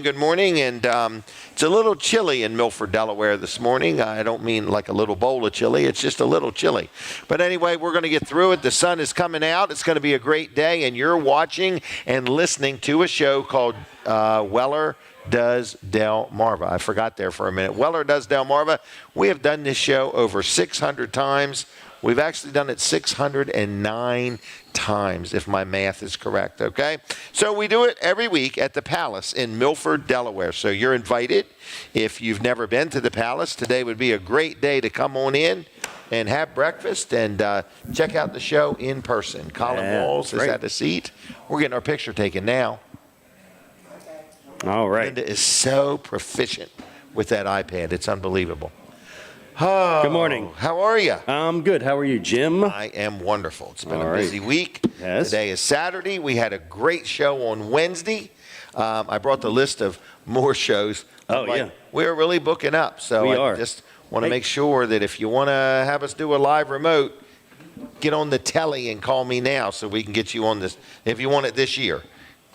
Good morning, and it's a little chilly in Milford, Delaware this morning. I don't mean like a little bowl of chili. It's just a little chilly. But anyway, we're going to get through it. The sun is coming out. It's going to be a great day, and you're watching and listening to a show called Weller Does Delmarva. I forgot there for a minute. Weller Does Delmarva. We have done this show over 600 times. We've actually done it 609 times, if my math is correct, okay? So we do it every week at the Palace in Milford, Delaware. So you're invited. If you've never been to the Palace, today would be a great day to come on in and have breakfast and check out the show in person. Colin Wiles is at the seat. We're getting our picture taken now. All right. Linda is so proficient with that iPad. It's unbelievable. Oh, good morning. How are you? I'm good. How are you, Jim? I am wonderful. It's been a busy week. Yes. Today is Saturday. We had a great show on Wednesday. I brought the list of more shows. Yeah. We're really booking up. So I just want to make sure that if you want to have us do a live remote, get on the telly and call me now so we can get you on this. If you want it this year,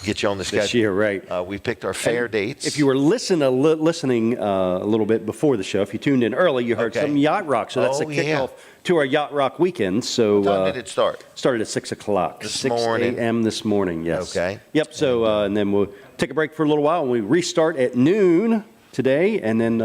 get you on the schedule. This year, right. We picked our fair dates. If you were listening a little bit before the show, if you tuned in early, you heard some Yacht Rock. So that's the kickoff to our Yacht Rock weekend. So what time did it start? Started at 6 o'clock. This morning? 6 a.m. this morning, yes. Okay. Yep, so and then we'll take a break for a little while, and we restart at noon today, and then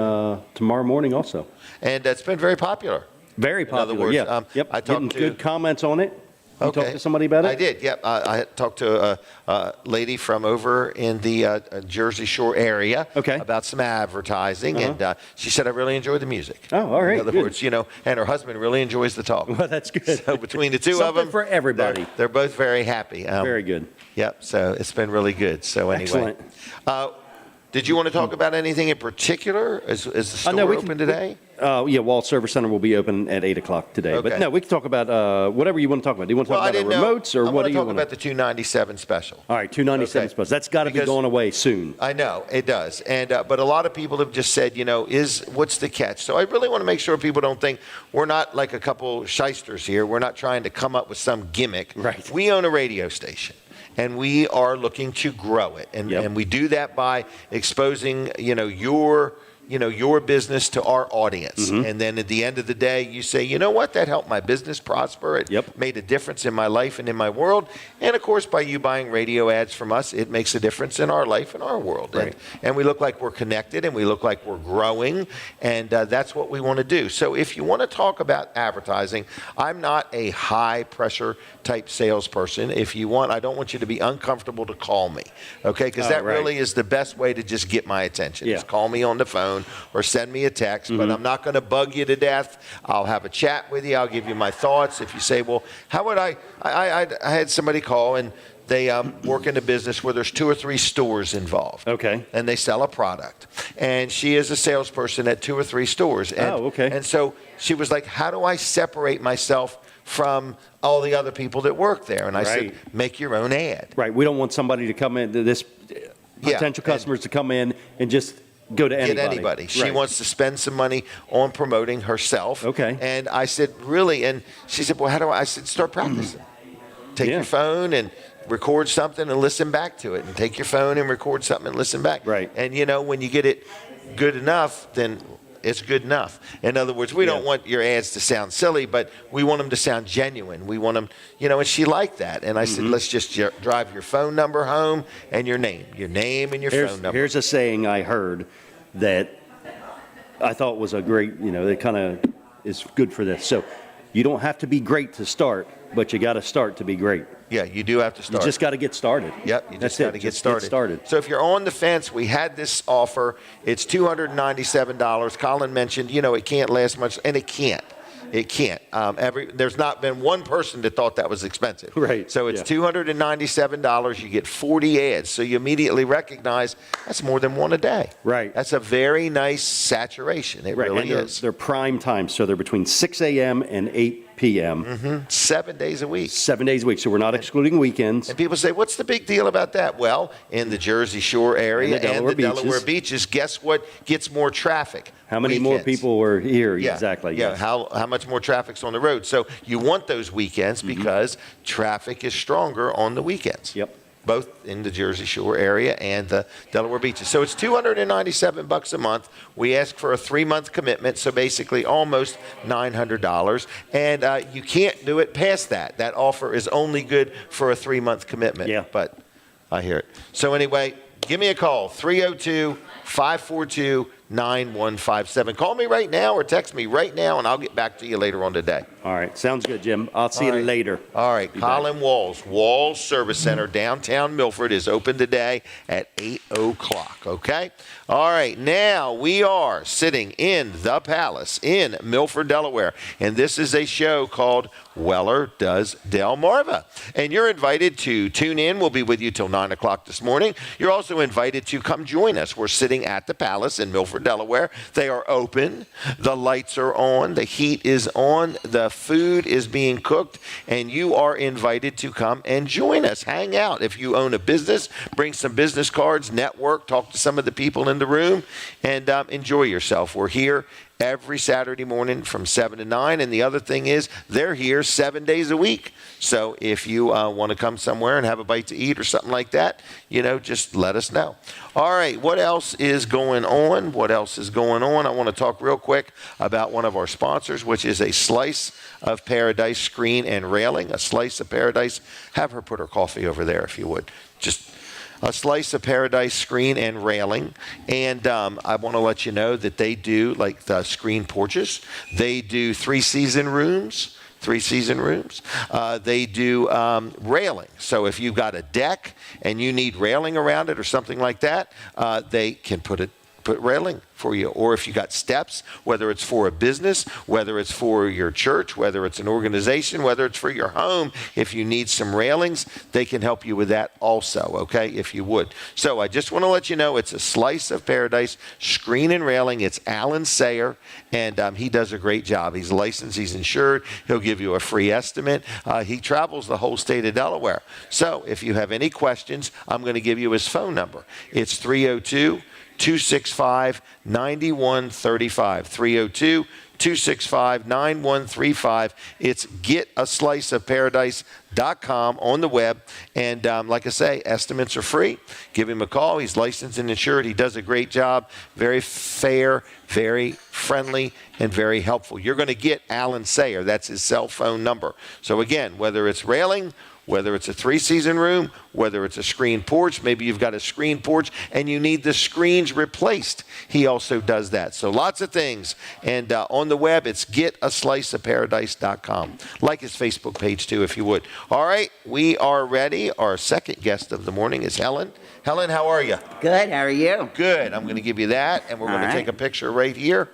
tomorrow morning also. And it's been very popular. Very popular, in other words, yeah. Yep. I talked Getting good comments on it. You talked to somebody about it? I did, yep. I talked to a lady from over in the Jersey Shore area about some advertising, and she said, I really enjoyed the music. Oh, all right. In other words, and her husband really enjoys the talk. Well, that's good. So between the two of them, something for everybody. They're both very happy. Very good. Yep, so it's been really good. So anyway. Excellent. Did you want to talk about anything in particular? Is the store open today? Wall Service Center will be open at 8 o'clock today. Okay. But no, we can talk about whatever you want to talk about. Do you want to talk about the remotes or what do you want to talk about the 297 special? All right, 297 special. That's got to be going away soon. I know, it does. And but a lot of people have just said, what's the catch? So I really want to make sure people don't think we're not like a couple shysters here. We're not trying to come up with some gimmick. Right. We own a radio station. And we are looking to grow it, and we do that by exposing, your business to our audience. Mm-hmm. And then at the end of the day, you say, you know what, that helped my business prosper. It made a difference in my life and in my world. And of course, by you buying radio ads from us, it makes a difference in our life and our world. Right. And we look like we're connected, and we look like we're growing, and that's what we want to do. So if you want to talk about advertising, I'm not a high pressure type salesperson. If you want, I don't want you to be uncomfortable to call me, okay? Because that really is the best way to just get my attention. Just call me on the phone or send me a text, but I'm not going to bug you to death. I'll have a chat with you. I'll give you my thoughts. If you say, well, how would I had somebody call, and they work in a business where there's 2 or 3 stores involved. Okay. And they sell a product. And she is a salesperson at 2 or 3 stores. And, And so she was like, how do I separate myself from all the other people that work there? And I said, make your own ad. Right. We don't want somebody to come in, potential customers to come in and just go to anybody. Get anybody. She wants to spend some money on promoting herself. Okay. And I said, really? And she said, well, how do I said, start practicing. Take your phone and record something and listen back to it. And take your phone and record something and listen back. Right. And, when you get it good enough, then it's good enough. In other words, we don't want your ads to sound silly, but we want them to sound genuine. We want them, and she liked that. And I said, let's just drive your phone number home and your name and your phone number. Here's a saying I heard that I thought was a great, that kind of is good for this. So you don't have to be great to start, but you got to start to be great. Yeah, you do have to start. You just got to get started. Yep, you just got to get started. Get So if you're on the fence, we had this offer. It's $297. Colin mentioned, it can't last much, and it can't. It can't. There's not been one person that thought that was expensive. Right. So it's $297. You get 40 ads. So you immediately recognize that's more than one a day. Right. That's a very nice saturation. It really is. They're prime time. So they're between 6 a.m. and 8 p.m. 7 days a week. 7 days a week. So we're not excluding weekends. And people say, what's the big deal about that? Well, in the Jersey Shore area and the Delaware beaches, guess what gets more traffic? How many more people are here? Yeah. Exactly. Yeah. Yes. How much more traffic's on the road? So you want those weekends because traffic is stronger on the weekends. Yep. both in the Jersey Shore area and the Delaware beaches. So it's $297 a month. We ask for a 3-month commitment, so basically almost $900. And you can't do it past that. That offer is only good for a 3-month commitment. Yeah. But I hear it. So anyway, give me a call, 302-542-9157. Call me right now or text me right now, and I'll get back to you later on today. All right. Sounds good, Jim. I'll see you later. All right. Colin Walls Service Center, downtown Milford, is open today at 8 o'clock, okay? All right. Now we are sitting in the Palace in Milford, Delaware, and this is a show called Weller Does Delmarva. And you're invited to tune in. We'll be with you till 9 o'clock this morning. You're also invited to come join us. We're sitting at the Palace in Milford, Delaware. They are open. The lights are on. The heat is on. The food is being cooked. And you are invited to come and join us. Hang out. If you own a business, bring some business cards, network, talk to some of the people in the room, and enjoy yourself. We're here every Saturday morning from 7 to 9. And the other thing is they're here 7 days a week. So if you want to come somewhere and have a bite to eat or something like that, just let us know. All right, what else is going on? I want to talk real quick about one of our sponsors, which is a Slice of Paradise Screen and Railing. A Slice of Paradise. Have her put her coffee over there if you would. Just a Slice of Paradise Screen and Railing. And I want to let you know that they do like the screen porches. They do three-season rooms. They do railing. So if you've got a deck and you need railing around it or something like that, they can put railing for you. Or if you got steps, whether it's for a business, whether it's for your church, whether it's an organization, whether it's for your home, if you need some railings, they can help you with that also, okay, if you would. So I just want to let you know it's a Slice of Paradise Screen and Railing. It's Alan Sayer, and he does a great job. He's licensed, he's insured, he'll give you a free estimate. He travels the whole state of Delaware. So if you have any questions, I'm going to give you his phone number. It's 302-265-9135, 302-265-9135. It's getasliceofparadise.com on the web. And like I say, estimates are free. Give him a call. He's licensed and insured. He does a great job. Very fair, very friendly, and very helpful. You're going to get Alan Sayer. That's his cell phone number. So again, whether it's railing, whether it's a three-season room, whether it's a screen porch, maybe you've got a screen porch and you need the screens replaced, he also does that. So lots of things. And on the web, it's getasliceofparadise.com. Like his Facebook page, too, if you would. All right, we are ready. Our second guest of the morning is Helen. Helen, how are you? Good, how are you? Good. I'm going to give you that, and we're going to take a picture right here.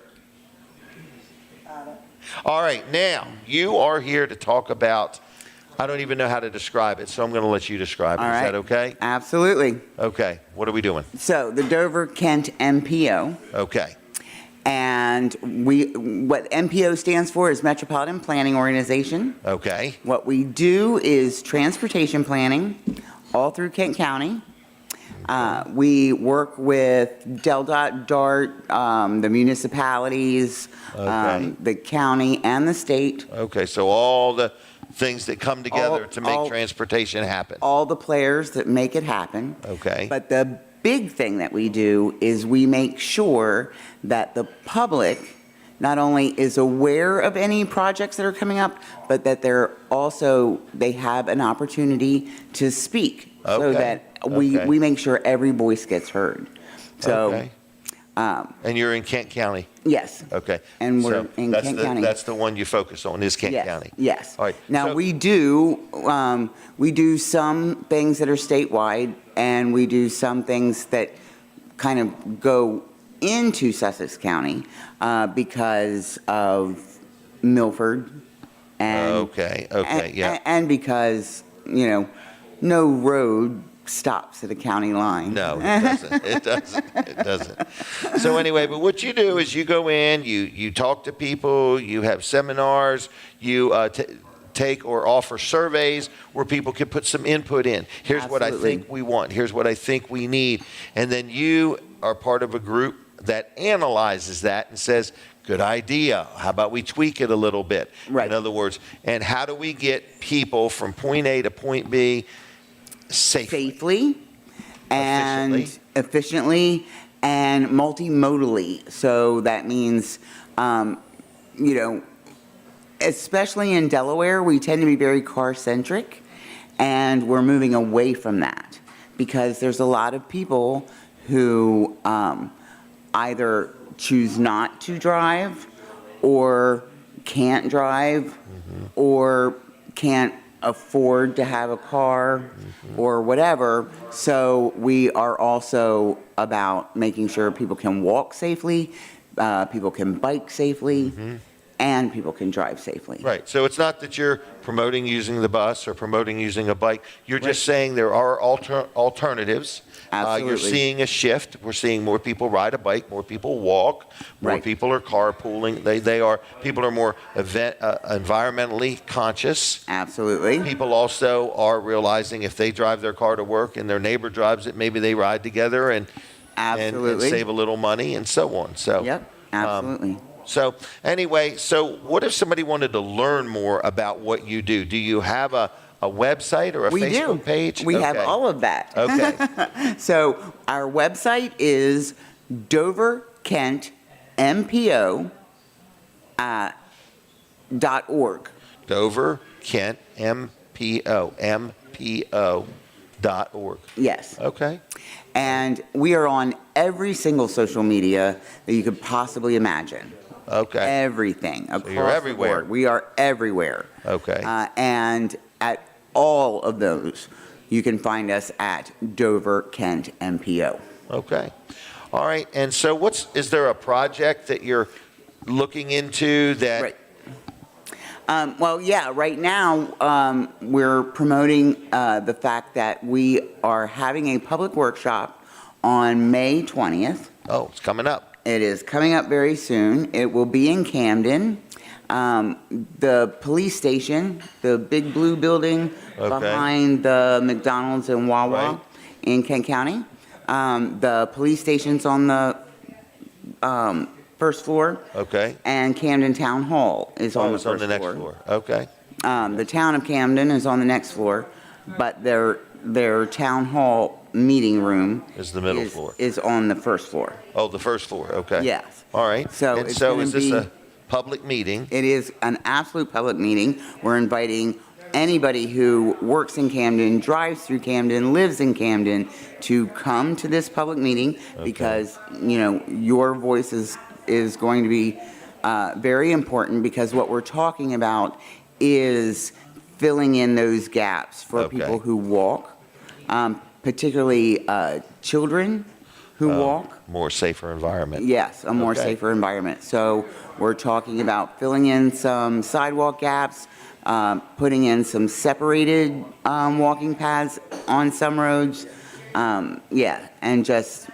All right, now, you are here to talk about, I don't even know how to describe it, so I'm going to let you describe it. Is that okay? Absolutely. Okay. What are we doing? So the Dover Kent MPO. Okay. And what MPO stands for is Metropolitan Planning Organization. Okay. What we do is transportation planning all through Kent County. We work with DART, the municipalities, the county, and the state. Okay, so all the things that come together to make transportation happen. All the players that make it happen. Okay. But the big thing that we do is we make sure that the public not only is aware of any projects that are coming up, but that they have an opportunity to speak. So that we make sure every voice gets heard. So, and you're in Kent County? Yes. Okay. And we're in Kent County. That's the one you focus on, is Kent County? Yes. All right. Now, we do some things that are statewide, and we do some things that kind of go into Sussex County because of Milford. And, and because, no road stops at a county line. No, it doesn't. So anyway, but what you do is you go in, you talk to people, you have seminars, you take or offer surveys where people can put some input in. Here's what I think we want. Here's what I think we need. And then you are part of a group that analyzes that and says, good idea. How about we tweak it a little bit? Right. In other words, and how do we get people from point A to point B safely and efficiently and multimodally. So that means, especially in Delaware, we tend to be very car-centric, and we're moving away from that because there's a lot of people who either choose not to drive or can't drive or can't afford to have a car or whatever. So we are also about making sure people can walk safely, people can bike safely, and people can drive safely. Right. So it's not that you're promoting using the bus or promoting using a bike. You're just saying there are alternatives. Absolutely. You're seeing a shift. We're seeing more people ride a bike, more people walk, more Right. people are carpooling. People are more environmentally conscious. Absolutely. People also are realizing if they drive their car to work and their neighbor drives it, maybe they ride together and Absolutely. save a little money and so on. So Yep, absolutely. So anyway, so what if somebody wanted to learn more about what you do? Do you have a website or a Facebook page? We have all of that. Okay. So our website is doverkentmpo.org. Dover, Kent, MPO.org. Yes. Okay. And we are on every single social media that you could possibly imagine. Okay. Everything. Across you're everywhere. the board. We are everywhere. Okay. And at all of those, you can find us at Dover Kent MPO. Okay. All right. And so is there a project that you're looking into that? Right. Right now we're promoting the fact that we are having a public workshop on May 20th. Oh, it's coming up. It is coming up very soon. It will be in Camden. The police station, the big blue building behind the McDonald's and Wawa Right. in Kent County. The police station's on the first floor. Okay. And Camden Town Hall is on the it's first on the next floor. Okay. The town of Camden is on the next floor, but their town hall meeting room Is the middle floor. Is on the first floor. Oh, the first floor. Okay. Yes. All right. So and it's so gonna is this be- a public meeting? It is an absolute public meeting. We're inviting anybody who works in Camden, drives through Camden, lives in Camden to come to this public meeting because, your voice is going to be very important because what we're talking about is filling in those gaps for people who walk, particularly children who walk. More safer environment. Yes, a more safer environment. So we're talking about filling in some sidewalk gaps, putting in some separated walking paths on some roads. And just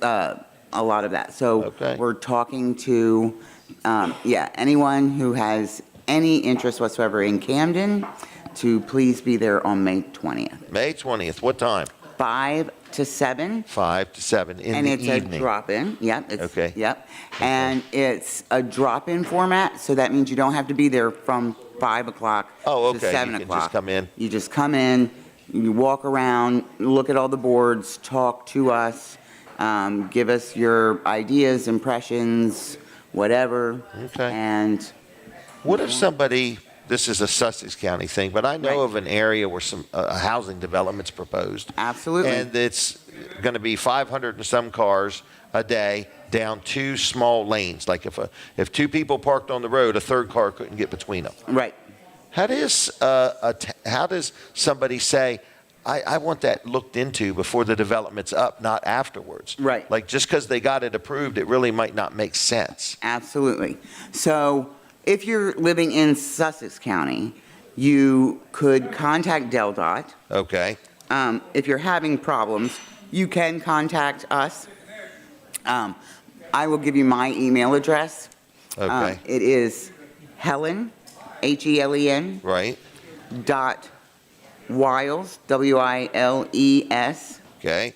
a lot of that. So we're talking to, anyone who has any interest whatsoever in Camden to please be there on May 20th. May 20th. What time? 5 to 7. 5 to 7 in And the it's evening. a drop-in. Yep. Okay. Yep. And it's a drop-in format, so that means you don't have to be there from 5 o'clock to 7 You can o'clock. just come in. You just come in, you walk around, look at all the boards, talk to us, give us your ideas, impressions, whatever. Okay. And What if somebody, this is a Sussex County thing, but I know Right. of an area where some housing development's proposed. Absolutely. And it's going to be 500 and some cars a day down 2 small lanes. Like if 2 people parked on the road, a third car couldn't get between them. right. How does somebody say, I want that looked into before the development's up, not afterwards? Right. Like just because they got it approved, it really might not make sense. Absolutely. So if you're living in Sussex County, you could contact DelDOT. Okay. If you're having problems, you can contact us. I will give you my email address. Okay. It is Helen, Helen, Right. Wiles, Wiles, Okay.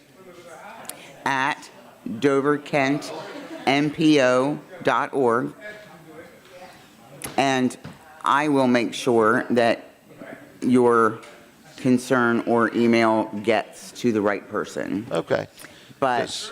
at doverkentmpo.org. And I will make sure that your concern or email gets to the right person. Okay. But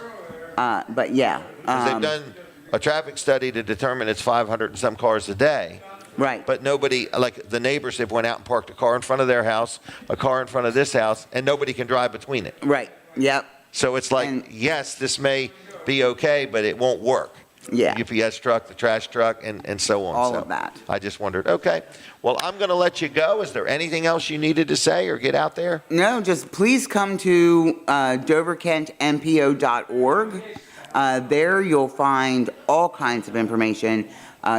yeah. 'Cause they've done a traffic study to determine it's 500 and some cars a day. Right. But nobody, like the neighbors, have went out and parked a car in front of their house, a car in front of this house, and nobody can drive between it. Right. Yep. So it's like, And- yes, this may be okay, but it won't work. Yeah. The UPS truck, the trash truck, and so on. All So of that. I just wondered, okay. Well, I'm going to let you go. Is there anything else you needed to say or get out there? No, just please come to doverkentmpo.org. There you'll find all kinds of information.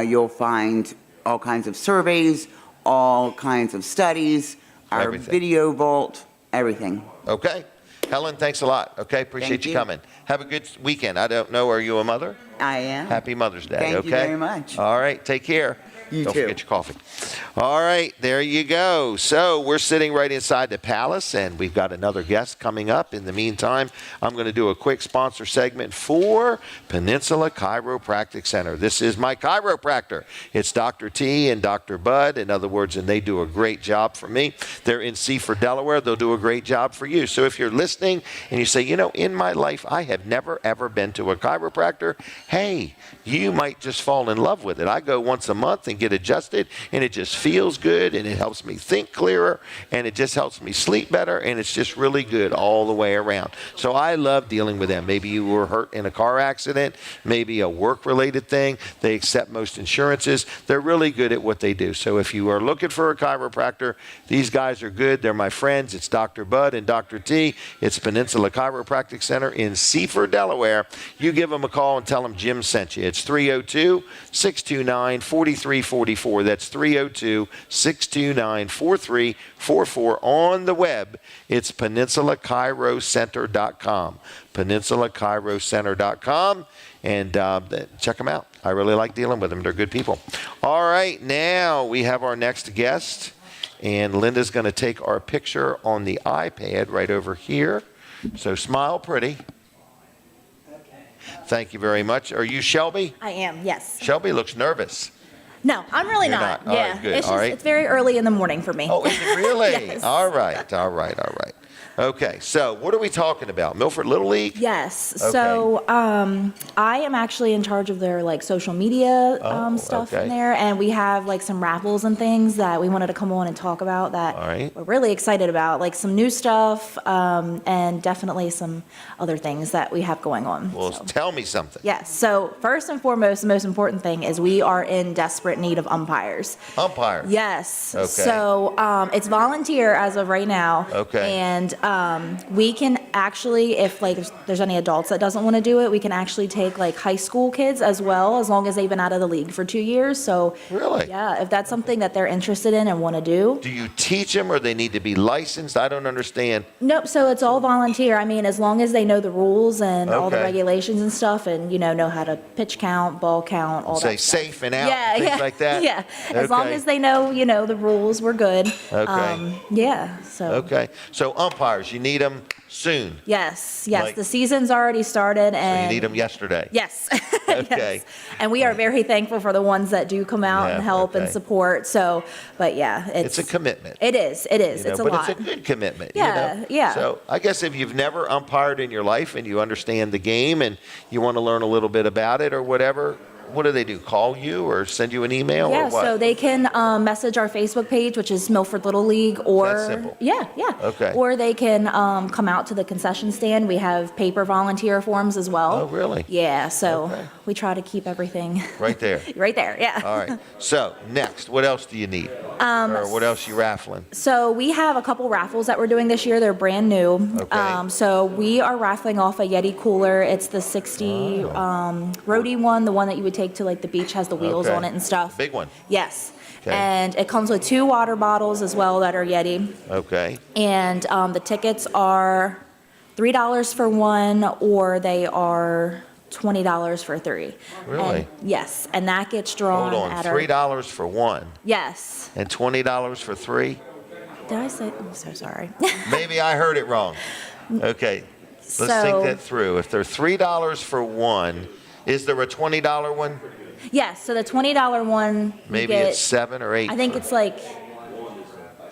You'll find all kinds of surveys, all kinds of studies, our Everything. video vault, everything. Okay. Helen, thanks a lot. Okay, appreciate Thank you you. coming. Have a good weekend. I don't know, are you a mother? I am. Happy Mother's Day, Thank okay? you very much. All right, take care. You Don't too. forget your coffee. All right, there you go. So we're sitting right inside the palace, and we've got another guest coming up. In the meantime, I'm going to do a quick sponsor segment for Peninsula Chiropractic Center. This is my chiropractor. It's Dr. T and Dr. Bud, in other words, and they do a great job for me. They're in Seaford, Delaware. They'll do a great job for you. So if you're listening and you say, you know, in my life, I have never, ever been to a chiropractor, hey, you might just fall in love with it. I go once a month and get adjusted, and it just feels good, and it helps me think clearer, and it just helps me sleep better, and it's just really good all the way around. So I love dealing with them. Maybe you were hurt in a car accident, maybe a work-related thing. They accept most insurances. They're really good at what they do. So if you are looking for a chiropractor, these guys are good. They're my friends. It's Dr. Bud and Dr. T. It's Peninsula Chiropractic Center in Seaford, Delaware. You give them a call and tell them Jim sent you. It's 302-629-4344. That's 302-629-4344. On the web, it's PeninsulaChiroCenter.com. PeninsulaChiroCenter.com. And check them out. I really like dealing with them. They're good people. All right, now we have our next guest. And Linda's going to take our picture on the iPad right over here. So smile pretty. Thank you very much. Are you Shelby? I am, yes. Shelby looks nervous. No, I'm really You're not. not. All Yeah, right, good. it's All just right. it's very early in the morning for me. Oh, is it really? Yes. All right. Okay, so what are we talking about? Milford Little League? Yes. Okay. So I am actually in charge of their like social media stuff okay. in there, and we have like some raffles and things that we wanted to come on and talk about that All right. we're really excited about, like some new stuff and definitely some other things that we have going on. Well, so. tell me something. Yes. So first and foremost, the most important thing is we are in desperate need of umpires. Umpire. Yes. Okay. So it's volunteer as of right now. Okay. And we can actually, if like there's any adults that doesn't want to do it, we can actually take like high school kids as well, as long as they've been out of the league for 2 years. So Really? yeah, if that's something that they're interested in and want to do. Do you teach them or they need to be licensed? I don't understand. Nope. So it's all volunteer. I mean, as long as they know the rules and all the Okay. regulations and stuff, and know how to pitch count, ball count, all Say that stuff. safe and out, Yeah, things yeah, like that? Yeah, as long Okay. as they know, the rules, we're good. Okay. Yeah. So. Okay. So umpires, you need them soon. Yes. Like- The season's already started, So and you need them yesterday. Yes. Okay. Yes. And we are very thankful for the ones that do come out Yeah, and help and okay. support. So, but yeah, It's a commitment. It is. It is. It's a but lot. it's a good commitment. Yeah, yeah. So I guess if you've never umpired in your life and you understand the game and you want to learn a little bit about it or whatever, what do they do? Call you or send you an email Yeah, or what? so they can message our Facebook page, which is Milford Little League, or That's simple. Yeah. Okay. Or they can come out to the concession stand. We have paper volunteer forms as well. Oh, really? Yeah, so Okay. we try to keep everything Right there. right there. Yeah. All right. So next, what else do you need? Or what else you raffling? So we have a couple raffles that we're doing this year. They're brand new. Okay. So we are raffling off a Yeti cooler. It's the 60 roadie one, the one that you would take to like the beach, has the wheels Okay. on it and stuff. Big one. Yes. Okay. And it comes with 2 water bottles as well that are Yeti. Okay. And the tickets are $3 for one, or they are $20 for 3. Really? And, yes. And that gets drawn Hold on. at $3 for one Yes. and $20 for 3? Did I say? I'm so sorry. Maybe I heard it wrong. Okay. Let's think So- that through. If they're $3 for one, is there a $20 one? Yes, so the $20 one, you Maybe get, it's 7 or 8. I think it's like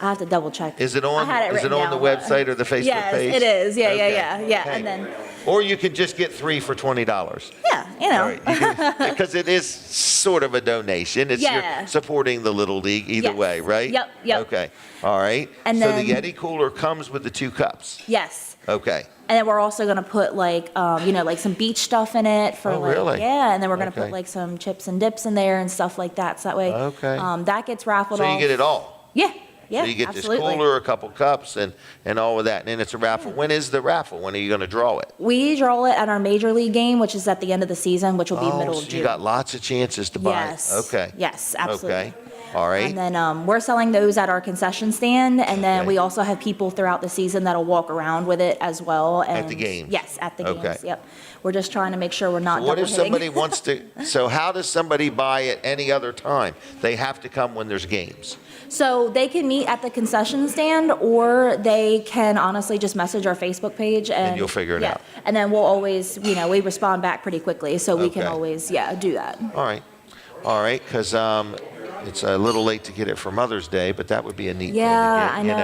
I have to double check. Is it I on? had it Is it written on the down, but- website or the Facebook yes, page? it is. Yeah, Okay. yeah. Okay. And then, Or you can just get 3 for $20. yeah, you know. All right, because it is sort of a donation. It's Yeah. you're supporting the Little League either Yes. way, right? Yep, yep. Okay, all right. And so then- the Yeti cooler comes with the 2 cups. Yes. Okay. And then we're also gonna put like, like some beach stuff in it for Oh, like, really? yeah. And then we're gonna Okay. put like some chips and dips in there and stuff like that. So that way, Okay. that gets raffled So off. you get it all. Yeah, yeah, So you get absolutely. this cooler, a couple cups, and all of that. And then it's a raffle. When is the raffle? When are you going to draw it? We draw it at our major league game, which is at the end of the season, which will be middle so of June. you got lots of chances to buy Yes. it. Okay. Yes, absolutely. Okay. All right. And then we're selling those at our concession stand, and then Okay. we also have people throughout the season that'll walk around with it as well. And the games? Yes, at the Okay. games. Yep. We're just trying to make sure we're not. What double if somebody hitting. wants to? So how does somebody buy it any other time? They have to come when there's games. So they can meet at the concession stand, or they can honestly just message our Facebook page, and you'll figure it yeah. out. And then we'll always, we respond back pretty quickly, so we can Okay. always, do that. All right. All right. Because it's a little late to get it for Mother's Day, but that would be a neat Yeah, thing to get.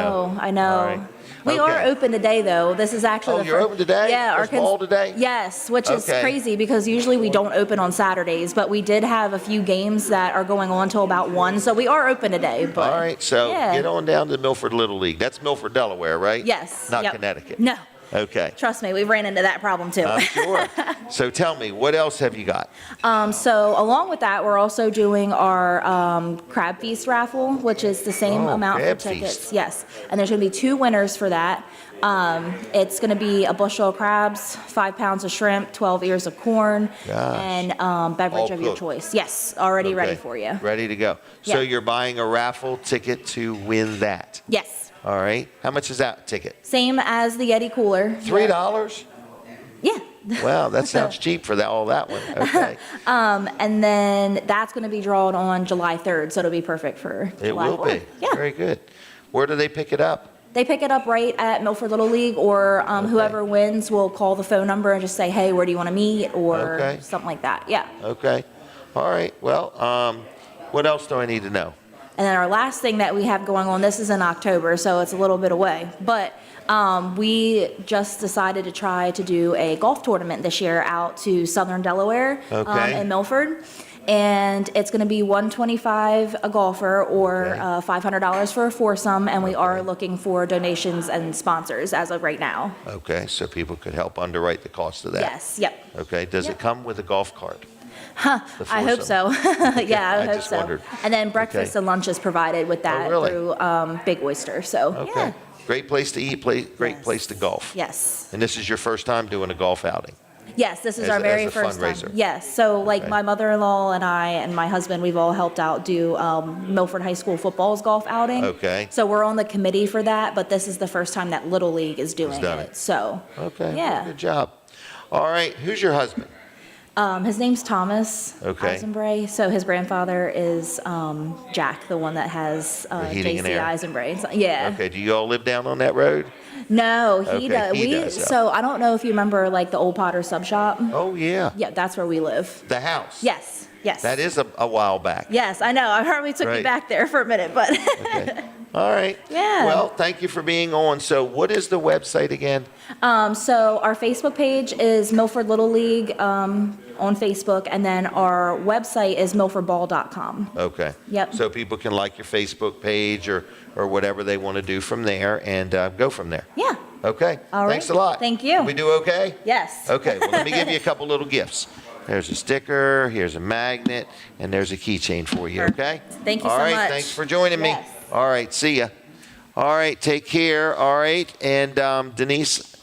I know. All right. We are Okay. open today, though. This is actually Oh, the you're open today? Yeah, There's ball today? Yes, which is Okay. crazy because usually we don't open on Saturdays, but we did have a few games that are going on till about 1, so we are open today. But All right. So yeah. get on down to Milford Little League. That's Milford, Delaware, right? Yes. Not yep. Connecticut. No, Okay. trust me, we've ran into that problem too. I'm sure. So tell me, what else have you got? So along with that, we're also doing our Crab Feast raffle, which is the same Oh, amount for Crab tickets. Feast. Yes, and there's going to be 2 winners for that. It's going to be a bushel of crabs, 5 pounds of shrimp, 12 ears of corn, Gosh. and beverage All of your cooked. choice. Yes, already ready Okay. for you. Ready to go. So Yeah. you're buying a raffle ticket to win that. Yes, All right. How much is that ticket? same as the Yeti cooler. $3? Yeah. Wow, that sounds cheap for all that one. Okay. And then that's going to be drawn on July 3rd, so it'll be perfect for It July will 4th. be. Yeah. Very good. Where do they pick it up? They pick it up right at Milford Little League, or whoever wins will call the phone number and just say, hey, where do you want to meet, or Okay. something like that. Yeah. Okay. All right. Well, what else do I need to know? And then our last thing that we have going on, this is in October, so it's a little bit away, but we just decided to try to do a golf tournament this year out to southern Delaware Okay. in Milford. And it's going to be $125 a golfer, or Okay. $500 for a foursome, and we are looking for donations and sponsors as of right now. Okay, so people could help underwrite the cost of that. Yes, yep. Okay. Does Yep. it come with a golf cart? The I hope so. foursome? Yeah, I I hope just so. wondered. And then breakfast Okay. and lunch is provided with that really? through Big Oyster. So, Okay. yeah. Great place to eat. Great Yes. place to golf. Yes. And this is your first time doing a golf outing. Yes, this is As our a- very as a first time. fundraiser. Yes, so like Okay. my mother-in-law and I and my husband, we've all helped out do Milford High School football's golf outing. Okay. So we're on the committee for that, but this is the first time that Little League is doing done it. it. So, Okay. Yeah. Good job. All right. Who's your husband? his name's Thomas Okay. Eisenbrey. So his grandfather is Jack, the one that has heating and JC air. Eisenbrey. So- Yeah. Okay. Do you all live down on that road? No, he Okay, does. he does, yeah. So I don't know if you remember like the old Potter sub shop. Oh, yeah. Yeah, that's where we live. The house. Yes, yes. That is a while back. Yes, I know. I hardly took Right. you back there for a minute, but Okay. All right. Yeah. Well, thank you for being on. So what is the website again? so our Facebook page is Milford Little League on Facebook, and then our website is milfordball.com. Okay. Yep. So people can like your Facebook page or whatever they want to do from there and go from there. Yeah. Okay. All Thanks right. a lot. Thank you. We do okay? Yes. Okay. Well, let me give you a couple little gifts. There's a sticker, here's a magnet, and there's a keychain for you, okay? Thank you All so right, much. thanks for joining me. Yes. All right, see ya. All right, take care. All right, and Denise,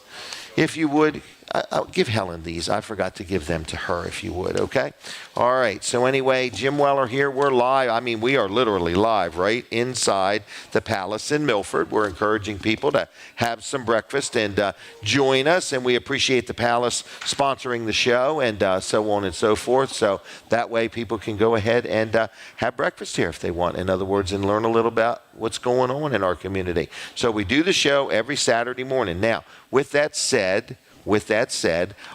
if you would, I'll give Helen these. I forgot to give them to her, if you would, okay? All right, so anyway, Jim Weller here. We're live. I mean, we are literally live right inside the Palace in Milford. We're encouraging people to have some breakfast and join us, and we appreciate the Palace sponsoring the show and so on and so forth. So that way people can go ahead and have breakfast here if they want. In other words, and learn a little about what's going on in our community. So we do the show every Saturday morning. Now, with that said,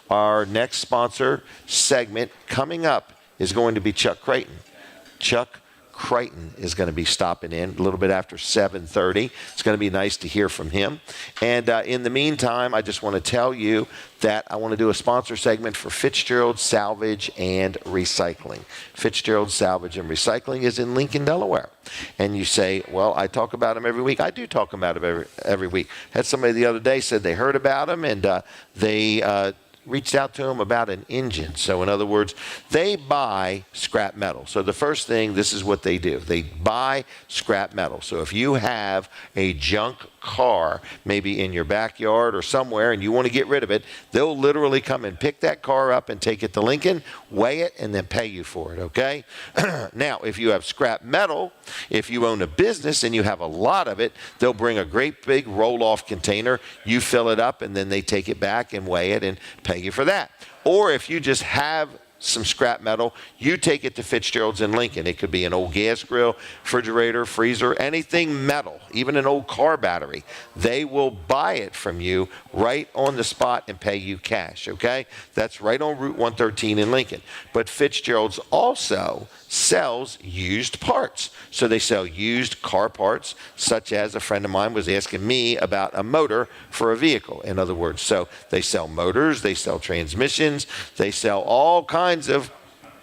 our next sponsor segment coming up is going to be Chuck Creighton. Chuck Creighton is going to be stopping in a little bit after 7:30. It's going to be nice to hear from him. And in the meantime, I just want to tell you that I want to do a sponsor segment for Fitzgerald Salvage and Recycling. Fitzgerald Salvage and Recycling is in Lincoln, Delaware. And you say, well, I talk about them every week. I do talk about them every week. Had somebody the other day said they heard about them, and they reached out to them about an engine. So in other words, they buy scrap metal. So the first thing, this is what they do. They buy scrap metal. So if you have a junk car, maybe in your backyard or somewhere, and you want to get rid of it, they'll literally come and pick that car up and take it to Lincoln, weigh it, and then pay you for it, okay? Now, if you have scrap metal, if you own a business and you have a lot of it, they'll bring a great big roll-off container, you fill it up, and then they take it back and weigh it and pay you for that. Or if you just have some scrap metal, you take it to Fitzgerald's in Lincoln. It could be an old gas grill, refrigerator, freezer, anything metal, even an old car battery. They will buy it from you right on the spot and pay you cash, okay? That's right on Route 113 in Lincoln. But Fitzgerald's also sells used parts. So they sell used car parts, such as a friend of mine was asking me about a motor for a vehicle, in other words. So they sell motors, they sell transmissions, they sell all kinds of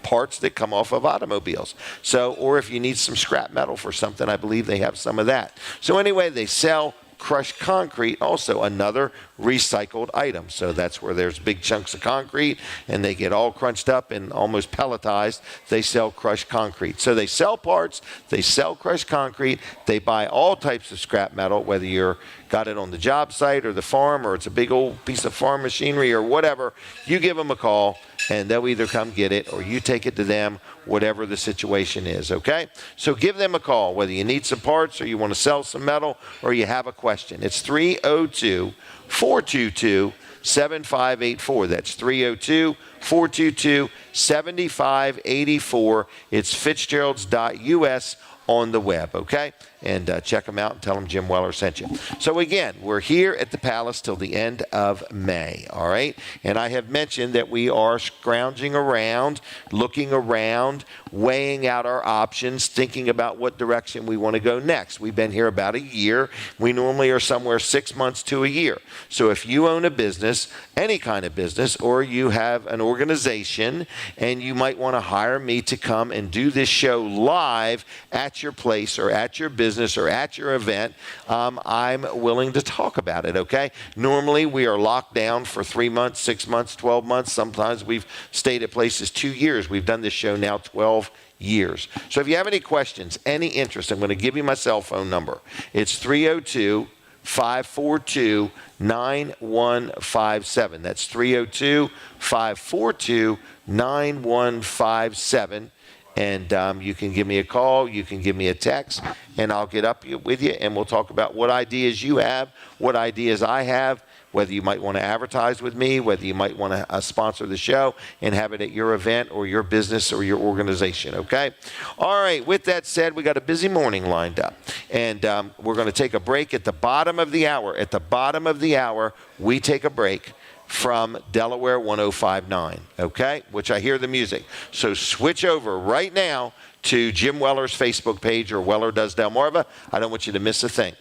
parts that come off of automobiles. So, or if you need some scrap metal for something, I believe they have some of that. So anyway, they sell crushed concrete, also another recycled item. So that's where there's big chunks of concrete and they get all crunched up and almost pelletized. They sell crushed concrete. So they sell parts, they sell crushed concrete, they buy all types of scrap metal, whether you're got it on the job site or the farm, or it's a big old piece of farm machinery or whatever. You give them a call and they'll either come get it or you take it to them, whatever the situation is, okay? So give them a call, whether you need some parts or you want to sell some metal or you have a question. It's 302-422-7584. That's 302-422-7584. It's fitzgeralds.us on the web, okay? And check them out and tell them Jim Weller sent you. So again, we're here at the Palace till the end of May, all right? And I have mentioned that we are scrounging around, looking around, weighing out our options, thinking about what direction we want to go next. We've been here about a year. We normally are somewhere 6 months to a year. So if you own a business, any kind of business, or you have an organization and you might want to hire me to come and do this show live at your place or at your business or at your event, I'm willing to talk about it, okay? Normally, we are locked down for 3 months, 6 months, 12 months. Sometimes we've stayed at places 2 years. We've done this show now 12 years. So if you have any questions, any interest, I'm going to give you my cell phone number. It's 302-542-9157. That's 302-542-9157. And you can give me a call, you can give me a text, and I'll get up with you, and we'll talk about what ideas you have, what ideas I have, whether you might want to advertise with me, whether you might want to sponsor the show and have it at your event or your business or your organization, okay? All right, with that said, we got a busy morning lined up, and we're going to take a break at the bottom of the hour. At the bottom of the hour, we take a break from Delaware 105.9, okay? Which I hear the music. So switch over right now to Jim Weller's Facebook page or Weller Does Delmarva. I don't want you to miss a thing.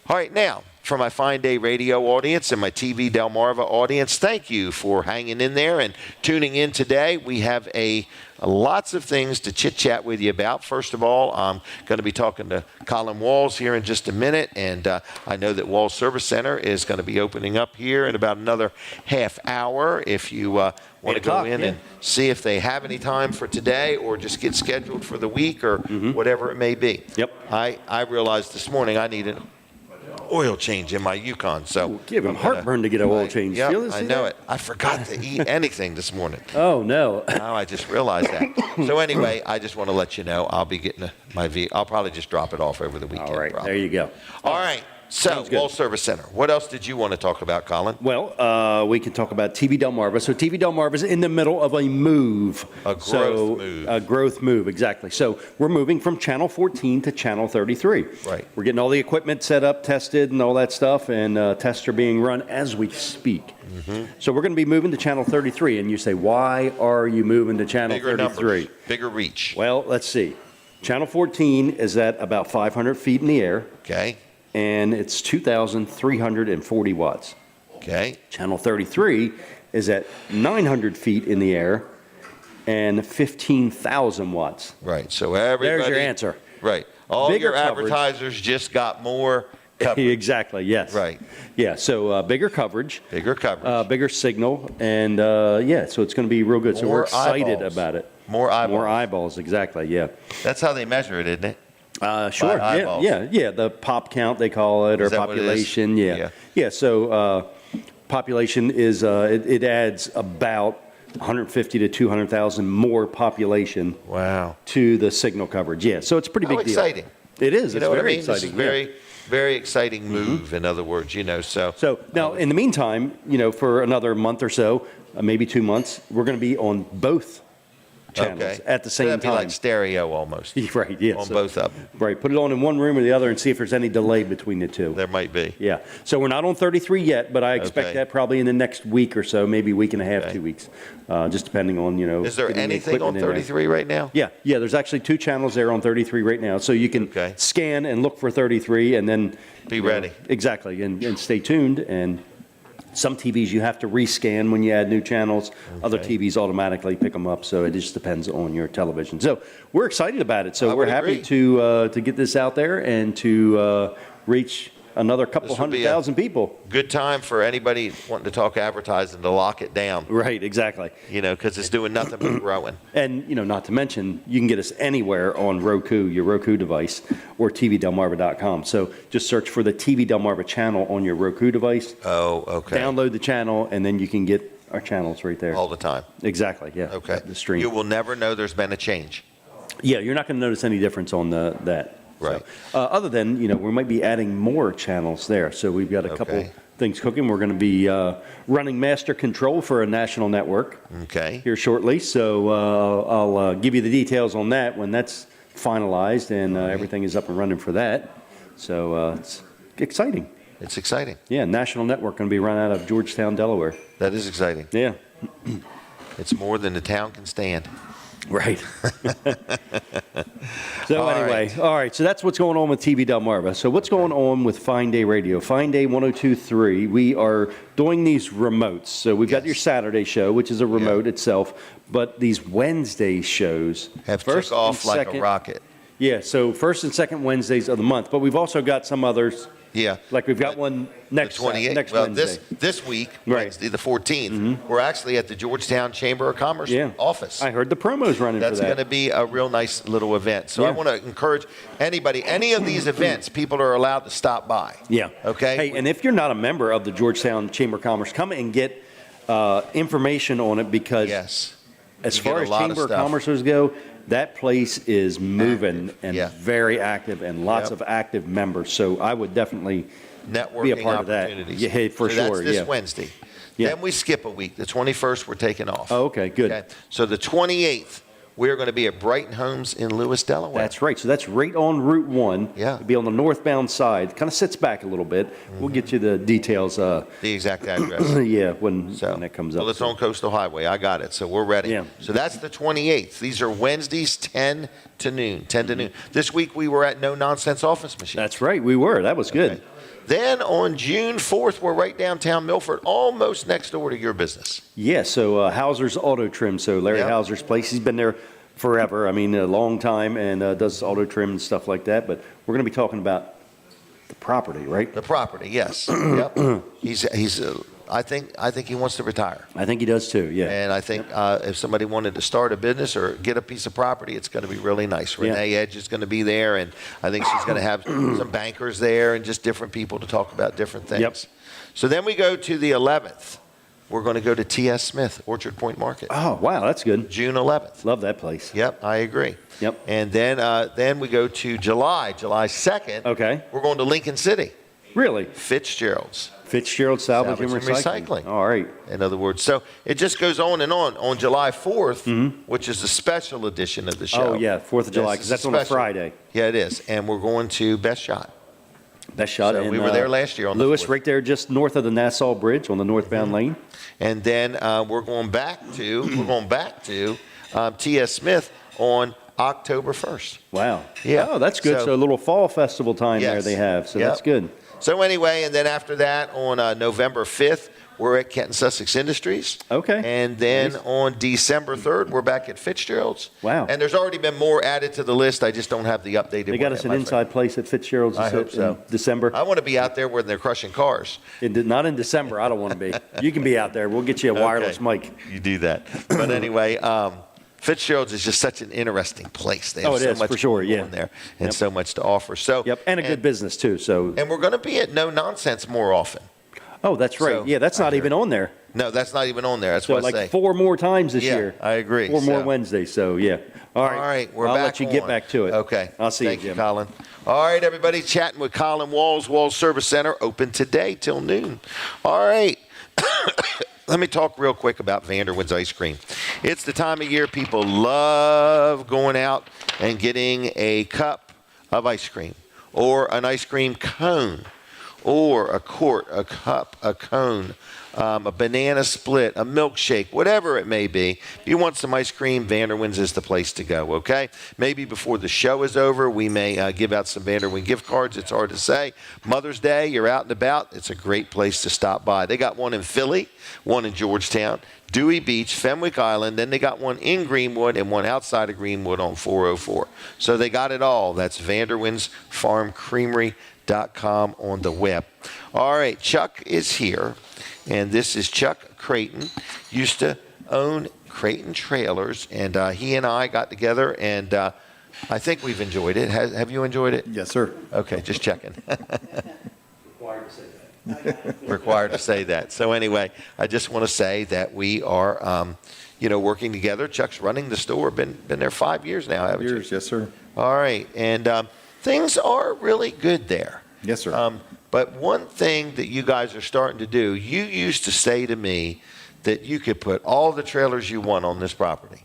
All right, now, for my Fine Day Radio audience and my TV Delmarva audience, thank you for hanging in there and tuning in today. We have lots of things to chit-chat with you about. First of all, I'm going to be talking to Colin Walls here in just a minute, and I know that Walls Service Center is going to be opening up here in about another half hour. If you want to go in and see if they have any time for today or just get scheduled for the week or whatever it may be. Yep. I realized this morning I needed oil change in my Yukon, so give him heartburn to get an oil change. Yep, I know it. I forgot to eat anything this morning. Oh no! Now I just realized that. So anyway, I just want to let you know I'll be getting my I'll probably just drop it off over the weekend. All right, probably. there you go. All right, So, Sounds good. Wall Service Center. What else did you want to talk about, Colin? Well, we can talk about TV Delmarva. So TV Delmarva is in the middle of a move. A growth move. A growth move, exactly. So we're moving from Channel 14 to Channel 33. Right. We're getting all the equipment set up, tested, and all that stuff, and tests are being run as we speak. So we're going to be moving to Channel 33. And you say, why are you moving to Channel Bigger 33? numbers, bigger reach. Well, let's see. Channel 14 is at about 500 feet in the air, Okay. and it's 2,340 watts. Okay. Channel 33 is at 900 feet in the air and 15,000 watts. Right. So everybody. There's your answer. Right. All Bigger your coverage. advertisers just got more coverage. Exactly, yes. Right. Yeah, so bigger coverage, Bigger coverage. bigger signal, and yeah, so it's going to be real good. So we're More excited eyeballs. about it. More eyeballs. More eyeballs, exactly, yeah. That's how they measure it, isn't it? Sure, By yeah, eyeballs. yeah, the pop count, they call it, or Is that what it is? population, yeah. Yeah. Yeah, so population is, it adds about 150 to 200,000 more population Wow. to the signal coverage, yeah. So it's a pretty How big deal. exciting. It is, You it's know what I very mean? exciting. This is yeah. very exciting move, in other words, so. So now, in the meantime, for another month or so, maybe 2 months, we're going to be on both channels at the same That'd be time. like stereo almost. Right, yes. On both of them. Right, put it on in one room or the other and see if there's any delay between the two. There might be. Yeah, so we're not on 33 yet, but I expect Okay. that probably in the next week or so, maybe week and a half, Okay. 2 weeks, just depending on, Is there getting the anything on equipment in there. 33 right now? Yeah, there's actually 2 channels there on 33 right now, so you can Okay. scan and look for 33 and then. Be ready. Exactly, and stay tuned, and some TVs you have to rescan when you add new channels. Other Okay. TVs automatically pick them up, so it just depends on your television. So we're excited about it. So I we're would happy agree. to get this out there and to reach another couple This would be 100,000 people. Good time for anybody wanting to talk advertising to lock it down, Right, exactly. because it's doing nothing but growing. And, not to mention, you can get us anywhere on Roku, your Roku device, or tvdelmarva.com. So just search for the TV Delmarva channel on your Roku device. Oh, okay. Download the channel, and then you can get our channels right there. All the time. Exactly, yeah. Okay. The stream. You will never know there's been a change. Yeah, you're not going to notice any difference on that. Right. So, other than, we might be adding more channels there. So we've got a couple Okay. things cooking. We're going to be running master control for a national network Okay. here shortly. So I'll give you the details on that when that's finalized and everything is up and running for that. So it's exciting. It's exciting. Yeah, national network going to be run out of Georgetown, Delaware. That is exciting. Yeah. It's more than the town can stand. Right. So All anyway, right. all right. So that's what's going on with TV Delmarva. So what's going on with Fine Day Radio? Fine Day 102.3. We are doing these remotes. So we've got Yes. your Saturday show, which is a remote itself, but these Wednesday shows Have first took off and like second- a rocket. Yeah. So first and second Wednesdays of the month, but we've also got some others. Yeah. Like we've got one next The 28th. next well, Wednesday. this week, Right. Wednesday the 14th, we're actually at the Georgetown Chamber of Commerce Yeah. office. I heard the promos running That's for going that. to be a real nice little event. So I Yeah. want to encourage anybody, any of these events, people are allowed to stop by. Yeah. Okay? Hey, and if you're not a member of the Georgetown Chamber of Commerce, come and get information on it because Yes. as You get far a as lot of Chamber of stuff. Commerce go, that place is moving and Yeah. very active and lots Yep. of active members. So I would definitely Networking be a part of that. opportunities. Yeah, hey, for so sure. That's this yeah. Wednesday. Yeah. Then we skip a week. The 21st, we're taking off. Oh, okay, good. Okay? So the 28th, we're going to be at Brighton Homes in Lewis, Delaware. That's right. So that's right on Route 1. Yeah. It'll be on the northbound side. Kind of sits back a little bit. We'll get you the details. the exact address. Yeah, when So, that comes well, up. it's on Coastal Highway. I got it. So we're ready. Yeah. So that's the 28th. These are Wednesdays, 10 to noon. 10 to noon. This week we were at No Nonsense Office Machine. That's right. We were. That was good. Okay. Then on June 4th, we're right downtown Milford, almost next door to your business. Yeah, so Hauser's Auto Trim. So Larry Yep. Hauser's place, he's been there forever. I mean, a long time, and does auto trim and stuff like that. But we're going to be talking about the property, right? The property, yes. Yep. He's. I think he wants to retire. I think he does too. Yeah. And I think if somebody wanted to start a business or get a piece of property, it's going to be really nice. Yeah. Renee Edge is going to be there, and I think she's going to have some bankers there and just different people to talk about different things. Yep. So then we go to the 11th. We're going to go to T.S. Smith, Orchard Point Market, Oh, wow, that's good. June 11th. Love that place. Yep, I agree. Yep. And then we go to July 2nd. Okay. We're going to Lincoln City. Really? Fitzgerald's. Fitzgerald Salvage and Recycling. All right. In other words, so it just goes on and on. On July 4th, which is a special edition of the show. Oh, yeah, 4th of July, because that's on a Friday. Yeah, it is. And we're going to Best Shot. Best Shot. So we were there last year on the Lewis, 4th. right there just north of the Nassau Bridge on the northbound lane. And then we're going back to T.S. Smith on October 1st. Wow. Yeah. Oh, that's good. So a little fall festival time there they have. So that's good. So anyway, and then after that on November 5th, we're at Kent and Sussex Industries. Okay. And then on December 3rd, we're back at Fitzgerald's. Wow. And there's already been more added to the list. I just don't have the updated one. They got us an inside place at Fitzgerald's I hope so. in December. I want to be out there when they're crushing cars. Not in December. I don't want to be. You can be out there. We'll get you a wireless mic. You do that. But anyway, Fitzgerald's is just such an interesting place. They have so much for sure, going there and so much to offer. So and a good business too. So and we're going to be at No Nonsense more often. Oh, that's right. So, yeah, that's not even on there. No, that's not even on there. That's So what I say. like 4 more times this year. I agree. 4 more Wednesdays. So yeah. All right. We're I'll back let you get on. back to it. Okay. I'll see Thank you, Jim. Colin. All right, everybody, chatting with Colin Walls Service Center, open today till noon. All right. Let me talk real quick about Vanderwood's ice cream. It's the time of year people love going out and getting a cup of ice cream or an ice cream cone or a quart, a cup, a cone, a banana split, a milkshake, whatever it may be. If you want some ice cream, Vanderwin's is the place to go, okay? Maybe before the show is over, we may give out some Vanderwin gift cards. It's hard to say. Mother's Day, you're out and about. It's a great place to stop by. They got one in Philly, one in Georgetown, Dewey Beach, Fenwick Island. Then they got one in Greenwood and one outside of Greenwood on 404. So they got it all. That's Vanderwin's Farm Creamery.com on the web. All right, Chuck is here, and this is Chuck Creighton. Used to own Creighton Trailers, and he and I got together, and I think we've enjoyed it. Have you enjoyed it? Yes, sir. Okay, just checking. Required to say that. Required to say that. So anyway, I just want to say that we are, working together. Chuck's running the store. Been there 5 years now, haven't you? Yes, sir. All right, and things are really good there. Yes, sir. But one thing that you guys are starting to do, you used to say to me that you could put all the trailers you want on this property.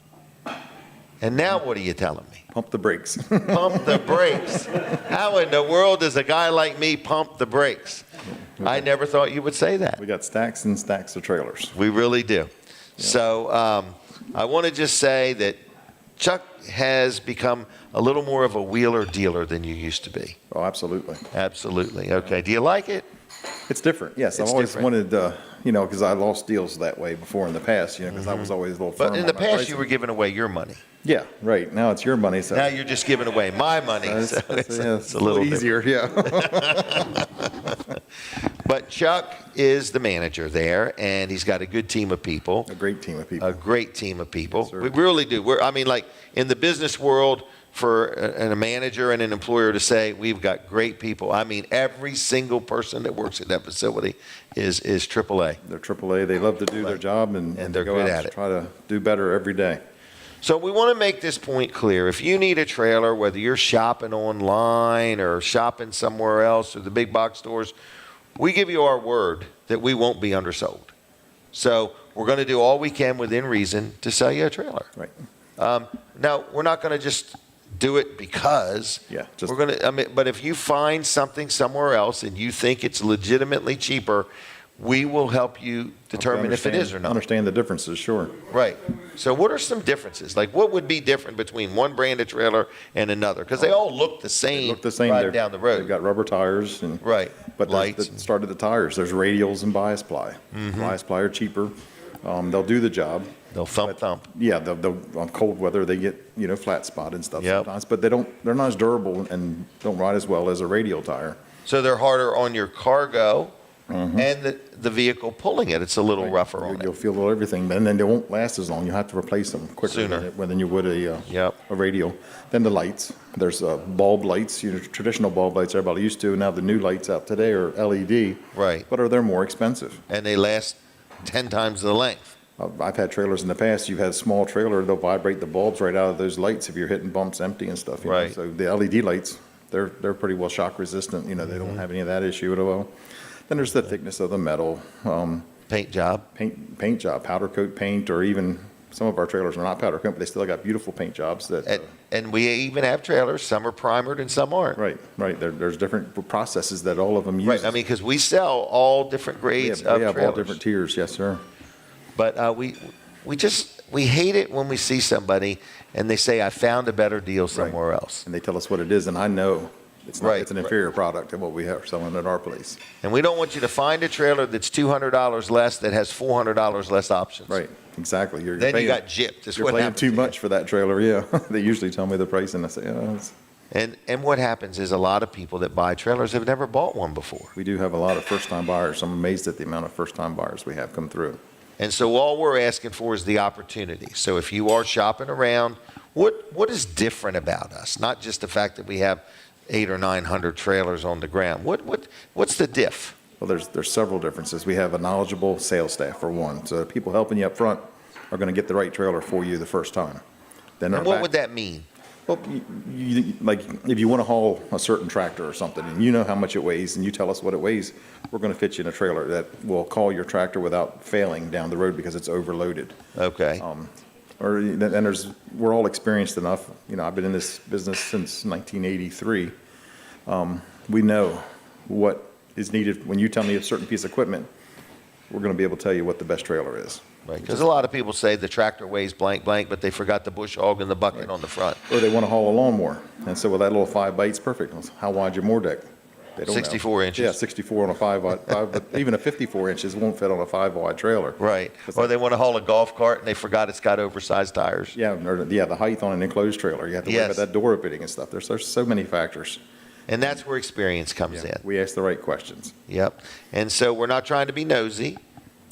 And now what are you telling me? Pump the brakes. Pump the brakes. How in the world does a guy like me pump the brakes? I never thought you would say that. We got stacks and stacks of trailers. We really do. Yeah. So I want to just say that Chuck has become a little more of a wheeler dealer than you used to be. Oh, absolutely. Absolutely. Okay. Do you like it? It's different. Yes, I've always wanted, because I lost deals that way before in the past, because I was always a little firm. But in the past, you were giving away your money. Yeah, right. Now it's your money. So now you're just giving away my money. So it's a little easier. Yeah. But Chuck is the manager there, and he's got a good team of people. A great team of people. A great team of people. Yes, we really do. In the business world, for a manager and an employer to say, we've got great people. I mean, every single person that works at that facility is AAA. They're AAA. They love to do their job, and they're go good out at to it. try to do better every day. So we want to make this point clear. If you need a trailer, whether you're shopping online or shopping somewhere else or the big box stores, we give you our word that we won't be undersold. So we're going to do all we can within reason to sell you a trailer. Right. Now, we're not going to just do it because we're going to, but if you find something somewhere else and you think it's legitimately cheaper, we will help you determine if it is or not. Understand the differences, sure. Right. So what are some differences? Like what would be different between one brand of trailer and another? Because they all look the same. They look the same. Right down the road. They've got rubber tires. And, right. But lights. That started the tires. There's radials and bias ply. Bias ply are cheaper. They'll do the job. They'll thump. Yeah, they'll on cold weather they get flat spot and stuff sometimes, but they're not as durable and don't ride as well as a radial tire. So they're harder on your cargo and the vehicle pulling it. It's a little rougher on it. You'll feel a little everything, and then they won't last as long. You have to replace them quicker Sooner than you would a radial. Then the lights. There's bulb lights. Traditional bulb lights everybody used to. Now the new lights out today are LED. Right. But they're more expensive. And they last 10 times the length. I've had trailers in the past. You've had a small trailer, they'll vibrate the bulbs right out of those lights if you're hitting bumps empty and stuff. Right. So the LED lights, they're pretty well shock resistant. You know, they don't have any of that issue at all. Then there's the thickness of the metal, Paint job. paint job, powder coat paint, or even some of our trailers are not powder coat, but they still got beautiful paint jobs that. And we even have trailers, some are primered and some aren't. Right. There's different processes that all of them use. Right, I mean, because we sell all different grades of we have all trailers. different tiers, yes, sir. But we hate it when we see somebody and they say, I found a better deal somewhere else. And they tell us what it is, and I know it's not, Right, it's an right. inferior product than what we have selling at our place. And we don't want you to find a trailer that's $200 less that has $400 less options. Right, exactly. You're Then paying, you got gypped. Is you're what paying happens. too much for that trailer, yeah. They usually tell me the price, and I say, oh, And what happens is a lot of people that buy trailers have never bought one before. we do have a lot of first-time buyers. I'm amazed at the amount of first-time buyers we have come through. And so all we're asking for is the opportunity. So if you are shopping around, what is different about us? Not just the fact that we have 800 or 900 trailers on the ground. What's the diff? Well, there's several differences. We have a knowledgeable sales staff, for one. So the people helping you up front are going to get the right trailer for you the first time. Then And what would that mean? Well, like, if you want to haul a certain tractor or something, and you know how much it weighs, and you tell us what it weighs, we're going to fit you in a trailer that will call your tractor without failing down the road because it's overloaded. Okay. We're all experienced enough. You know, I've been in this business since 1983. We know what is needed. When you tell me a certain piece of equipment, we're going to be able to tell you what the best trailer is. Right, because a lot of people say the tractor weighs blank, blank, but they forgot the bush hog and the bucket on the front. Or they want to haul a lawnmower. And so with that little 5x, perfect. How wide's your mower deck? They don't know. 64 inches. Yeah, 64 on a 5, but even a 54 inches won't fit on a 5-wide trailer. Right. Or they want to haul a golf cart and they forgot it's got oversized tires. Yeah, the height on an enclosed trailer. You have to worry Yes. about that door opening and stuff. There's so many factors. And that's where experience comes in. We ask the right questions. Yep. And so we're not trying to be nosy.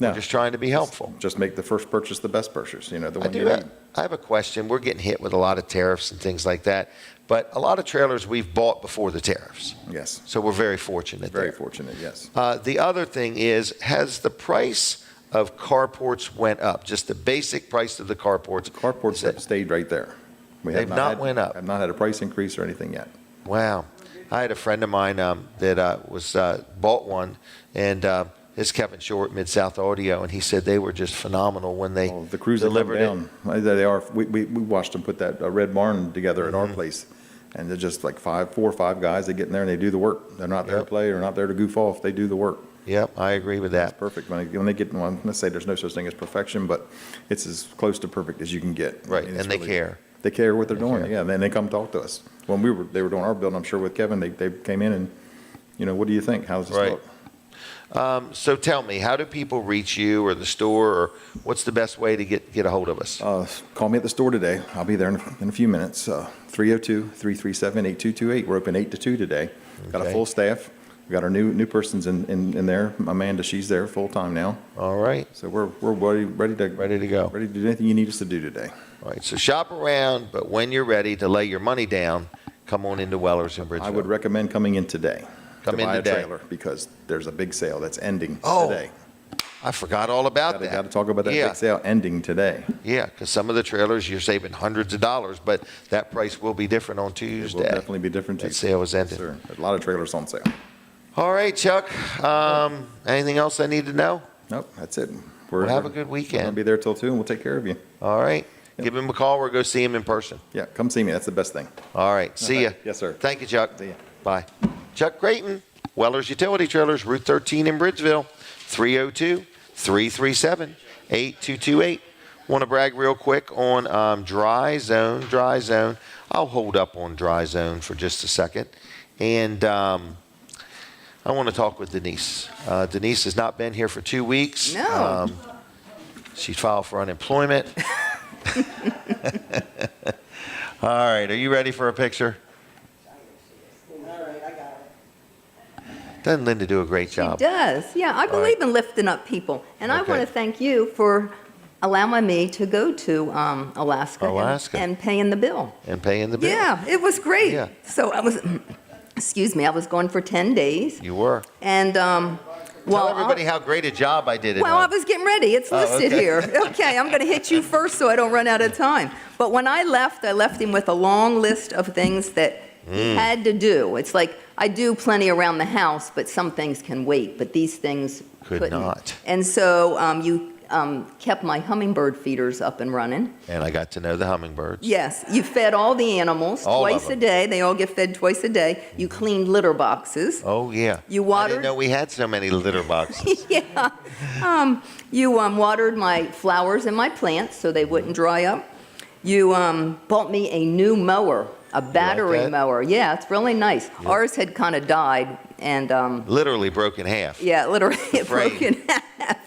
No. We're just trying to be helpful. Just make the first purchase the best purchase, the I one you need. have a question. We're getting hit with a lot of tariffs and things like that, but a lot of trailers we've bought before the tariffs. Yes, So we're very fortunate very there. fortunate, yes. The other thing is, has the price of carports went up? Just the basic price of the carports? Carports have stayed right there. We have They've not went up. Have not had a price increase or anything yet. Wow. I had a friend of mine that bought one, and it's Kevin Short, Mid-South Audio, and he said they were just phenomenal when they The crews that come delivered it. down, they are. We watched them put that red barn together at our place, and they're just like 4 or 5 guys. They get in there and they do the work. They're not there to Yep. play. They're not there to goof off. They do the work. Yep, I agree with that. Perfect. When they get, well, let's say there's no such thing as perfection, but it's as close to perfect as you can get. Right, I mean, it's and they care. They care what they're doing, care. yeah, and then they come talk to us. When they were doing our building, I'm sure with Kevin, they came in and, what do you think? How's this Right. look? So tell me, how do people reach you or the store, or what's the best way to get a hold of us? Call me at the store today. I'll be there in a few minutes. 302-337-8228. We're open 8 to 2 today. Got a Okay. full staff. We got our new persons in there. Amanda, she's there full time now. All right, So we're ready to go. Ready to do anything you need us to do today. All right, so shop around, but when you're ready to lay your money down, come on into Weller's in Bridgeville. I would recommend coming in today. Come to in buy today. a trailer because there's a big sale that's ending Oh, today. I forgot all about that. Got to talk about that Yeah. big sale ending today. Yeah, because some of the trailers, you're saving hundreds of dollars, but that price will be different on It Tuesday. will definitely be different. That Tuesday. sale is ended. Yes, sir. A lot of trailers on sale. All right, Chuck, anything else I need to know? Nope, that's it. Well, have a good We're weekend. going to be there till 2 and we'll take care of you. All right, give him a call or go see him in person. Yeah, come see me. That's the best thing. All right, see ya. Yes, sir. Thank you, Chuck. See ya. Bye. Chuck Creighton, Weller's Utility Trailers, Route 13 in Bridgeville, 302-337-8228. Want to brag real quick on Dry Zone. I'll hold up on Dry Zone for just a second. And I want to talk with Denise. Denise has not been here for 2 weeks. No. She filed for unemployment. All right, are you ready for a picture? Doesn't Linda do a great job? She does. Yeah, I believe in lifting up people. And I Okay. want to thank you for allowing me to go to Alaska, Alaska. And paying the bill. And paying the bill? Yeah, it was great. Yeah. So I was, excuse me, I was gone for 10 days. You were. And Tell everybody how great a job I did at Well, I home. was getting ready. It's listed okay. here. Okay, I'm going to hit you first so I don't run out of time. But when I left him with a long list of things that He had to do. It's like, I do plenty around the house, but some things can wait, but these things Could couldn't. not. And so you kept my hummingbird feeders up and running. And I got to know the hummingbirds. Yes, you fed all the animals All of twice a them. day. They all get fed twice a day. You cleaned litter boxes. Oh, yeah. You I watered. didn't know we had so many litter boxes. Yeah. You watered my flowers and my plants so they wouldn't dry up. You bought me a new mower, a battery that? mower. Yeah, it's really nice. Ours had kind of died, and Literally broke in half. yeah, literally it Frame. broke in half.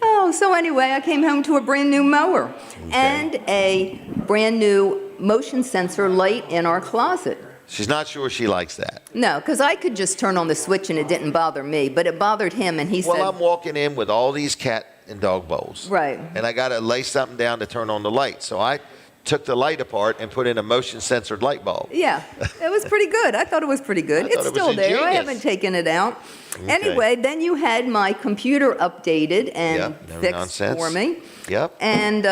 Oh, so anyway, I came home to a brand new mower and a brand new motion sensor light in our closet. She's not sure she likes that. No, because I could just turn on the switch and it didn't bother me, but it bothered him, and he Well, said, I'm walking in with all these cat and dog bowls. Right. And I got to lay something down to turn on the light. So I took the light apart and put in a motion censored light bulb. yeah, it was pretty good. I thought it was pretty good. I It's thought it was still there. I ingenious. haven't taken it out. Okay. Anyway, then you had my computer updated and Yep, no fixed nonsense. for me. Yep. And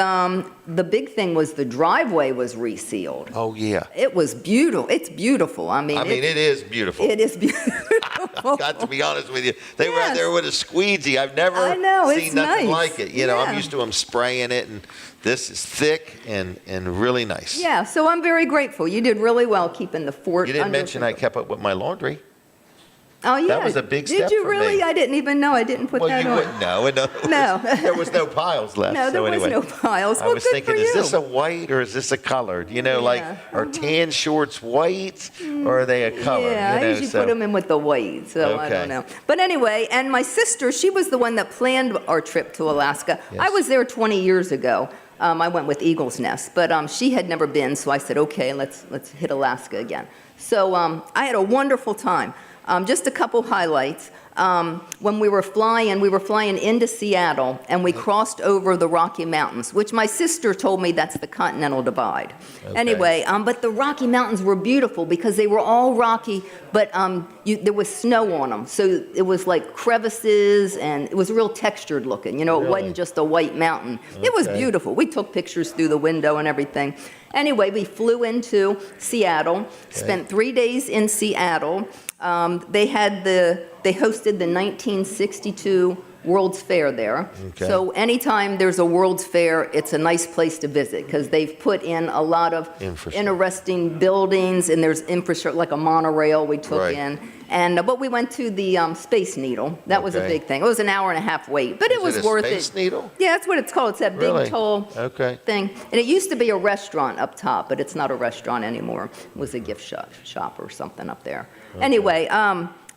the big thing was the driveway was resealed. Oh, yeah. It was beautiful. It's beautiful. I mean, it is beautiful. it is beautiful. Got to be honest with you. They were out Yes. there with a squeegee. I've never I know, seen it's nothing nice. like it. You know, I'm Yeah. used to them spraying it, and this is thick and really nice. Yeah, so I'm very grateful. You did really well keeping the fort You didn't under mention I control. kept up with my laundry. Oh, yeah. was a big Did step you for really? me. I didn't even know. I didn't put Well, that you on. wouldn't know. No. There was no piles left. No, there so was anyway, no piles. I Well, was good thinking, for is you. this a white or is this a colored? You know, like, Yeah. are tan shorts white or are they a color? Yeah, you know, I usually put them in with the white, so I Okay. don't know. But anyway, and my sister, she was the one that planned our trip to Alaska. Yes. I was there 20 years ago. I went with Eagle's Nest, but she had never been, so I said, okay, let's hit Alaska again. So I had a wonderful time. Just a couple highlights. When we were flying into Seattle, and we crossed over the Rocky Mountains, which my sister told me that's the Continental Divide. Okay. Anyway, but the Rocky Mountains were beautiful because they were all rocky, but there was snow on them. So it was like crevices, and it was real textured looking. You know, it Really? wasn't just a white mountain. It was Okay. beautiful. We took pictures through the window and everything. Anyway, we flew into Seattle, spent 3 days in Seattle. They hosted the 1962 World's Fair there. Okay. So anytime there's a World's Fair, it's a nice place to visit because they've put in a lot of Infrastructure. interesting buildings, and there's infrastructure like a monorail we took Right. in. And but we went to the Space Needle. That was a Okay. big thing. It was an hour and a half wait, but it Is was it a worth Space it. Needle? Yeah, that's what it's called. It's that Really? big tall Okay. thing. And it used to be a restaurant up top, but it's not a restaurant anymore. It was a gift shop or something up there. Anyway,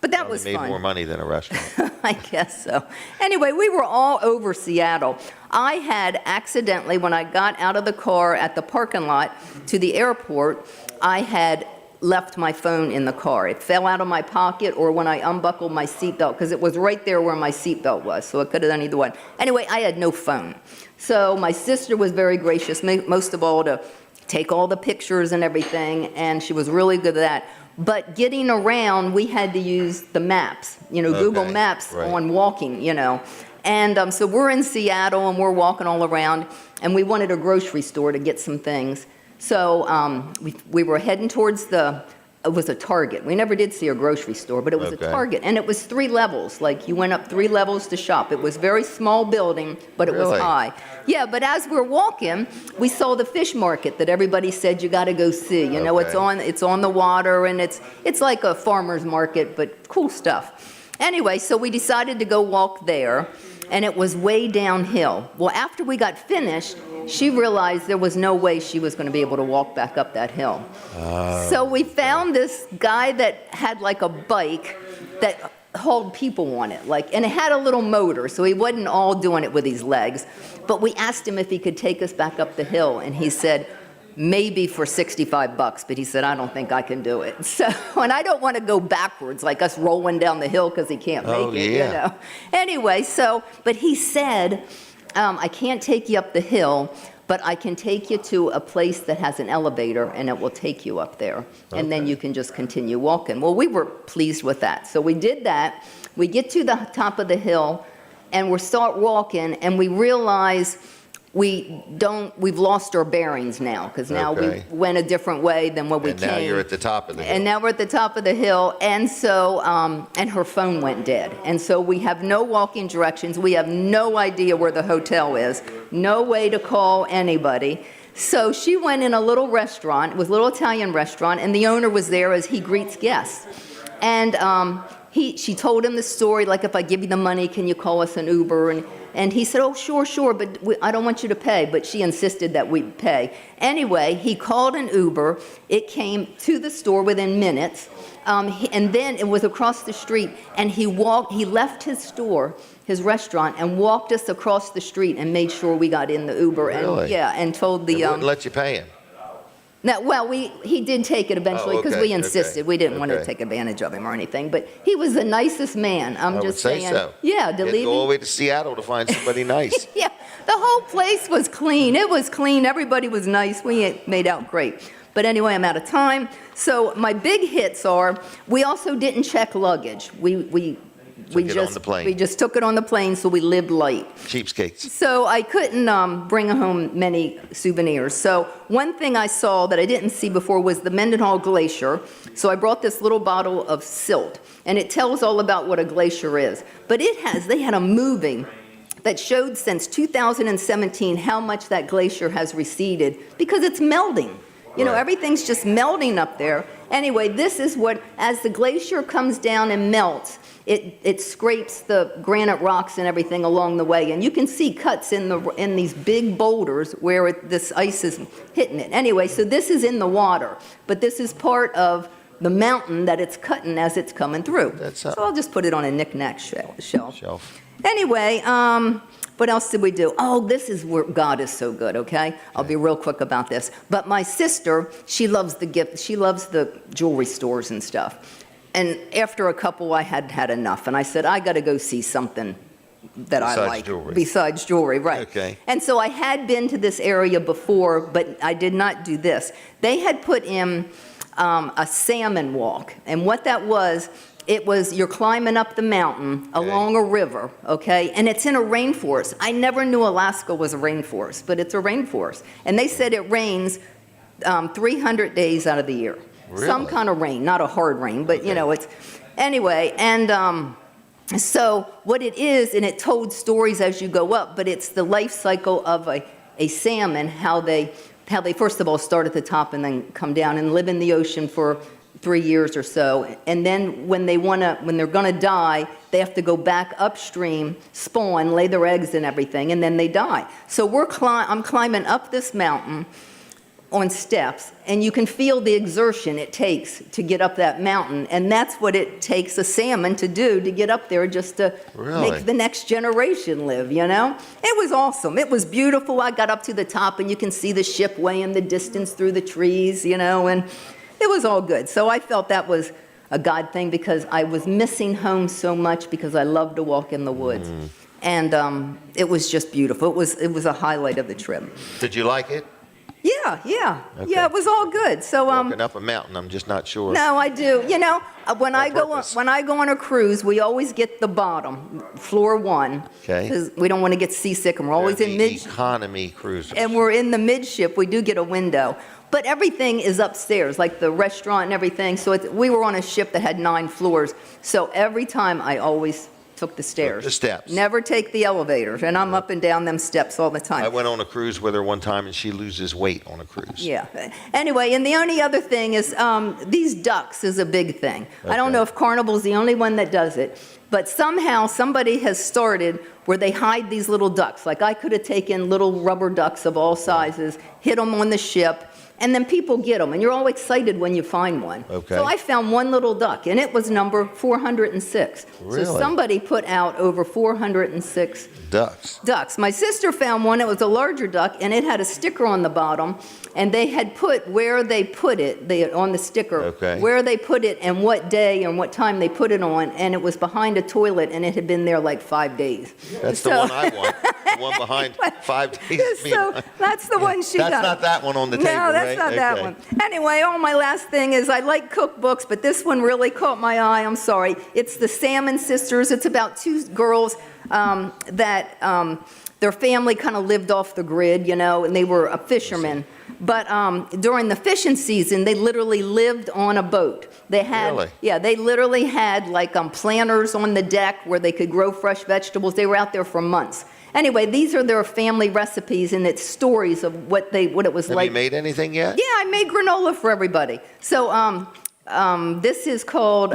but that was They made fun. more money than a restaurant. I guess so. Anyway, we were all over Seattle. I had accidentally, when I got out of the car at the parking lot to the airport, I had left my phone in the car. It fell out of my pocket, or when I unbuckled my seatbelt, because it was right there where my seatbelt was, so it could have done either one. Anyway, I had no phone. So my sister was very gracious, most of all, to take all the pictures and everything, and she was really good at that. But getting around, we had to use the maps, Google Okay, Maps right. on walking, And so we're in Seattle, and we're walking all around, and we wanted a grocery store to get some things. So we were heading towards it was a Target. We never did see a grocery store, but it was Okay. a Target. And it was 3 levels. Like, you went up 3 levels to shop. It was a very small building, but it was Really? high. Yeah, but as we're walking, we saw the fish market that everybody said you got to go see. Okay. It's on the water, and it's like a farmer's market, but cool stuff. Anyway, so we decided to go walk there, and it was way downhill. Well, after we got finished, she realized there was no way she was going to be able to walk back up that hill. So we found this guy that had like a bike that hauled people on it, and it had a little motor, so he wasn't all doing it with his legs. But we asked him if he could take us back up the hill, and he said, maybe for $65, but he said, I don't think I can do it. So, and I don't want to go backwards, like us rolling down the hill because he can't make Oh, it, yeah. Anyway, but he said, I can't take you up the hill, but I can take you to a place that has an elevator, and it will take you up there. And then you can just continue walking. Well, we were pleased with that. So we did that. We get to the top of the hill, and we start walking, and we realize we've lost our bearings now, because now Okay. we went a different way than what we And came. now you're at the top of the hill. And now we're at the top of the hill, and so, and her phone went dead. And so we have no walking directions. We have no idea where the hotel is, no way to call anybody. So she went in a little restaurant, it was a little Italian restaurant, and the owner was there as he greets guests. And she told him the story, like, if I give you the money, can you call us an Uber? And he said, oh, sure, but I don't want you to pay. But she insisted that we pay. Anyway, he called an Uber. It came to the store within minutes. And then it was across the street. And he left his store, his restaurant, and walked us across the street and made sure we got in the Uber. Really? And told the... They wouldn't let you pay him. No, well, he did take it eventually, because we insisted. okay, We didn't want to okay. take advantage of him or anything. But he was the nicest man. I'm I just would say saying. so. Yeah, You had to leave go all the him. way to Seattle to find somebody nice. Yeah, the whole place was clean. It was clean. Everybody was nice. We made out great. But anyway, I'm out of time. So my big hits are, we also didn't check luggage. We it on the plane. just took it on the plane, so we lived light. Cheapskates. So I couldn't bring home many souvenirs. So one thing I saw that I didn't see before was the Mendenhall Glacier. So I brought this little bottle of silt, and it tells all about what a glacier is. But they had a movie that showed since 2017 how much that glacier has receded, because it's melting. You know, Right. everything's just melting up there. Anyway, this is what, as the glacier comes down and melts, it scrapes the granite rocks and everything along the way. And you can see cuts in these big boulders where this ice is hitting it. Anyway, so this is in the water, but this is part of the mountain that it's cutting as it's coming through. So I'll just put it on a knick-knack shelf. Anyway, what else did we do? Oh, this is where God is so good, okay? I'll be real quick about this. But my sister, she loves the gift. She loves the jewelry stores and stuff. And after a couple, I had had enough. And I said, I got to go see something that I like. Besides jewelry, right. Okay. And so I had been to this area before, but I did not do this. They had put in a salmon walk. And what that was, it was you're climbing up the mountain along a river, okay? And it's in a rainforest. I never knew Alaska was a rainforest, but it's a rainforest. And they said it rains 300 days out of the year. Really? Some kind of rain, not a hard rain, but you know, it's, anyway, and so what it is, and it told stories as you go up, but it's the life cycle of a salmon, how they first of all start at the top and then come down and live in the ocean for 3 years or so, and then when they're gonna die, they have to go back upstream, spawn, lay their eggs and everything, and then they die. So I'm climbing up this mountain on steps, and you can feel the exertion it takes to get up that mountain, and that's what it takes a salmon to do, to get up there, just to make the next generation live, you know? It was awesome. It was beautiful. I got up to the top, and you can see the ship way in the distance through the trees, you know, and it was all good. So I felt that was a God thing, because I was missing home so much, because I love to walk in the woods. And it was just beautiful. It was a highlight of the trip. Did you like it? Yeah. Okay. Yeah, it was all good. So Walking up a mountain, I'm just not sure. no, I do. You know, when I purpose? go on a cruise, we always get the bottom, floor one, Okay. because we don't want to get seasick, and we're always They're in the mid, economy cruisers. and we're in the midship. We do get a window, but everything is upstairs, like the restaurant and everything. So we were on a ship that had 9 floors. So every time I always took the stairs. the steps. Never take the elevators, and I'm up and down them steps all the time. I went on a cruise with her one time, and she loses weight on a cruise. Yeah. Anyway, and the only other thing is these ducks is a big thing. I don't Okay. know if Carnival's the only one that does it, but somehow somebody has started where they hide these little ducks. Like I could have taken little rubber ducks of all sizes, hid them on the ship, and then people get them, and you're all excited when you find one. Okay. So I found one little duck, and it was number 406. Really? So somebody put out over 406 Ducks. My sister found one. It was a larger duck, and it had a sticker on the bottom, and they had put where they put it on the sticker, Okay. where they put it and what day and what time they put it on, and it was behind a toilet, and it had been there like 5 days. That's the one I want. The one behind 5 days. So that's the one she got. That's not that one on the table, No, that's right? not that Okay. one. Anyway, my last thing is I like cookbooks, but this one really caught my eye. I'm sorry. It's the Salmon Sisters. It's about 2 girls that their family kind of lived off the grid, you know, and they were a fisherman. But during the fishing season, they literally lived on a boat. They had, Really? yeah, they literally had like planters on the deck where they could grow fresh vegetables. They were out there for months. Anyway, these are their family recipes, and it's stories of what it was Have like. you made anything yet? Yeah, I made granola for everybody. So this is called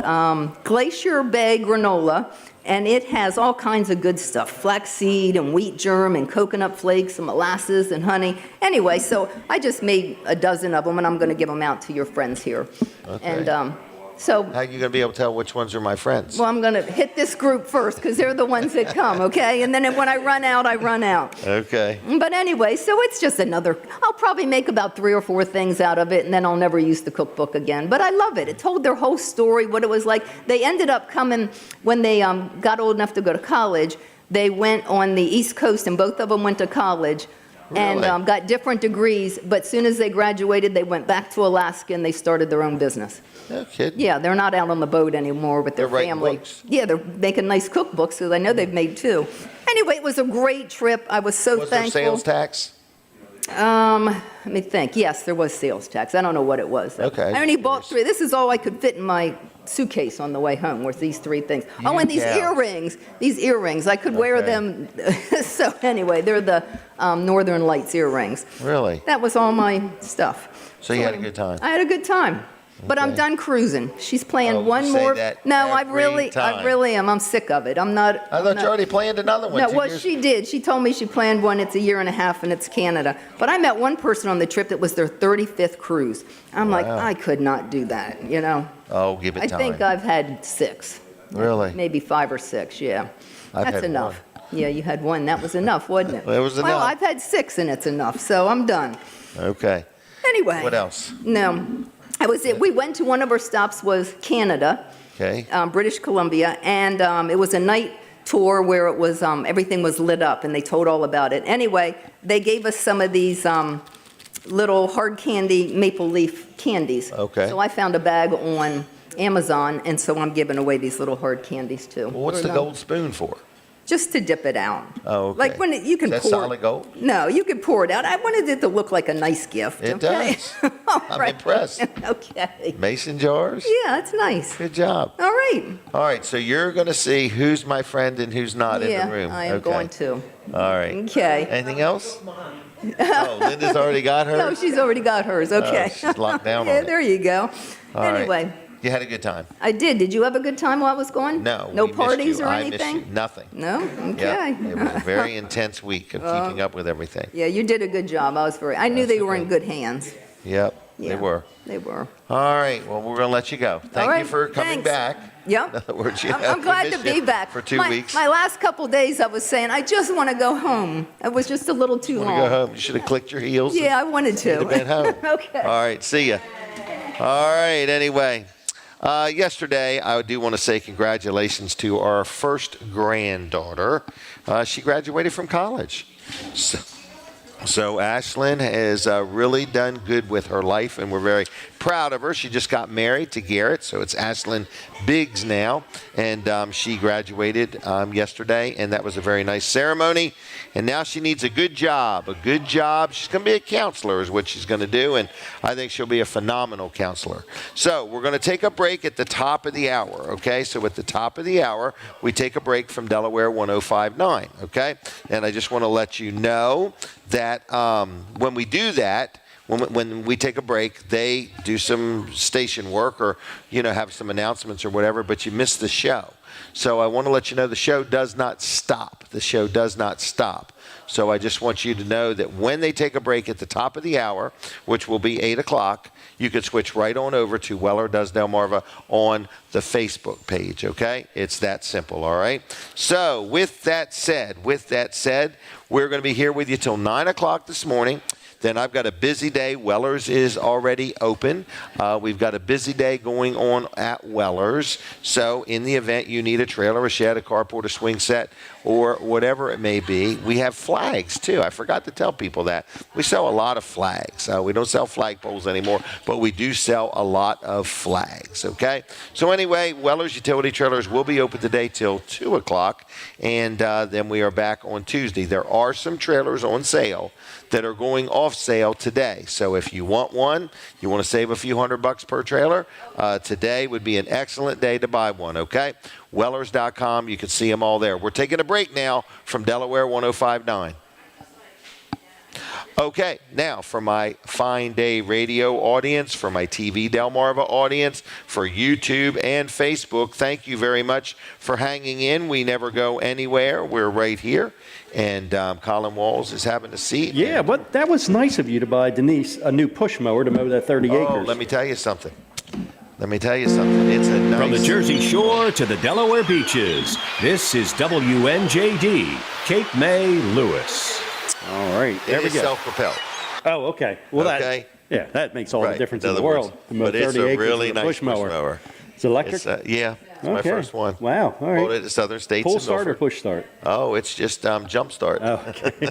Glacier Bay granola, and it has all kinds of good stuff: flaxseed and wheat germ and coconut flakes and molasses and honey. Anyway, so I just made a dozen of them, and I'm going to give them out to your friends here. Okay. And so, How are you going to be able to tell which ones are my friends? well, I'm going to hit this group first because they're the ones that come, okay? And then when I run out, I run out. Okay. But anyway, so it's just I'll probably make about 3 or 4 things out of it, and then I'll never use the cookbook again. But I love it. It told their whole story, what it was like. They ended up coming, when they got old enough to go to college, they went on the East Coast, and both of them went to college. Really? And got different degrees, but as soon as they graduated, they went back to Alaska and they started their own business. No kidding. Yeah, they're not out on the boat anymore with their They're writing family. books. Yeah, they're making nice cookbooks, because I know they've made 2. Anyway, it was a great trip. I was so Was there thankful. sales tax? Let me think. Yes, there was sales tax. I don't know what it was, though. Okay, I only just bought 3. This is all I could fit in my suitcase on the way home, was these 3 things. Oh, and these cow. earrings. These earrings. I could wear Okay. them. So anyway, they're the Northern Lights earrings. Really? That was all my stuff. So you had a good time? I had a good time. But I'm Okay. done cruising. She's playing Oh, you one say more. that No, I every really time. am. I'm sick of it. I'm not. I I'm thought not- you already planned another one. No, 2 well, years. she did. She told me she planned one. It's a year and a half, and it's Canada. But I met one person on the trip that was their 35th cruise. I'm like, Wow. I could not do that, you know? Oh, give it I time. think I've had 6. Really? Maybe 5 or 6, yeah. I've That's had enough. Yeah, you had 1. That was enough, wasn't it? It was Well, enough. I've had 6, and it's enough, so I'm done. Okay. Anyway. What else? No. That was it. We went to one of our stops was Canada. Okay. British Columbia, and it was a night tour where it was everything was lit up, and they told all about it. Anyway, they gave us some of these little hard candy maple leaf candies. Okay. So I found a bag on Amazon, and so I'm giving away these little hard candies too. Well, what's the gold spoon for? Just to dip it out. Oh, okay. Like when you can Is that pour. solid gold? No, you can pour it out. I wanted it to look like a nice gift. It okay? does. All I'm right. impressed. Okay. Mason jars? Yeah, it's nice. Good job. All right. All right, so you're going to see who's my friend and who's not in the room. I am Okay. going to. All right. Okay. Anything else? Oh, Linda's already got hers? No, she's already got hers. Okay. she's locked down Yeah, on it. there you go. All right. Anyway, You had a good time? I did. Did you have a good time while I was gone? No. No we missed parties you. or I anything? missed you. Nothing. No? Okay. Yeah, it was a very intense week of keeping up with everything. Yeah, you did a good job. I knew That's they were in okay. good hands. Yep, Yeah, they were. They were. All right, well, we're going to let you go. Thank you right, for coming thanks. back. Yep. In other words, you I'm we glad to missed be you back. For 2 my, weeks. My last couple days, I was saying, I just want to go home. It was just a little too Want long. to go home? You should have clicked your heels. Yeah, I wanted to. You'd have been home. Okay. All right, see ya. All right, anyway. Yesterday, I do want to say congratulations to our first granddaughter. She graduated from college. So Ashlyn has really done good with her life, and we're very proud of her. She just got married to Garrett, so it's Ashlyn Biggs now, and she graduated yesterday, and that was a very nice ceremony. And now she needs a good job, She's going to be a counselor is what she's going to do, and I think she'll be a phenomenal counselor. So we're going to take a break at the top of the hour, okay? So at the top of the hour, we take a break from Delaware 105.9, okay? And I just want to let you know that when we do that, when we take a break, they do some station work or, have some announcements or whatever, but you miss the show. So I want to let you know the show does not stop. The show does not stop. So I just want you to know that when they take a break at the top of the hour, which will be 8 o'clock, you can switch right on over to Weller Does Delmarva on the Facebook page, okay? It's that simple, all right? So with that said, we're going to be here with you till 9 o'clock this morning. Then I've got a busy day. Weller's is already open. We've got a busy day going on at Weller's. So in the event you need a trailer, a shed, a carport, a swing set, or whatever it may be. We have flags too. I forgot to tell people that. We sell a lot of flags. We don't sell flagpoles anymore, but we do sell a lot of flags, okay? So anyway, Weller's Utility Trailers will be open today till 2 o'clock, and then we are back on Tuesday. There are some trailers on sale that are going off sale today. So if you want one, you want to save a few $100 per trailer, today would be an excellent day to buy one, okay? Wellers.com, you can see them all there. We're taking a break now from Delaware 105.9. Okay, now for my Fine Day Radio audience, for my TV Delmarva audience, for YouTube and Facebook, thank you very much for hanging in. We never go anywhere. We're right here. And Colin Walls is having a seat. Yeah, but that was nice of you to buy Denise a new push mower to mow that 30 acres. Let me tell you something. It's a nice... From the Jersey Shore to the Delaware beaches, this is WNJD, Cape May, Lewis. All right, there It we is go. self-propelled. Oh, okay. Well, Okay. that makes all the Right, difference in in the other world. words. To mow But it's 30 a acres really with a nice push mower. It's electric? Yeah, it's my Okay. first one. Wow, all right. Bought it at Southern States Full in start or Milford. push start? Oh, it's just jump start. Oh, okay.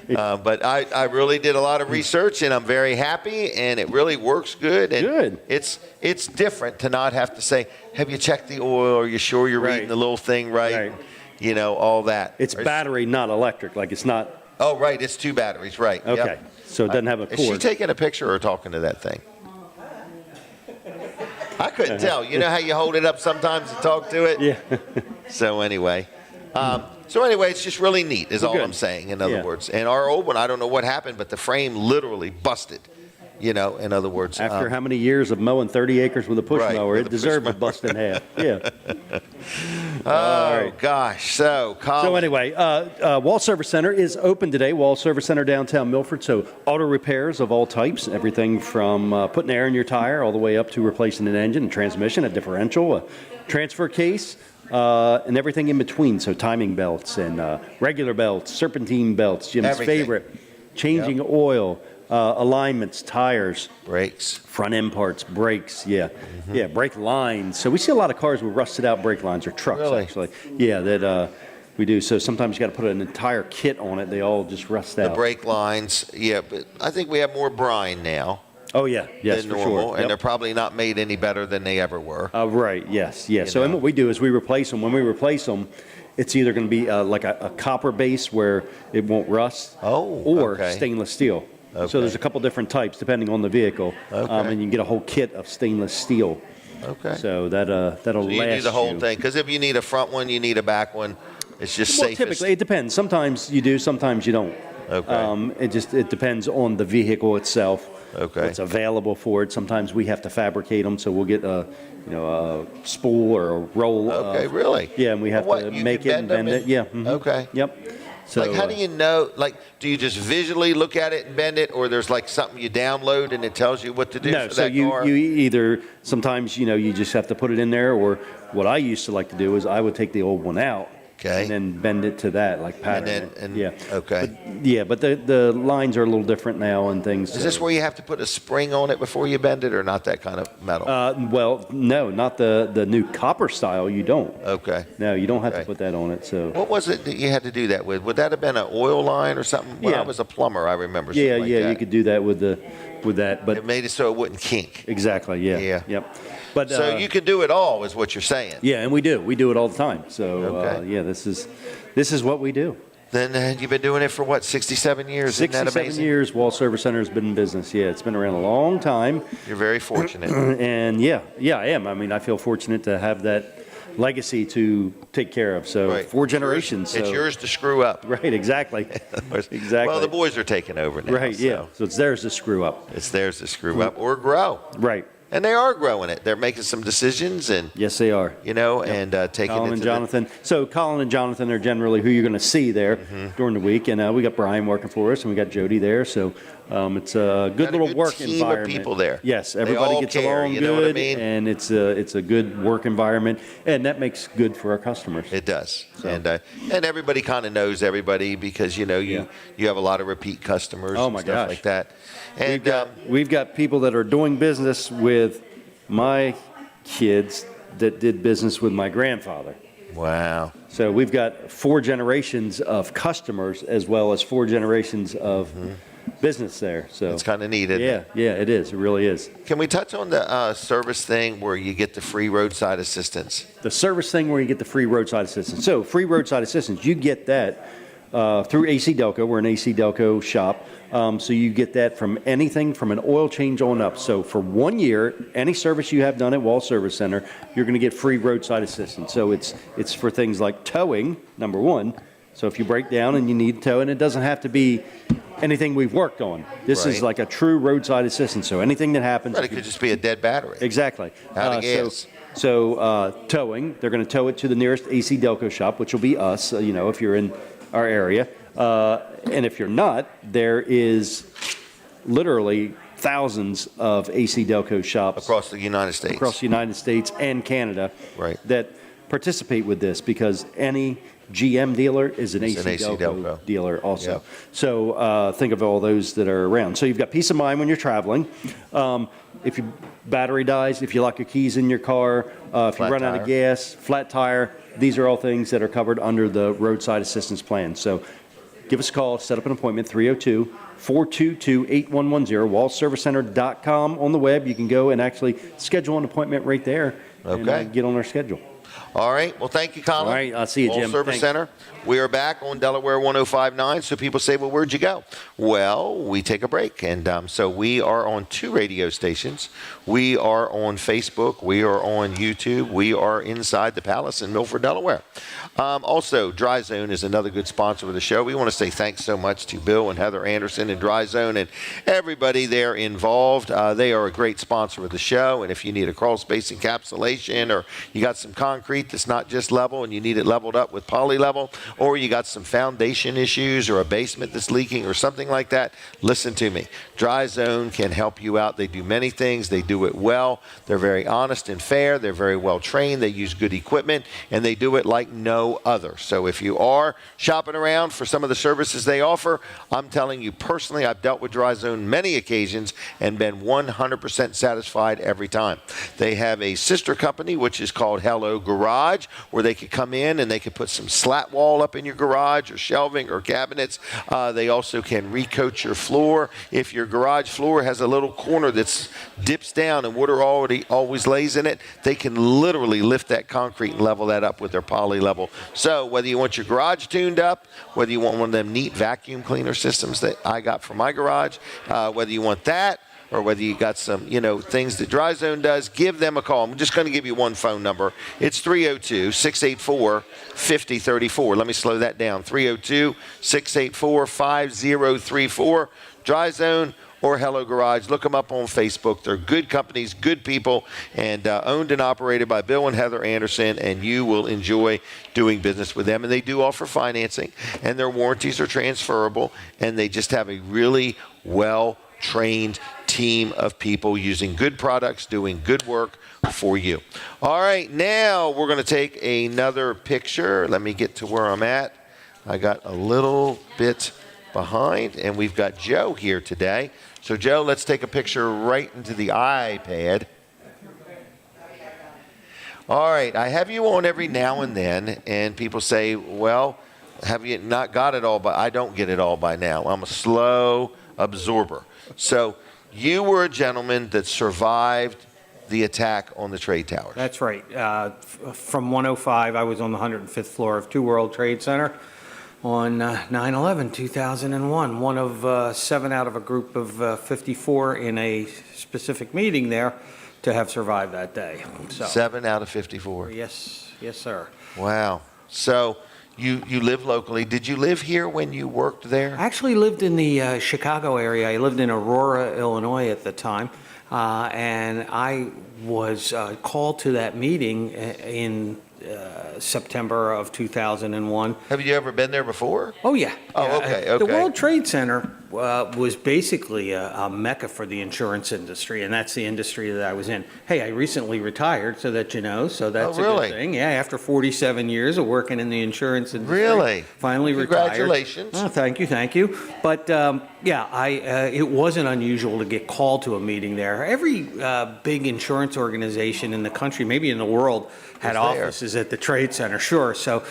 But I really did a lot of research, and I'm very happy, and it really works good. And Good. It's different to not have to say, have you checked the oil? Are you sure you're Right. reading the little thing right? Right. You know, all that. It's battery, not electric. Like it's not. Oh, right. It's 2 batteries. Right. Okay. Yep. So it doesn't have a Is she cord. taking a picture or talking to that thing? I couldn't tell. You know how you hold it up sometimes and talk to it? Yeah. So anyway, it's just really neat is all Good. I'm saying, in other Yeah. words. And our old one, I don't know what happened, but the frame literally busted, you know, in other words. After how many years of mowing 30 acres with a push Right, mower, with it a push deserved to mower. bust in half. Yeah. Oh, gosh. So, Colin. So anyway, Wall Service Center is open today. Wall Service Center downtown Milford. So auto repairs of all types, everything from putting air in your tire all the way up to replacing an engine, a transmission, a differential, a transfer case, and everything in between. So timing belts and regular belts, serpentine belts, Jim's Everything. favorite, changing oil, alignments, tires, Brakes. front end parts, brakes, yeah, brake lines. So we see a lot of cars with rusted out brake lines, or trucks Really? actually. Yeah, that we do. So sometimes you got to put an entire kit on it. They all just rust The out. brake lines, yeah, but I think we have more brine now Oh yeah, yes, than for normal, sure. and Yep. they're probably not made any better than they ever were. Right, yes, yes. So know. and what we do is we replace them. When we replace them, it's either going to be like a copper base where it won't rust, or okay. stainless steel. Okay. So there's a couple different types depending on the vehicle, Okay. and you can get a whole kit of stainless steel. Okay. So that'll So you last do the whole you. thing, because if you need a front one, you need a back one. It's just Well, safest. typically it depends. Sometimes you do, sometimes you don't. Okay. It depends on the vehicle itself. Okay. What's available for it. Sometimes we have to fabricate them, so we'll get a spool or a roll. Okay, of- really? Yeah, and we have What, to you make can it and bend bend them it. Yeah. in? mhm. Okay. Yep. So, Like, how do you know? Like, do you just visually look at it and bend it, or there's like something you download and it tells you what to do no, for so that you car? you either sometimes you just have to put it in there, or what I used to like to do is I would take the old one out. Okay. And then bend it to that, like pattern then- it. and- yeah. okay. But the lines are a little different now and things. Is this where you have to put a spring on it before you bend it, or not that kind of metal? Well, no, not the new copper style. You don't. Okay. No, you don't have Okay. to put that on it. So. What was it that you had to do that with? Would that have been an oil line or something? When I Yeah. was a plumber, I remember Yeah, something like yeah, that. you could do that with that, but It made it so it wouldn't kink. exactly, yeah, Yeah. yep. But So you could do it all, is what you're saying. yeah, and we do it all the time. So Okay. yeah, this is what we do. Then you've been doing it for what, 67 years? Isn't that 67 amazing? years, Wall Service Center has been in business. Yeah, it's been around a long time, You're very fortunate. and yeah, I am. I mean, I feel fortunate to have that legacy to take care of. So Right. 4 generations. It's so- yours to screw up. Right, exactly. Exactly. Well, the boys are taking over now. Right, yeah. so So it's theirs to screw up. It's theirs to screw up or grow. Right. And they are growing it. They're making some decisions and, Yes, they are. and taking Colin it and to Jonathan. So Colin and Jonathan are generally who you're going to see there Mm-hmm. during the week, and we got Brian working for us, and we got Jody there. So it's a good Got a little good work team of environment. people there. Yes, They everybody all gets care, along you good, know what I mean? and it's a good work environment, and that makes good for our customers. It does, So- and everybody kind of knows everybody because you have a lot of repeat customers Oh, and my stuff gosh. like that. And We've got people that are doing business with my kids that did business with my grandfather. Wow. So we've got 4 generations of customers as well as 4 generations of business there. So It's kind of neat, isn't it? yeah, it is. It really is. Can we touch on the service thing where you get the free roadside assistance? The service thing where you get the free roadside assistance. So free roadside assistance, you get that through AC Delco. We're an AC Delco shop. So you get that from anything from an oil change on up. So for 1 year, any service you have done at Wall Service Center, you're going to get free roadside assistance. So it's for things like towing, number one. So if you break down and you need tow, and it doesn't have to be anything we've worked on. This is Right. like a true roadside assistance. So anything that happens. But it could just be a dead battery. Exactly. Out of gas. So towing, they're going to tow it to the nearest AC Delco shop, which will be us, if you're in our area. And if you're not, there is literally thousands of AC Delco shops Across the United States. across the United States and Canada Right. that participate with this, because any GM dealer is an It's AC an AC Delco Delco. dealer also. Yeah. So think of all those that are around. So you've got peace of mind when you're traveling. If your battery dies, if you lock your keys in your car, if you Flat run out of tire. gas, flat tire, these are all things that are covered under the roadside assistance plan. So give us a call, set up an appointment, 302-422-8110, wallservicecenter.com on the web. You can go and actually schedule an appointment right there and Okay. get on our schedule. All right. Well, thank you, Colin. All right. I'll see you, Wall Jim. Service Thanks. Center. We are back on Delaware 105.9. So people say, well, where'd you go? Well, we take a break. And so we are on 2 radio stations. We are on Facebook. We are on YouTube. We are inside the Palace in Milford, Delaware. Also, Dry Zone is another good sponsor of the show. We want to say thanks so much to Bill and Heather Anderson and Dry Zone and everybody there involved. They are a great sponsor of the show. And if you need a crawl space encapsulation, or you got some concrete that's not just level and you need it leveled up with poly level, or you got some foundation issues or a basement that's leaking or something like that, listen to me. Dry Zone can help you out. They do many things. They do it well. They're very honest and fair. They're very well trained. They use good equipment, and they do it like no other. So if you are shopping around for some of the services they offer, I'm telling you personally, I've dealt with Dry Zone many occasions and been 100% satisfied every time. They have a sister company, which is called Hello Garage, where they could come in and they could put some slat wall up in your garage or shelving or cabinets. They also can recoat your floor. If your garage floor has a little corner that's dips down and water always lays in it, they can literally lift that concrete and level that up with their poly level. So whether you want your garage tuned up, whether you want one of them neat vacuum cleaner systems that I got for my garage, whether you want that, or whether you got some, things that Dry Zone does, give them a call. I'm just going to give you one phone number. It's 302-684-5034. Let me slow that down. 302-684-5034. Dry Zone or Hello Garage. Look them up on Facebook. They're good companies, good people, and owned and operated by Bill and Heather Anderson, and you will enjoy doing business with them. And they do offer financing, and their warranties are transferable, and they just have a really well-trained team of people using good products, doing good work for you. All right, now we're going to take another picture. Let me get to where I'm at. I got a little bit behind, and we've got Joe here today. So, Joe, let's take a picture right into the iPad. All right, I have you on every now and then, and people say, well, have you not got it all? But I don't get it all by now. I'm a slow absorber. So you were a gentleman that survived the attack on the trade towers. That's right. From 105, I was on the 105th floor of 2 World Trade Center on 9/11/2001. One of 7 out of a group of 54 in a specific meeting there to have survived that day. So, 7 out of 54. yes, sir. Wow. So you live locally. Did you live here when you worked there? I actually lived in the Chicago area. I lived in Aurora, Illinois at the time, and I was called to that meeting in September of 2001. Have you ever been there before? Oh, yeah. Oh, Yeah, okay, The okay. World Trade Center was basically a mecca for the insurance industry, and that's the industry that I was in. Hey, I recently retired, so that you know, so that's a really? good thing. Yeah, after 47 years of working in the insurance industry. Really? Finally retired. Congratulations. Oh, thank you. But it wasn't unusual to get called to a meeting there. Every big insurance organization in the country, maybe in the world, had offices at the Trade Center, sure. So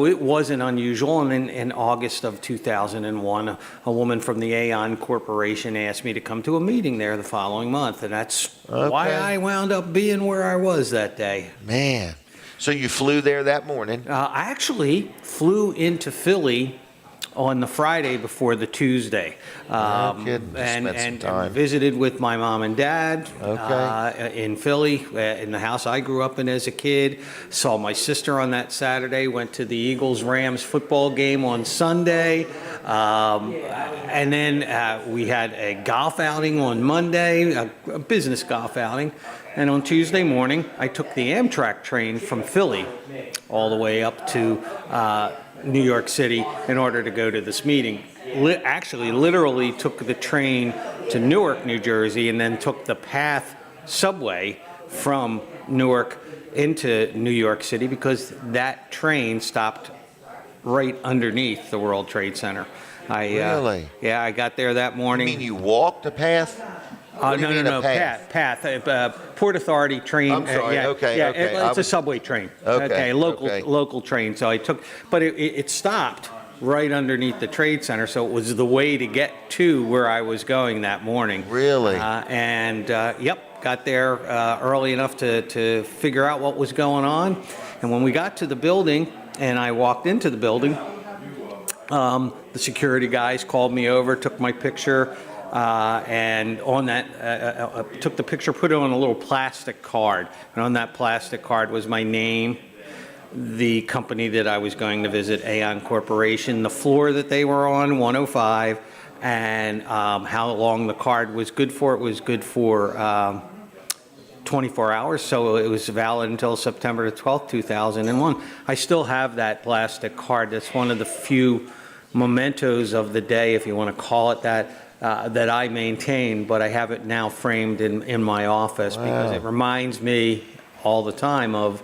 it wasn't unusual. And in August of 2001, a woman from the Aon Corporation asked me to come to a meeting there the following month. And that's why I wound up being where I was that day. Man. So you flew there that morning? I actually flew into Philly on the Friday before the Tuesday, and visited with my mom and dad in Philly, in the house I grew up in as a kid. Saw my sister on that Saturday. Went to the Eagles-Rams football game on Sunday, and then we had a golf outing on Monday, a business golf outing. And on Tuesday morning, I took the Amtrak train from Philly all the way up to New York City in order to go to this meeting. Actually, literally took the train to Newark, New Jersey, and then took the PATH subway from Newark into New York City because that train stopped right underneath the World Trade Center. Really? Yeah, I got there that morning. You mean you walked a path? No, PATH. Port Authority train. I'm sorry, okay. It's a subway train. Local train. So I took, but it stopped right underneath the Trade Center, so it was the way to get to where I was going that morning. Really? Got there early enough to figure out what was going on. And when we got to the building, and I walked into the building, the security guys called me over, took my picture. And on that, took the picture, put it on a little plastic card. And on that plastic card was my name, the company that I was going to visit, Aon Corporation, the floor that they were on, 105, and how long the card was good for. It was good for 24 hours, so it was valid until September the 12th, 2001. I still have that plastic card. That's one of the few mementos of the day, if you want to call it that. That I maintain, but I have it now framed in my office because it reminds me all the time of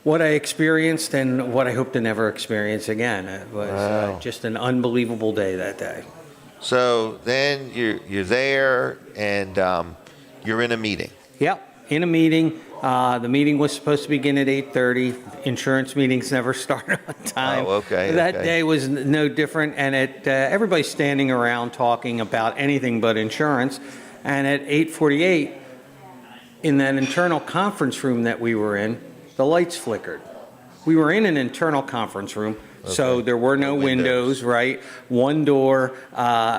what I experienced and what I hope to never experience again. It was just an unbelievable day that day. So then you're there and you're in a meeting. Yep, in a meeting. The meeting was supposed to begin at 8:30. Insurance meetings never start on time. Oh, okay. That day was no different, and everybody's standing around talking about anything but insurance. And at 8:48, in that internal conference room that we were in, the lights flickered. We were in an internal conference room, so there were no windows, right? One door.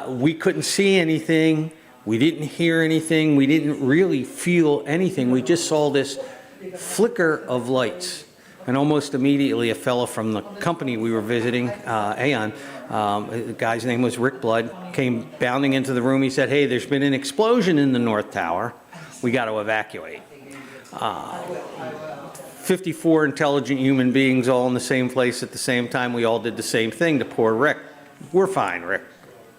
We couldn't see anything. We didn't hear anything. We didn't really feel anything. We just saw this flicker of lights. And almost immediately, a fellow from the company we were visiting, Aon, the guy's name was Rick Blood, came bounding into the room. He said, "Hey, there's been an explosion in the North Tower. We got to evacuate." 54 intelligent human beings all in the same place at the same time. We all did the same thing to poor Rick. "We're fine, Rick.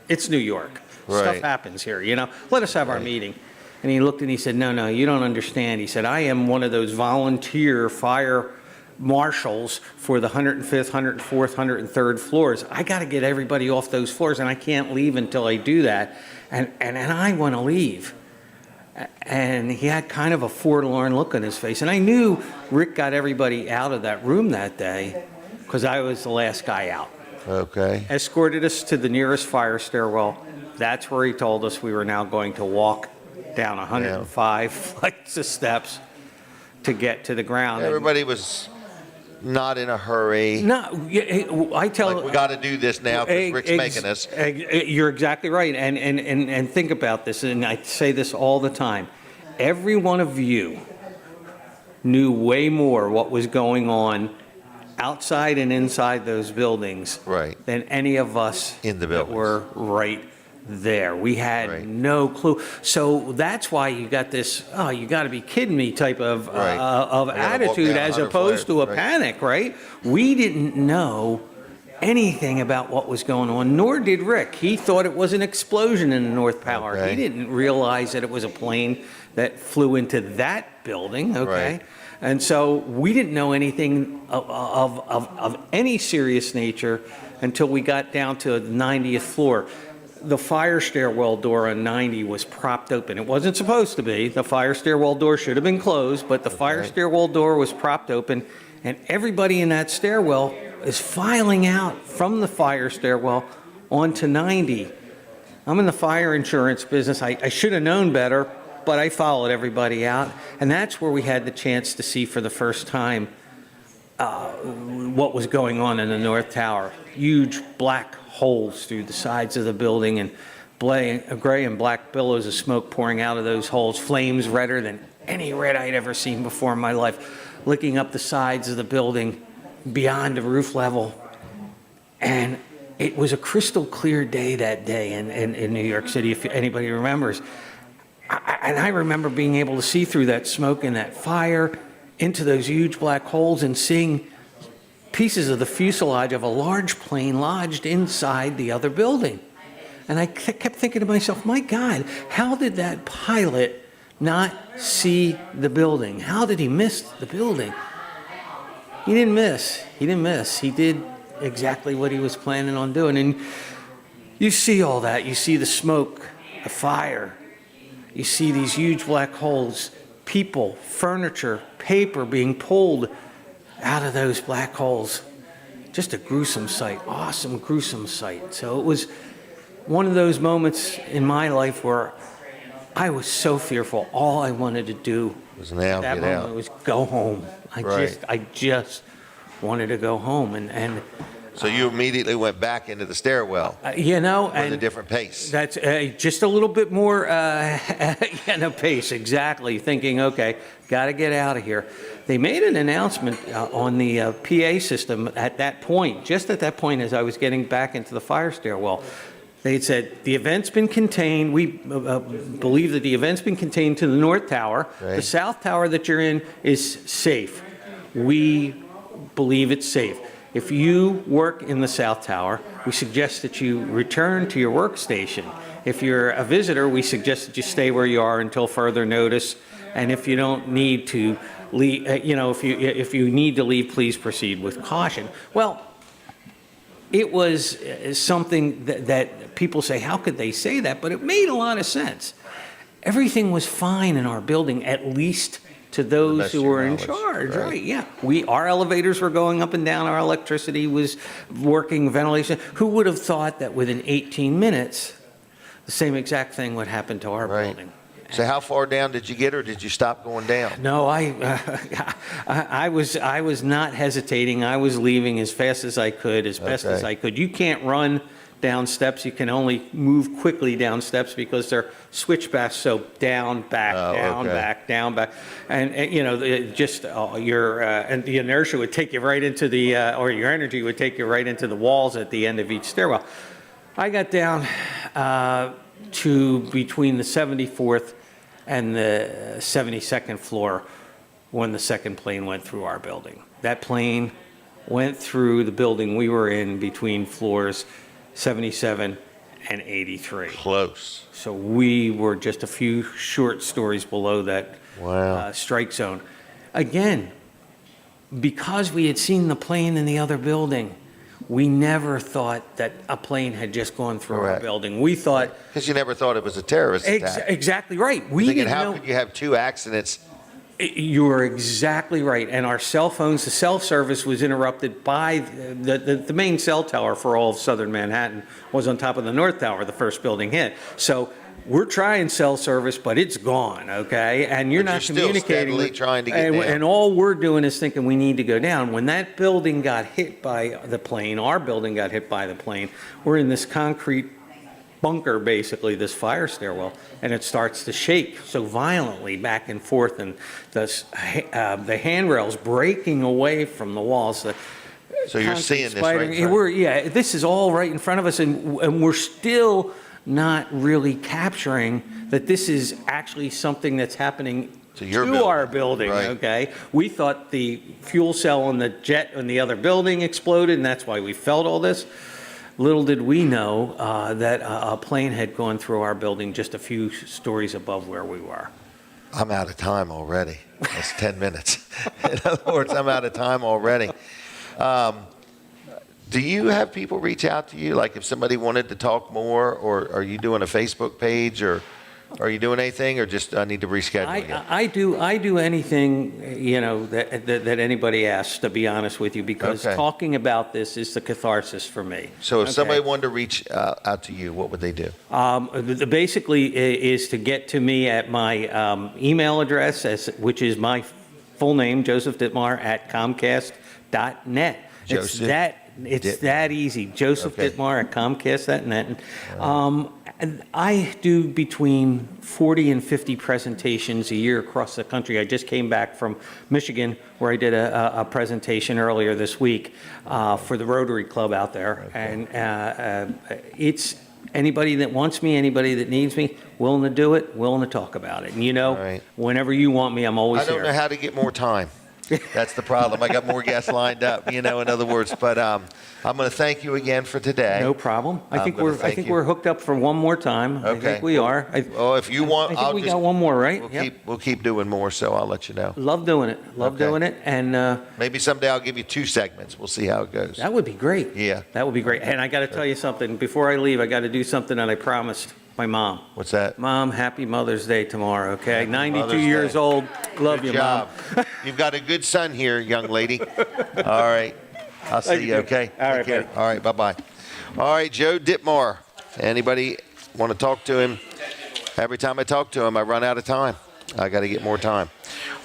It's New York. Stuff happens here, Let us have our meeting." And he looked and he said, no, you don't understand. He said, "I am one of those volunteer fire marshals for the 105th, 104th, 103rd floors. I got to get everybody off those floors, and I can't leave until I do that. And I want to leave." And he had kind of a forlorn look on his face. And I knew Rick got everybody out of that room that day because I was the last guy out. Okay. Escorted us to the nearest fire stairwell. That's where he told us we were now going to walk down 105 flights of steps to get to the ground. Everybody was not in a hurry. No, I tell we got to do this now because Rick's making us. You're exactly right. And think about this, and I say this all the time. Every one of you knew way more what was going on outside and inside those buildings than any of us in the that were right there. We had no clue. So that's why you got this, "Oh, you got to be kidding me" type of attitude as opposed to a panic, right? We didn't know anything about what was going on, nor did Rick. He thought it was an explosion in the North Tower. Okay. He didn't realize that it was a plane that flew into that building, okay? Right. And so we didn't know anything of any serious nature until we got down to the 90th floor. The fire stairwell door on 90 was propped open. It wasn't supposed to be. The fire stairwell door should have been closed, but the fire stairwell door was propped open, and everybody in that stairwell is filing out from the fire stairwell onto 90. I'm in the fire insurance business. I should have known better, but I followed everybody out, and that's where we had the chance to see for the first time what was going on in the North Tower. Huge black holes through the sides of the building, and gray and black billows of smoke pouring out of those holes, flames redder than any red I'd ever seen before in my life, licking up the sides of the building beyond the roof level. And it was a crystal clear day that day in New York City, if anybody remembers. And I remember being able to see through that smoke and that fire into those huge black holes and seeing pieces of the fuselage of a large plane lodged inside the other building. And I kept thinking to myself, my God, how did that pilot not see the building? How did he miss the building? He didn't miss. He did exactly what he was planning on doing. And you see all that. You see the smoke, the fire. You see these huge black holes, people, furniture, paper being pulled out of those black holes. Just a gruesome sight, awesome, gruesome sight. So it was one of those moments in my life where I was so fearful. All I wanted to do Was now that get moment out. was go home. Right. I just wanted to go home. And So you immediately went back into the stairwell you know, with a and different pace. that's just a little bit more pace, exactly, thinking, okay, got to get out of here. They made an announcement on the PA system at that point, just at that point as I was getting back into the fire stairwell. They had said, the event's been contained. We believe that the event's been contained to the North Tower. Right. The South Tower that you're in is safe. We believe it's safe. If you work in the South Tower, we suggest that you return to your workstation. If you're a visitor, we suggest that you stay where you are until further notice. And if you don't need to leave, if you need to leave, please proceed with caution. Well, it was something that people say, how could they say that? But it made a lot of sense. Everything was fine in our building, at least to those best who of your were in knowledge, charge, right. right? Yeah, our elevators were going up and down, our electricity was working, ventilation. Who would have thought that within 18 minutes, the same exact thing would happen to our Right. building? So how far down did you get, or did you stop going down? No, I was not hesitating. I was leaving as fast as I could, as best as Okay. I could. You can't run down steps. You can only move quickly down steps because they're switchbacks. So down, back, down, okay. back, down, back, and and the inertia would take you right into the, or your energy would take you right into the walls at the end of each stairwell. I got down to between the 74th and the 72nd floor when the second plane went through our building. That plane went through the building we were in between floors 77 and 83. Close. So we were just a few short stories below that Wow. strike zone. Again, because we had seen the plane in the other building, we never thought that a plane had just gone through our Correct. building. We thought, Because you never thought it was a terrorist attack. exactly right. We Thinking, didn't how know. could you have two accidents? You are exactly right. And our cell phones, the cell service was interrupted by the main cell tower for all of southern Manhattan was on top of the North Tower, the first building hit. So we're trying cell service, but it's gone, okay? And you're But not you're still communicating. steadily trying to get down. And all we're doing is thinking we need to go down. When that building got hit by the plane, our building got hit by the plane, we're in this concrete bunker, basically, this fire stairwell, and it starts to shake so violently back and forth, and the handrails breaking away from the walls. So you're concrete seeing this spidering. right in front. This is all right in front of us, and we're still not really capturing that this is actually something that's happening To your building. our building, Right. okay? We thought the fuel cell on the jet in the other building exploded, and that's why we felt all this. Little did we know that a plane had gone through our building just a few stories above where we were. I'm out of time already. That's 10 minutes. In other words, I'm out of time already. Do you have people reach out to you? Like if somebody wanted to talk more, or are you doing a Facebook page, or are you doing anything, or just I need to reschedule again? I do anything, you know, that anybody asks, to be honest with you, because Okay. talking about this is the catharsis for me. So if Okay. somebody wanted to reach out to you, what would they do? Basically is to get to me at my email address, which is my full name, Joseph Dittmar @comcast.net. Joseph It's that easy. Joseph Okay. Dittmar @comcast.net. And I do between 40 and 50 presentations a year across the country. I just came back from Michigan, where I did a presentation earlier this week for the Rotary Club out there. Okay. And it's anybody that wants me, anybody that needs me, willing to do it, willing to talk about it. And you know, All right. whenever you want me, I'm always I don't here. know how to get more time. That's the problem. I got more guests lined up, you know, in other words. But I'm going to thank you again for today. No problem. I I'm think gonna thank you. we're hooked up for one more time. I Okay. think we are. Well, if you want, I think I'll we just, got one more, right? we'll keep doing more, so I'll let you know. Love doing it. Love Okay. doing it. And Maybe someday I'll give you 2 segments. We'll see how it goes. that would be great. Yeah. That would be great. And I got to tell you something. Before I leave, I got to do something that I promised my mom. What's that? Mom, happy Mother's Day tomorrow, okay? Happy 92 Mother's years Day. old. Love Good you, job. Mom. You've got a good son here, young lady. All right. I'll see you, okay? All right, Take care. buddy. All right, bye-bye. All right, Joe Dittmar. Anybody want to talk to him? Every time I talk to him, I run out of time. I got to get more time.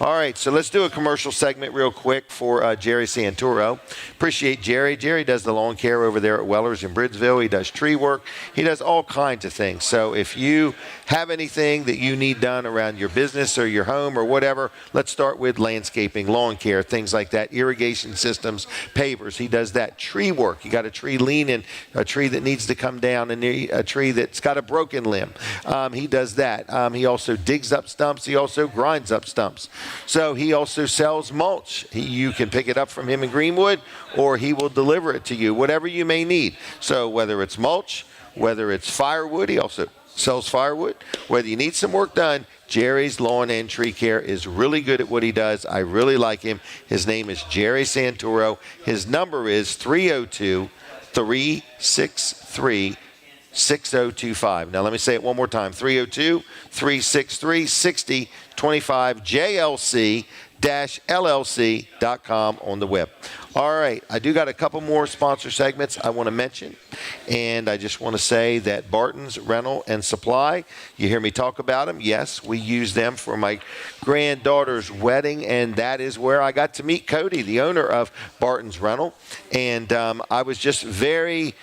All right, so let's do a commercial segment real quick for Jerry Santoro. Appreciate Jerry. Jerry does the lawn care over there at Weller's in Bridgeville. He does tree work. He does all kinds of things. So if you have anything that you need done around your business or your home or whatever, let's start with landscaping, lawn care, things like that, irrigation systems, pavers. He does that. Tree work. You got a tree leaning, a tree that needs to come down, and a tree that's got a broken limb. He does that. He also digs up stumps. He also grinds up stumps. So he also sells mulch. You can pick it up from him in Greenwood, or he will deliver it to you, whatever you may need. So whether it's mulch, whether it's firewood, he also sells firewood. Whether you need some work done, Jerry's Lawn and Tree Care is really good at what he does. I really like him. His name is Jerry Santoro. His number is 302-363-6025. Now let me say it one more time. 302-363-6025, JLC-LLC.com on the web. All right, I do got a couple more sponsor segments I want to mention, and I just want to say that Barton's Rental and Supply, you hear me talk about them. Yes, we use them for my granddaughter's wedding, and that is where I got to meet Cody, the owner of Barton's Rental, and I was just very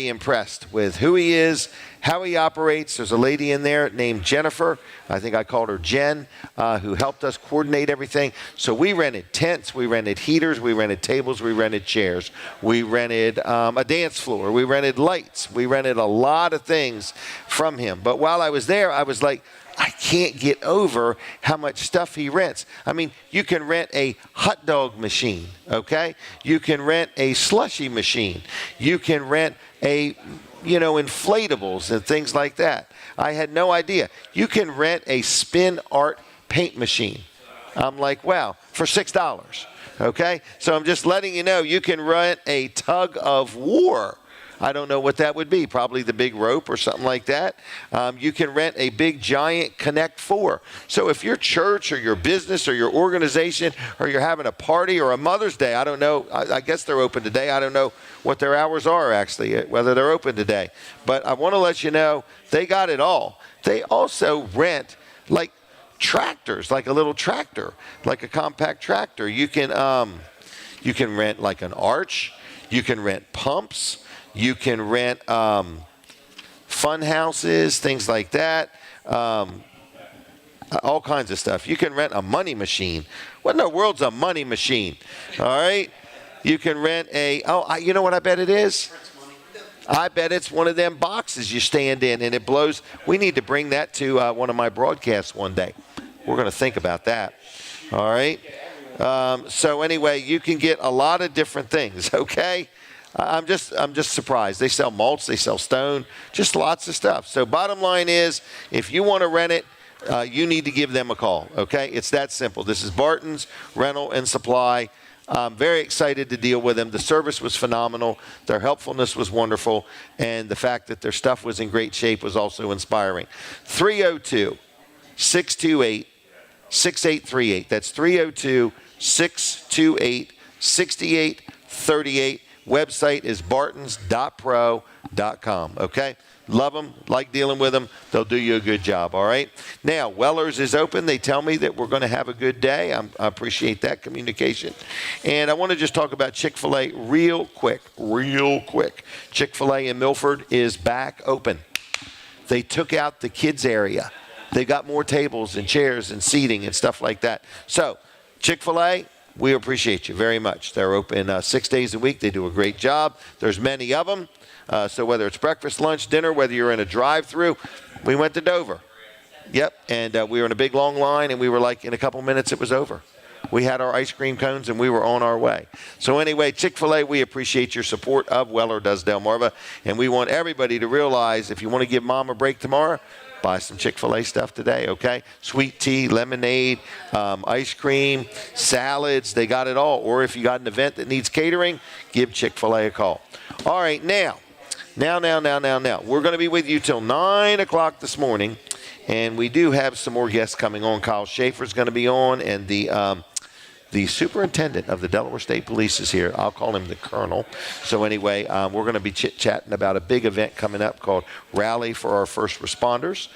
impressed with who he is, how he operates. There's a lady in there named Jennifer, I think I called her Jen, who helped us coordinate everything. So we rented tents, we rented heaters, we rented tables, we rented chairs, we rented a dance floor, we rented lights, we rented a lot of things from him. But while I was there, I was like, I can't get over how much stuff he rents. I mean, you can rent a hot dog machine, okay? You can rent a slushy machine. You can rent inflatables and things like that. I had no idea. You can rent a spin art paint machine. I'm like, wow, for $6, okay? So I'm just letting you know, you can rent a tug of war. I don't know what that would be, probably the big rope or something like that. You can rent a big giant Connect 4. So if your church or your business or your organization or you're having a party or a Mother's Day, I don't know, I guess they're open today. I don't know what their hours are actually, whether they're open today. But I want to let you know, they got it all. They also rent like tractors, like a little tractor, like a compact tractor. You can rent like an arch. You can rent pumps. You can rent fun houses, things like that, all kinds of stuff. You can rent a money machine. What in the world's a money machine? All right? You can rent you know what I bet it is? I bet it's one of them boxes you stand in and it blows. We need to bring that to one of my broadcasts one day. We're going to think about that. All right. So anyway, you can get a lot of different things. Okay. I'm just surprised. They sell mulch, they sell stone, just lots of stuff. So bottom line is, if you want to rent it, you need to give them a call. Okay. It's that simple. This is Barton's Rental and Supply. I'm very excited to deal with them. The service was phenomenal. Their helpfulness was wonderful. And the fact that their stuff was in great shape was also inspiring. 302-628-6838. That's 302-628-6838. Website is bartons.pro.com. Okay? Love them, like dealing with them. They'll do you a good job, all right? Now, Weller's is open. They tell me that we're going to have a good day. I appreciate that communication. And I want to just talk about Chick-fil-A real quick. Chick-fil-A in Milford is back open. They took out the kids area. They got more tables and chairs and seating and stuff like that. So, Chick-fil-A, we appreciate you very much. They're open 6 days a week. They do a great job. There's many of them. So whether it's breakfast, lunch, dinner, whether you're in a drive-through, we went to Dover. Yep, and we were in a big, long line, and we were like, in a couple minutes, it was over. We had our ice cream cones, and we were on our way. So anyway, Chick-fil-A, we appreciate your support of Weller Does Delmarva, and we want everybody to realize if you want to give Mom a break tomorrow, buy some Chick-fil-A stuff today, okay? Sweet tea, lemonade, ice cream, salads, they got it all. Or if you got an event that needs catering, give Chick-fil-A a call. All right, now. We're going to be with you till 9 o'clock this morning, and we do have some more guests coming on. Kyle Shaffer's going to be on, and the superintendent of the Delaware State Police is here. I'll call him the colonel. So anyway, we're going to be chit-chatting about a big event coming up called Rally for Our First Responders.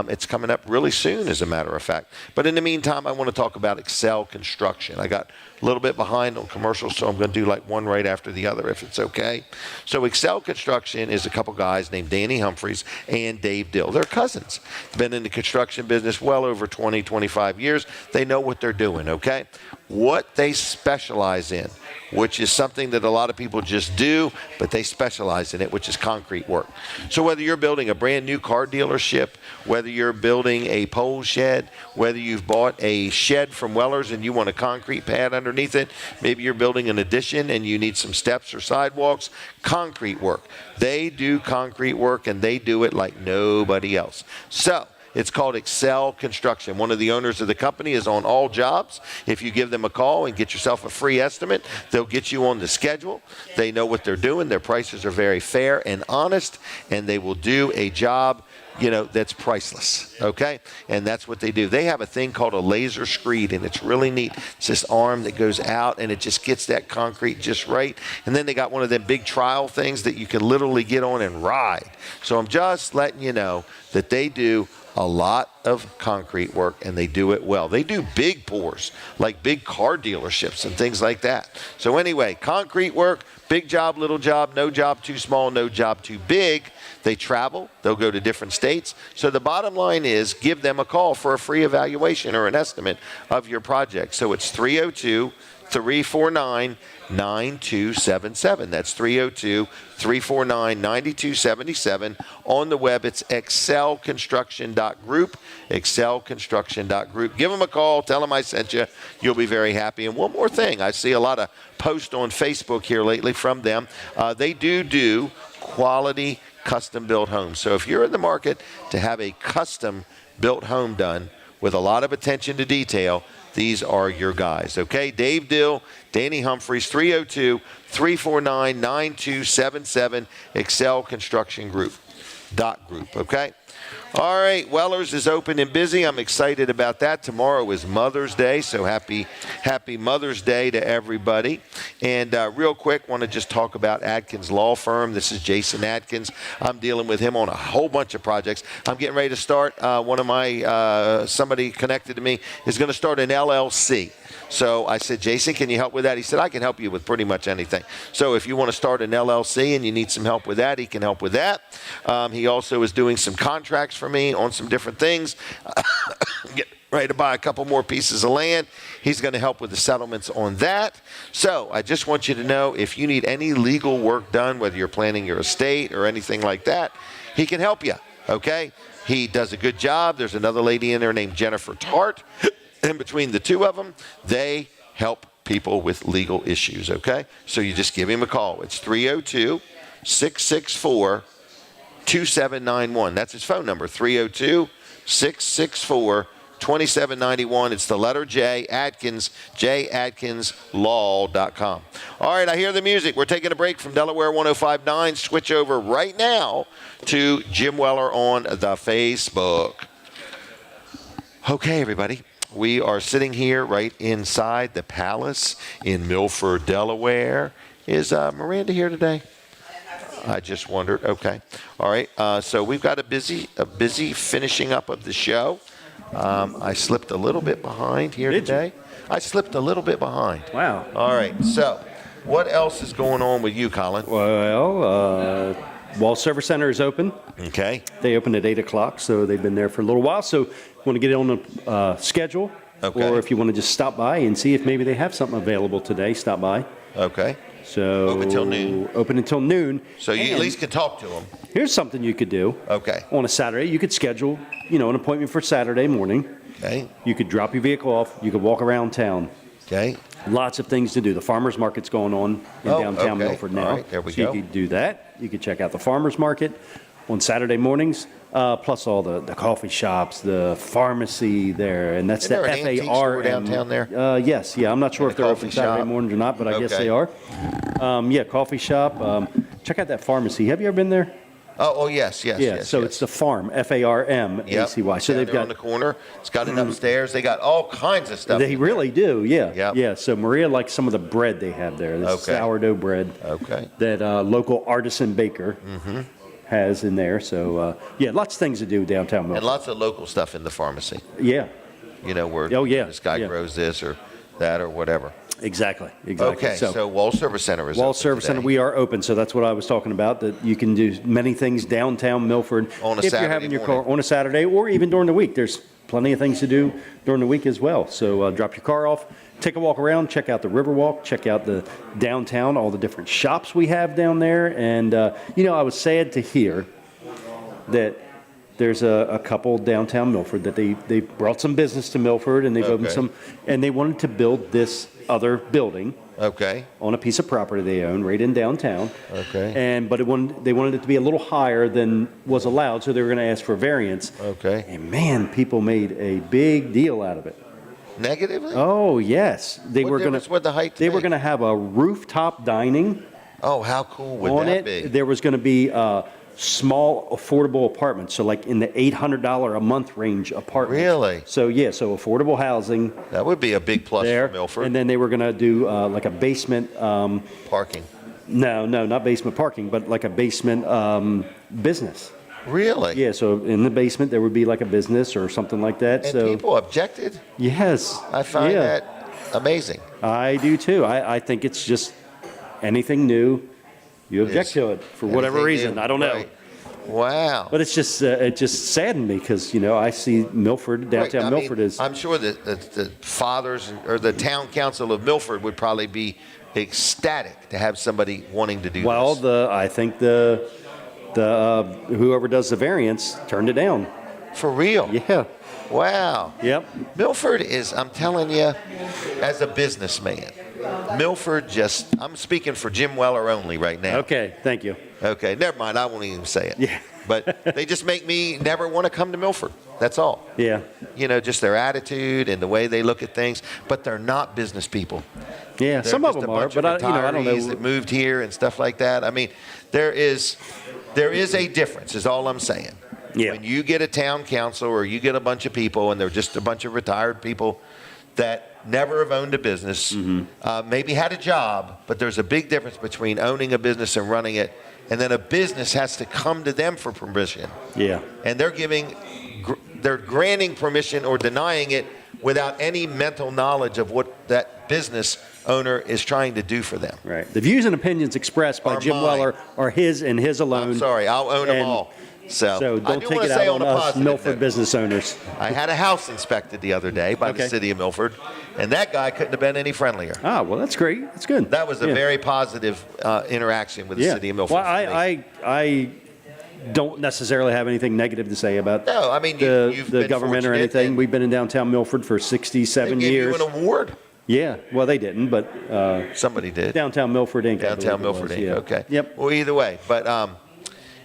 It's coming up really soon, as a matter of fact. But in the meantime, I want to talk about Excel Construction. I got a little bit behind on commercials, so I'm going to do like one right after the other, if it's okay. So Excel Construction is a couple guys named Danny Humphreys and Dave Dill. They're cousins. Been in the construction business well over 20, 25 years. They know what they're doing, okay? What they specialize in, which is something that a lot of people just do, but they specialize in it, which is concrete work. So whether you're building a brand new car dealership, whether you're building a pole shed, whether you've bought a shed from Weller's and you want a concrete pad underneath it, maybe you're building an addition and you need some steps or sidewalks, concrete work. They do concrete work and they do it like nobody else. So it's called Excel Construction. One of the owners of the company is on all jobs. If you give them a call and get yourself a free estimate, they'll get you on the schedule. They know what they're doing. Their prices are very fair and honest, and they will do a job, that's priceless, okay? And that's what they do. They have a thing called a laser screed, and it's really neat. It's this arm that goes out, and it just gets that concrete just right. And then they got one of them big trial things that you can literally get on and ride. So I'm just letting you know that they do a lot of concrete work, and they do it well. They do big pours, like big car dealerships and things like that. So anyway, concrete work, big job, little job, no job too small, no job too big. They travel. They'll go to different states. So the bottom line is give them a call for a free evaluation or an estimate of your project. So it's 302-349-9277. That's 302-349-9277. On the web, it's excelconstruction.group, excelconstruction.group. Give them a call. Tell them I sent you. You'll be very happy. And one more thing. I see a lot of posts on Facebook here lately from them. They do quality custom-built homes. So if you're in the market to have a custom-built home done with a lot of attention to detail, these are your guys, okay? Dave Dill, Danny Humphreys, 302-349-9277, Excel Construction Group, okay? All right, Weller's is open and busy. I'm excited about that. Tomorrow is Mother's Day, so happy Mother's Day to everybody. And real quick, want to just talk about Adkins Law Firm. This is Jason Adkins. I'm dealing with him on a whole bunch of projects. I'm getting ready to start. One of my, somebody connected to me is going to start an LLC. So I said, Jason, can you help with that? He said, I can help you with pretty much anything. So if you want to start an LLC and you need some help with that, he can help with that. He also is doing some contract contracts for me on some different things. Get ready to buy a couple more pieces of land. He's going to help with the settlements on that. So I just want you to know, if you need any legal work done, whether you're planning your estate or anything like that, he can help you, okay? He does a good job. There's another lady in there named Jennifer Tart. And between the two of them, they help people with legal issues, okay? So you just give him a call. It's 302-664-2791. That's his phone number, 302-664-2791. It's the letter J, Atkins, JAtkinsLaw.com. All right, I hear the music. We're taking a break from Delaware 105.9. Switch over right now to Jim Weller on the Facebook. Okay, everybody. We are sitting here right inside the Palace in Milford, Delaware. Is Miranda here today? I just wondered. Okay. All right. So we've got a busy finishing up of the show. I slipped a little bit behind here today. I slipped a little bit behind. Wow. All right. So what else is going on with you, Colin? Well, Wall Service Center is open. Okay. They opened at 8 o'clock, so they've been there for a little while. So want to get it on the schedule, Okay. or if you want to just stop by and see if maybe they have something available today, stop by. Okay. So Open till noon. Open until noon. So you And at least can talk to them. here's something you could do. Okay. On a Saturday, you could schedule, an appointment for Saturday morning. Okay. You could drop your vehicle off. You could walk around town. Okay. Lots of things to do. The farmers market's going on in downtown okay. Milford now. All right, there we so go. you could do that. You could check out the farmers market on Saturday mornings, plus all the coffee shops, the pharmacy there, and that's Isn't there the an antique store FARM. downtown there? Yes, yeah. I'm not sure And if a they're coffee open Saturday shop? mornings or not, but I guess Okay. they are. Yeah, coffee shop. Check out that pharmacy. Have you ever been there? Oh, yes. Yeah, so it's the farm, FARMACY. Yep. So Yeah, they've they're on got. the corner. It's got it upstairs. They got all kinds of stuff. They in really do, yeah. Yep. Yeah, so Maria likes some of the bread they have there. The Okay. sourdough bread. Okay. That local artisan baker has in there. So, yeah, lots of things to do downtown there. And Milford. lots of local stuff in the pharmacy. Yeah, Where Oh, yeah, this guy yeah. grows this or that or whatever. exactly. Okay, so Wall Service Center is Wall open Service today. Center, we are open, so that's what I was talking about, that you can do many things downtown Milford. On a if you're Saturday having your morning. car on a Saturday or even during the week. There's plenty of things to do during the week as well. So drop your car off, take a walk around, check out the Riverwalk, check out the downtown, all the different shops we have down there. And, I was sad to hear that there's a couple downtown Milford that they brought some business to Milford, and they've opened Okay. some, and they wanted to build this other building Okay. on a piece of property they own right in downtown. Okay. But they wanted it to be a little higher than was allowed, so they were going to ask for variance. Okay. And man, people made a big deal out of it. Negatively? Oh yes, they What were going difference would the height They were make? going to have a rooftop dining Oh, how cool would on that it. be? There was going to be small, affordable apartments, so like in the $800 a month range apartments. Really? So yeah, so affordable housing That would be a big plus there. for Milford. And then they were going to do like a basement. Parking. No, not basement parking, but like a basement business. Really? Yeah, so in the basement there would be like a business or something like that. And So people objected? yes, I find yeah, that amazing. I do too. I think it's just anything new, you object Yes. to it for whatever Anything reason. new, I don't know. right. Wow. But it's just it just saddened me because I see Milford, downtown Right, I mean, Milford is I'm sure that the fathers or the town council of Milford would probably be ecstatic to have somebody wanting to do well, this. I think the whoever does the variance turned it down. For real? Yeah. Wow. Yep. Milford is, I'm telling you, as a businessman, Milford I'm speaking for Jim Weller only right now. Okay. Thank you. Okay, never mind. I won't even say it. Yeah. But they just make me never want to come to Milford. That's all. Yeah. Just their attitude and the way they look at things. But they're not business people. Yeah. They're some of just them a are, bunch but of I don't retirees know. that moved here and stuff like that. I mean, there is a difference, is all I'm saying. Yeah. When you get a town council or you get a bunch of people and they're just a bunch of retired people that never have owned a business, maybe had a job, but there's a big difference between owning a business and running it, and then a business has to come to them for permission. Yeah. And they're granting permission or denying it without any mental knowledge of what that business owner is trying to do for them. Right. The views and opinions expressed by Are Jim mine. Weller are his and his alone. I'm sorry, I'll own them And all. So, So I don't do take wanna it say out on on a us positive Milford note, business owners. I had a house inspected the other day by the Okay. city of Milford, and that guy couldn't have been any friendlier. Ah, well, that's great. That's good. That was a Yeah. very positive interaction with the Yeah. city of Milford. Well, for me. I don't necessarily have anything negative to say about No, I mean, you've the been government or fortunate, anything. and We've been in downtown Milford for they 67 gave years. you an award. Yeah, well, they didn't, but Somebody did. downtown Milford Inc. I Downtown believe it Milford was, Inc. yeah. Okay. Yep. Well, either way, but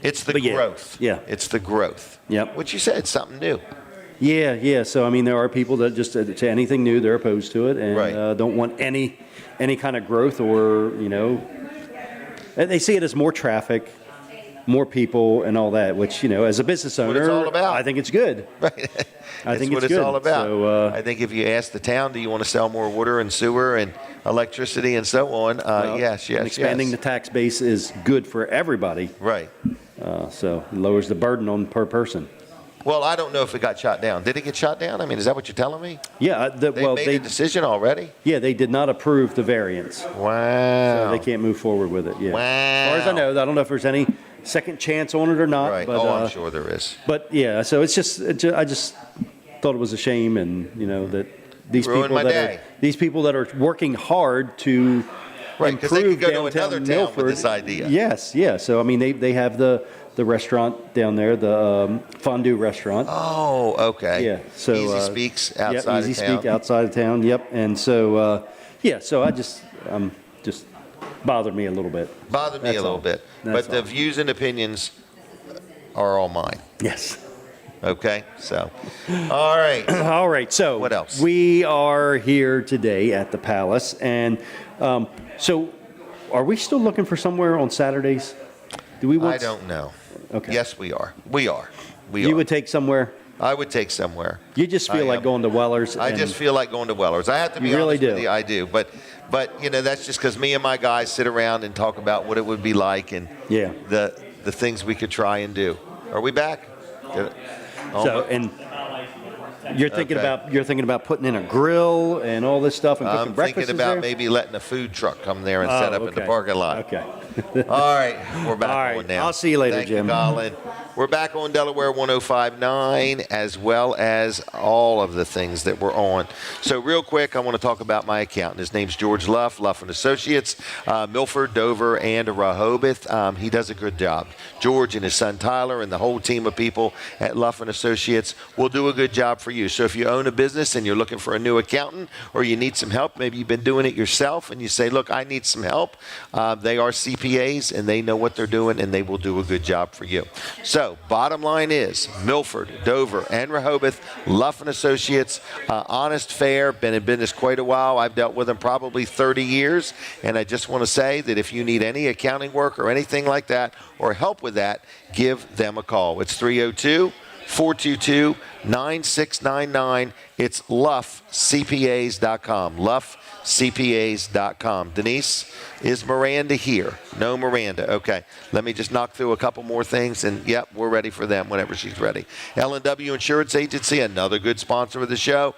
it's the But yeah, growth. yeah. It's the growth. Yep. Which you said, something new. Yeah. So I mean, there are people that just to anything new, they're opposed to it and Right. don't want any kind of growth or they see it as more traffic, more people, and all that. Which as a business what it's owner, all about. I think it's good. Right. I think what it's it's good. all about. So, I think if you ask the town, do you want to sell more water and sewer and electricity and so on? Yes. and expanding the tax base is good for everybody. Right. So it lowers the burden on per person. Well, I don't know if it got shot down. Did it get shot down? I mean, is that what you're telling me? Yeah. They made a decision already? Yeah, they did not approve the variance. Wow. So they can't move forward with it. Yeah. Wow. As far as I know, I don't know if there's any second chance on it or not. Right. But, I'm sure there is. But yeah, so I just thought it was a shame, and that these Ruined people my day. these people that are working hard to Right, because they improve could go to downtown another town Milford. with this idea. Yes, yeah. So I mean, they have the restaurant down there, the fondue restaurant. Oh, okay. Yeah. So Easy Speaks outside Easy of town. Speak outside of town. Yep. And so so I just bothered me a little bit. Bothered me That's a little all. bit. That's But the all. views and opinions are all mine. Yes. Okay? So, all right. All right. So What else? We are here today at the Palace, and so are we still looking for somewhere on Saturdays? Do we want? I don't know. Okay. Yes, we are. We are. You would take somewhere. I would take somewhere. You just feel I like am. going to Weller's. I and- just feel like going to Weller's. I have to be You really honest with do. you, I do. But that's just because me and my guys sit around and talk about what it would be like and Yeah. the things we could try and do. Are we back? So and you're thinking about putting in a grill and all this stuff and cooking I'm breakfast. thinking about maybe letting a food truck come there and set up in the parking lot. Okay. All right, we're back All right, on now. I'll see you later, Thank Jim. You, Colin. We're back on Delaware 105.9 as well as all of the things that we're on. So real quick, I want to talk about my accountant. His name's George Luff, Luff & Associates, Milford, Dover, and Rehoboth. He does a good job. George and his son Tyler and the whole team of people at Luff & Associates will do a good job for you. So if you own a business and you're looking for a new accountant or you need some help, maybe you've been doing it yourself and you say, look, I need some help. They are CPAs and they know what they're doing and they will do a good job for you. So bottom line is Milford, Dover, and Rehoboth, Luff & Associates, honest, fair, been in business quite a while. I've dealt with them probably 30 years. And I just want to say that if you need any accounting work or anything like that or help with that, give them a call. It's 302-422-9699. It's luffcpas.com. luffcpas.com. Denise, is Miranda here? No, Miranda. Okay. Let me just knock through a couple more things, and yep, we're ready for them whenever she's ready. L&W Insurance Agency, another good sponsor of the show.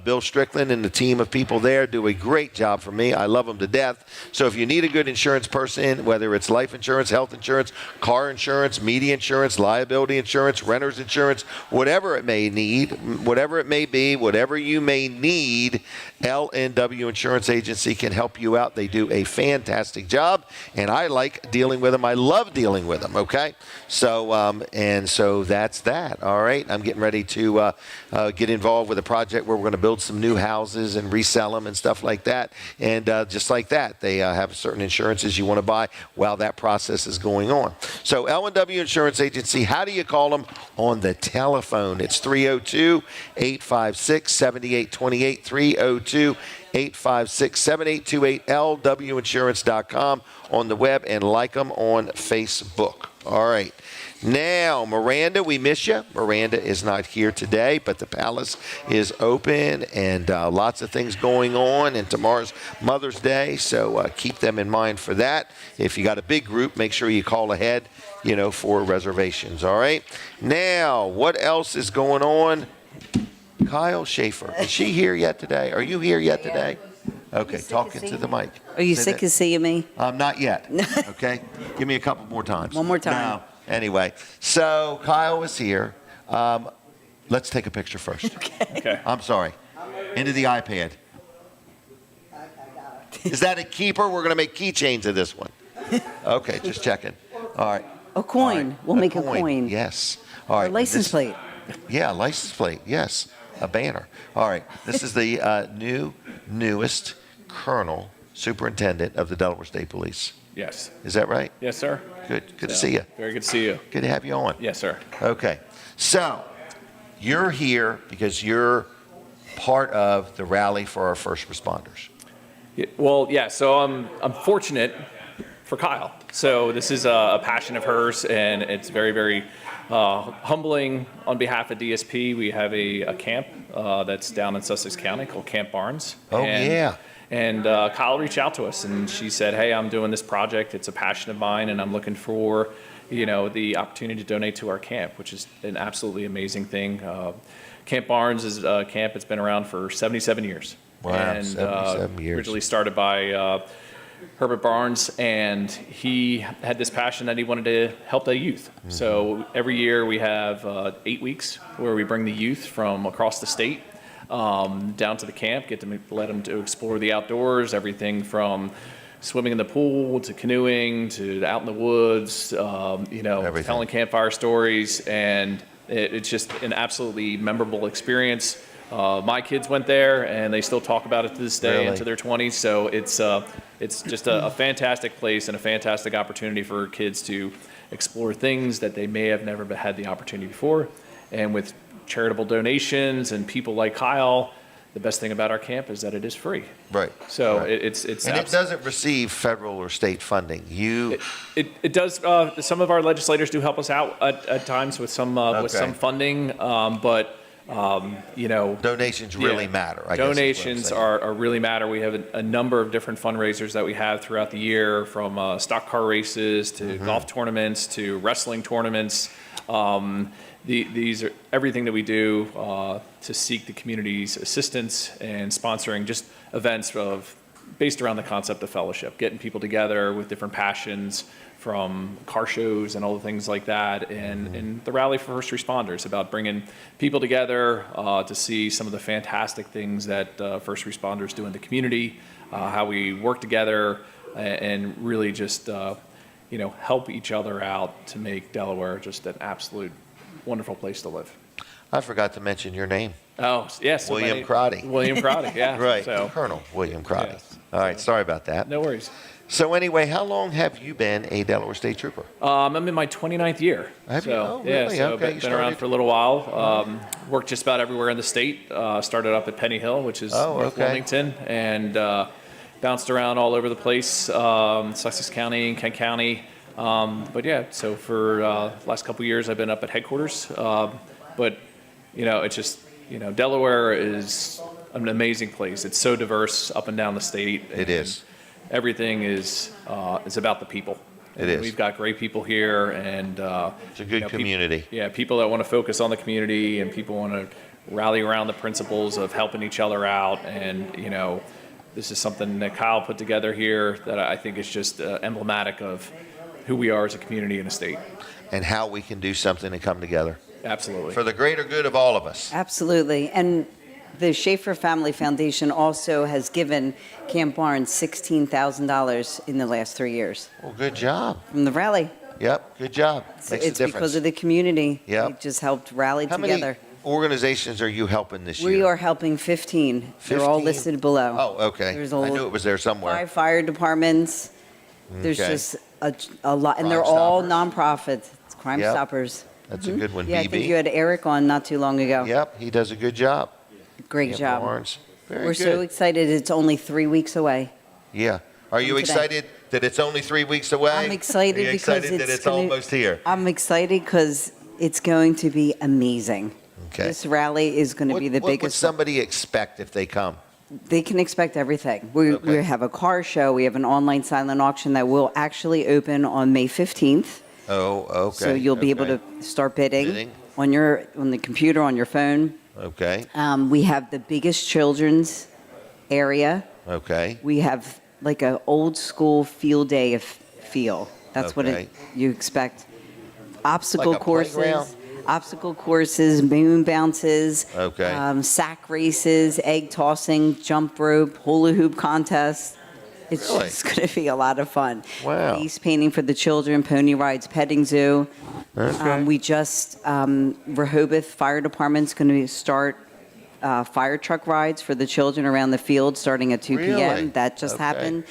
Bill Strickland and the team of people there do a great job for me. I love them to death. So if you need a good insurance person, whether it's life insurance, health insurance, car insurance, media insurance, liability insurance, renter's insurance, whatever it may need, whatever it may be, whatever you may need, L&W Insurance Agency can help you out. They do a fantastic job, and I like dealing with them. I love dealing with them, okay? So, so that's that, all right? I'm getting ready to get involved with a project where we're going to build some new houses and resell them and stuff like that. And just like that, they have certain insurances you want to buy while that process is going on. So L&W Insurance Agency, how do you call them? On the telephone. It's 302-856-7828, 302-856-7828, lwinsurance.com on the web, and like them on Facebook. All right. Now, Miranda, we miss you. Miranda is not here today, but the Palace is open and lots of things going on. And tomorrow's Mother's Day, so keep them in mind for that. If you got a big group, make sure you call ahead, for reservations. All right. Now, what else is going on? Kyle Shaffer, is she here yet today? Are you here yet today? Okay, talking to the mic. Are you Say sick that. of seeing me? Not yet. Okay, give me a couple more times. One more time. Now, Anyway, so Kyle was here. Let's take a picture first. Okay. I'm sorry. Into the iPad. Is that a keeper? We're going to make keychains of this one. Okay, just checking. All right. A coin. All right. We'll make a coin. Yes. All right. A license plate. Yeah, license plate. Yes. A banner. All right. This is the newest Colonel Superintendent of the Delaware State Police. Yes. Is that right? Yes, sir. Good. Good to see you. Very good to see you. Good to have you on. Yes, sir. Okay. So, you're here because you're part of the rally for our first responders. So I'm fortunate for Kyle. So this is a passion of hers, and it's very, very humbling on behalf of DSP. We have a camp that's down in Sussex County called Camp Barnes. Oh, yeah. And Kyle reached out to us, and she said, hey, I'm doing this project. It's a passion of mine, and I'm looking for, the opportunity to donate to our camp, which is an absolutely amazing thing. Camp Barnes is a camp that's been around for 77 years. Wow, and 77 years. Originally started by Herbert Barnes, and he had this passion that he wanted to help the youth. Mm-hmm. So every year we have 8 weeks where we bring the youth from across the state down to the camp, let them to explore the outdoors, everything from swimming in the pool to canoeing to out in the woods, telling campfire stories, and it's just an absolutely memorable experience. My kids went there, and they still talk about it to this day into their 20s. So it's just a fantastic place and a fantastic opportunity for kids to explore things that they may have never had the opportunity before. And with charitable donations and people like Kyle, the best thing about our camp is that it is free. Right. So right. It's and it doesn't receive federal or state funding. It does. Some of our legislators do help us out at times with some funding, but. Donations really matter. Donations are really matter. We have a number of different fundraisers that we have throughout the year, from stock car races to golf tournaments to wrestling tournaments. These are everything that we do to seek the community's assistance and sponsoring just events based around the concept of fellowship, getting people together with different passions, from car shows and all the things like that, and the Rally for First Responders, about bringing people together to see some of the fantastic things that first responders do in the community, how we work together and really just help each other out to make Delaware just an absolute wonderful place to live. I forgot to mention your name. Oh, yes. William Crotty. William Crotty, yeah. Right, So, Colonel William Crotty. Yes. All right, sorry about that. No worries. So anyway, how long have you been a Delaware State Trooper? I'm in my 29th year. Have you? Oh, Yeah, really? so Okay, I've been around for a little while. Worked just about everywhere in the state. Started up at Penny Hill, which is North Wilmington, and bounced around all over the place, Sussex County and Kent County. But yeah, so for the last couple of years, I've been up at headquarters. But it's just, Delaware is an amazing place. It's so diverse up and down the state. It is. Everything is about the people. It is. We've got great people here, and it's a good community. People that want to focus on the community, and people want to rally around the principles of helping each other out. And this is something that Kyle put together here that I think is just emblematic of who we are as a community and a state, and how we can do something and come together. Absolutely. For the greater good of all of us. Absolutely. And the Shaffer Family Foundation also has given Camp Barnes $16,000 in the last 3 years. Well, good job. From the rally. Yep, good job. So Makes a it's difference. because of the community. Yep. It just helped rally How together. many organizations are you helping this year? We are helping 15. They're all 15? listed below. Oh, okay. There's I knew it was there somewhere. 5 fire departments. There's Okay. just a lot, and Crime they're all Stoppers. nonprofits. It's Crime Yep. Stoppers. That's a good one, Yeah, I BB. think you had Eric on not too long ago. Yep, he does a good job. Great Camp job. Barnes. Very We're good. so excited. It's only 3 weeks away. Yeah. Are you From today. excited that it's only 3 weeks away? I'm excited Are you because excited that it's gonna- almost here? I'm excited because it's going to be amazing. Okay. This rally is going to be the What would biggest. somebody expect if they come? They can expect everything. We Okay. have a car show. We have an online silent auction that will actually open on May 15th. Oh, okay. So you'll be able to start bidding, Bidding. on the computer, on your phone. Okay, We have the biggest children's area. okay. We have like a old school field day feel. That's what Okay. you expect. obstacle Like a courses. playground? Obstacle courses, moon bounces. Okay. Sack races, egg tossing, jump rope, hula hoop contest. It's Really? just going to be a lot of fun. Wow. Face painting for the children, pony rides, petting zoo. Okay. We just, Rehoboth Fire Department's going to start fire truck rides for the children around the field starting at 2 Really? p.m. That just Okay. happened.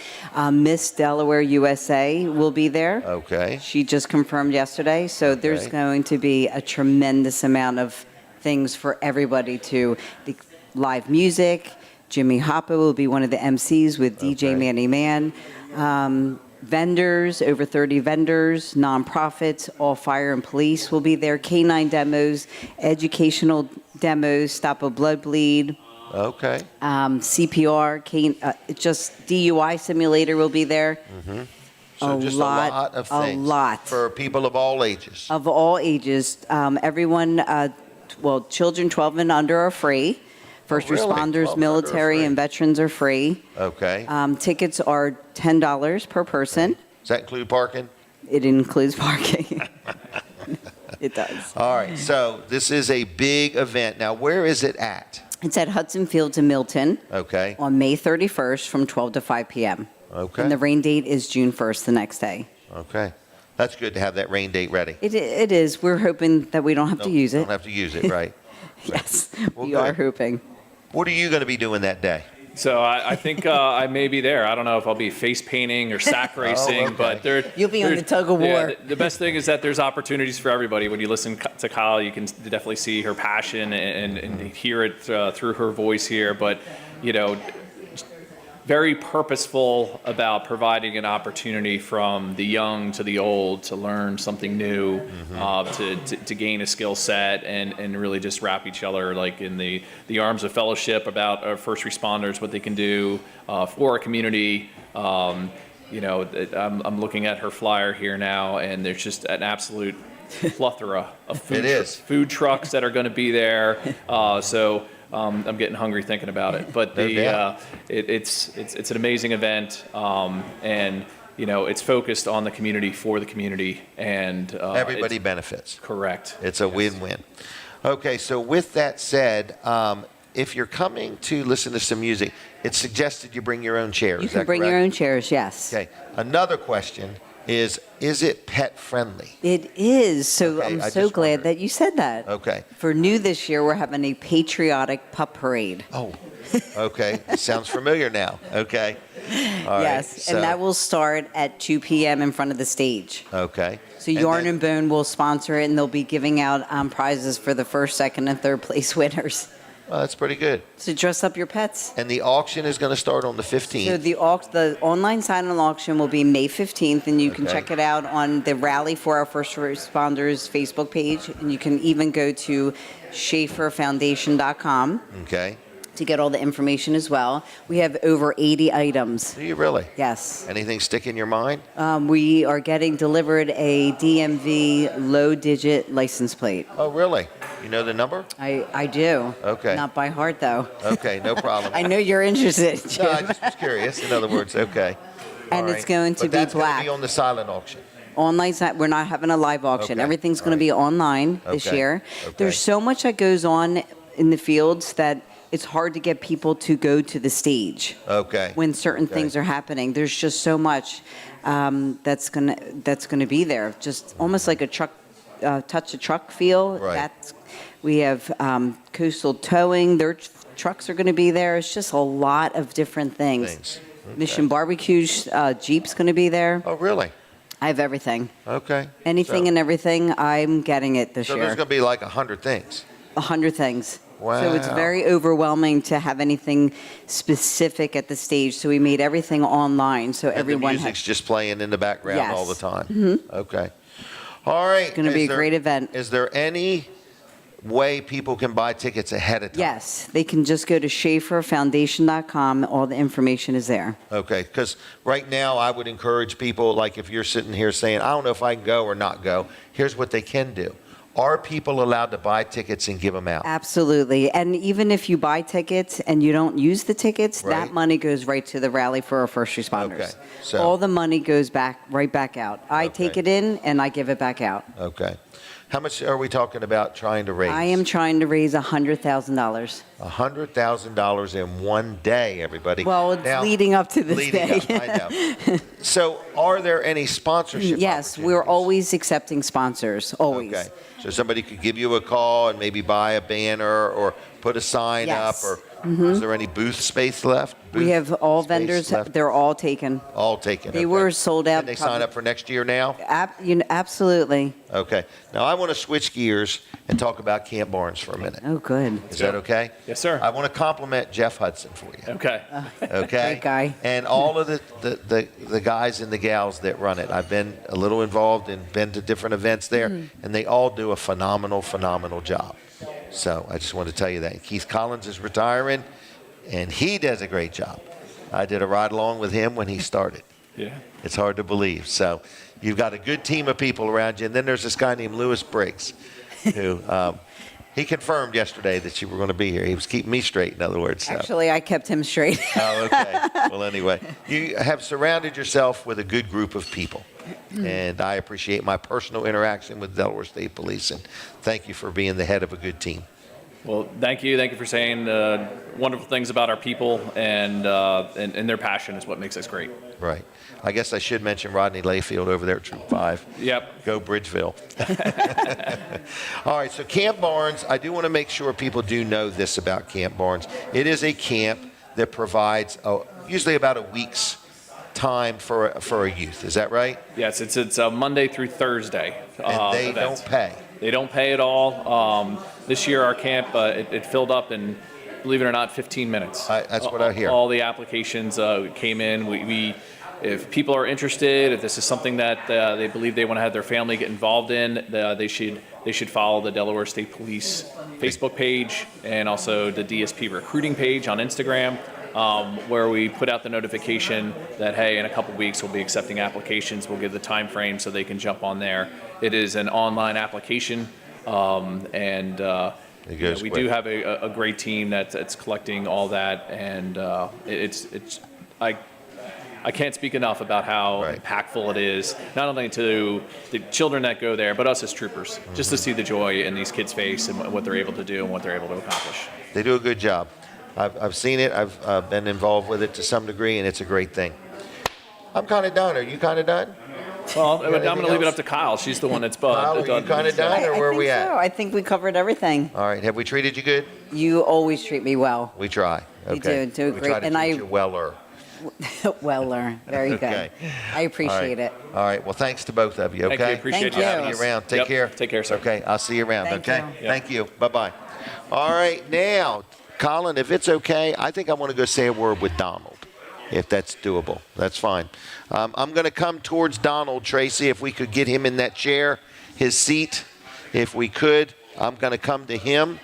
Miss Delaware USA will be there. Okay. She just confirmed yesterday. So there's Okay. going to be a tremendous amount of things for everybody to, the live music. Jimmy Hoppa will be one of the MCs with DJ Okay. Manny Man. Vendors, over 30 vendors, nonprofits, all fire and police will be there. Canine demos, educational demos, stop a blood bleed, Okay. CPR, just DUI simulator will be there. So just a lot of a things. lot. For people of all ages. Of all ages. Everyone, children 12 and under are free. First really? 12 responders, and under are military, free. and veterans are free. Okay. Tickets are $10 per person. Does that include parking? It includes parking. It does. All right. So this is a big event. Now, where is it at? It's at Hudson Fields in Milton Okay. on May 31st from 12 to 5 p.m. Okay. And the rain date is June 1st, the next day. Okay. That's good to have that rain date ready. It is. We're hoping that we don't have to use it. Don't have to use it, right? Yes, Well, we are good. hoping. What are you going to be doing that day? So I think I may be there. I don't know if I'll be face painting or sack racing, okay. but You'll be on the tug of war. The best thing is that there's opportunities for everybody. When you listen to Kyle, you can definitely see her passion and hear it through her voice here. But, very purposeful about providing an opportunity from the young to the old to learn something new, to gain a skill set and really just wrap each other like in the arms of fellowship about our first responders, what they can do for our community. I'm looking at her flyer here now, and there's just an absolute plethora of food trucks that are going to be there. I'm getting hungry thinking about it, but it's an amazing event, and it's focused on the community for the community, and Everybody benefits. Correct. It's a win-win. Okay, so with that said, if you're coming to listen to some music, it's suggested you bring your own chairs. You Is can that bring your correct? own chairs, yes. Okay. Another question is it pet friendly? It is. So Okay, I'm I so just glad wondered. that you said that. Okay. For new this year, we're having a patriotic pup parade. Oh, okay. Sounds familiar now. Okay. All right. Yes, So- and that will start at 2 p.m. in front of the stage. Okay. So And Yarn then- and Bone will sponsor it, and they'll be giving out prizes for the first, second, and third place winners. Well, that's pretty good. So dress up your pets. And the auction is going to start on the 15th. So the online silent auction will be May 15th, and you can Okay. check it out on the Rally for Our First Responders Facebook page, and you can even go to ShafferFoundation.com Okay. to get all the information as well. We have over 80 items. Do you really? Yes. Anything stick in your mind? We are getting delivered a DMV low-digit license plate. Oh, really? You know the number? I do. Okay. Not by heart, though. Okay, no problem. I know you're interested, No, I Jim. just was curious. In other words, okay. And All it's right. going to But be that's black. Going to be on the silent auction. Online, we're not having a live auction. Okay. Everything's All going to be online this Okay. year. Okay. There's so much that goes on in the fields that it's hard to get people to go to the stage Okay. when certain Okay. things are happening. There's just so much that's gonna be there. Just almost like a truck, touch a truck feel. Right. We have coastal towing. Their trucks are going to be there. It's just a lot of different things. Things. Okay. Mission Barbecue's Jeep's going to be there. Oh, really? I have everything. Okay. Anything So- and everything, I'm getting it this So year. there's going to be like 100 things. 100 things. So it's Wow. very overwhelming to have anything specific at the stage. So we made everything online, so And everyone the music's just playing in the background Yes. all the time. Okay. All right. Gonna be Is a great event. Is there any way people can buy tickets ahead of time? Yes, they can just go to ShafferFoundation.com. All the information is there. Okay, because right now I would encourage people, like if you're sitting here saying, I don't know if I can go or not go, here's what they can do. Are people allowed to buy tickets and give them out? Absolutely. And even if you buy tickets and you don't use the tickets, Right. that money goes right to the rally for our first responders. Okay, so- All the money goes right back out. I Okay. take it in and I give it back out. Okay. How much are we talking about trying to raise? I am trying to raise $100,000. $100,000 in one day, everybody. Well, it's Now, leading up to this leading day. up, I know. So are there any sponsorship Yes, we're opportunities? always accepting sponsors, always. Okay. So somebody could give you a call and maybe buy a banner or put a sign Yes. up, or is there any booth space left? We Booth have all space vendors, left? they're all taken. All taken. They okay. were sold out. Can they sign up for next year now? Absolutely. Okay. Now I want to switch gears and talk about Camp Barnes for a minute. Oh, good. Is that okay? Yes, sir. I want to compliment Jeff Hudson for you. Okay. Okay. Great guy. And all of the guys and the gals that run it. I've been a little involved and been to different events there, and they all do a phenomenal job. So I just want to tell you that. Keith Collins is retiring, and he does a great job. I did a ride along with him when he started. Yeah. It's hard to believe. So you've got a good team of people around you. And then there's this guy named Lewis Briggs, who he confirmed yesterday that you were going to be here. He was keeping me straight, in other words. So. Actually, I kept him straight. Oh, okay. Well, anyway, you have surrounded yourself with a good group of people. And I appreciate my personal interaction with Delaware State Police. And thank you for being the head of a good team. Well, thank you. Thank you for saying wonderful things about our people, and their passion is what makes us great. Right. I guess I should mention Rodney Layfield over there at Troop 5. Yep. Go Bridgeville. All right, so Camp Barnes, I do want to make sure people do know this about Camp Barnes. It is a camp that provides usually about a week's time for a youth. Is that right? Yes, it's a Monday through Thursday And they event. don't pay. They don't pay at all. This year, our camp, it filled up in, believe it or not, 15 minutes. That's what I hear. All the applications came in. We if people are interested, if this is something that they believe they want to have their family get involved in, they should follow the Delaware State Police Facebook page and also the DSP recruiting page on Instagram, where we put out the notification that, hey, in a couple weeks we'll be accepting applications. We'll give the time frame so they can jump on there. It is an online application, and we do have a great team that's collecting all that, and I can't speak enough about how impactful it is, not only to the children that go there, but us as troopers, just to see the joy in these kids' face and what they're able to do and what they're able to accomplish. They do a good job. I've seen it. I've been involved with it to some degree, and it's a great thing. I'm kind of done. Are you kind of done? Well, I'm going to leave it up to Kyle. She's the one that's Kyle, are you kind of done, or where are we at? So. I think we covered everything. All right. Have we treated you good? You always treat me well. We try. Okay. You do we great. try to And treat you weller. Weller. Very good. Okay. I appreciate it. All right. Well, thanks to both of you. Okay. Thank you. Appreciate Thank you you. having See us. you around. Take Yep. care. Take care, sir. Okay. I'll see you around. Thank okay. you. Yep. Thank you. Bye-bye. All right. Now, Colin, if it's okay, I think I want to go say a word with Donald, if that's doable. That's fine. I'm going to come towards Donald, Tracy, if we could get him in that chair, his seat, if we could. I'm going to come to him.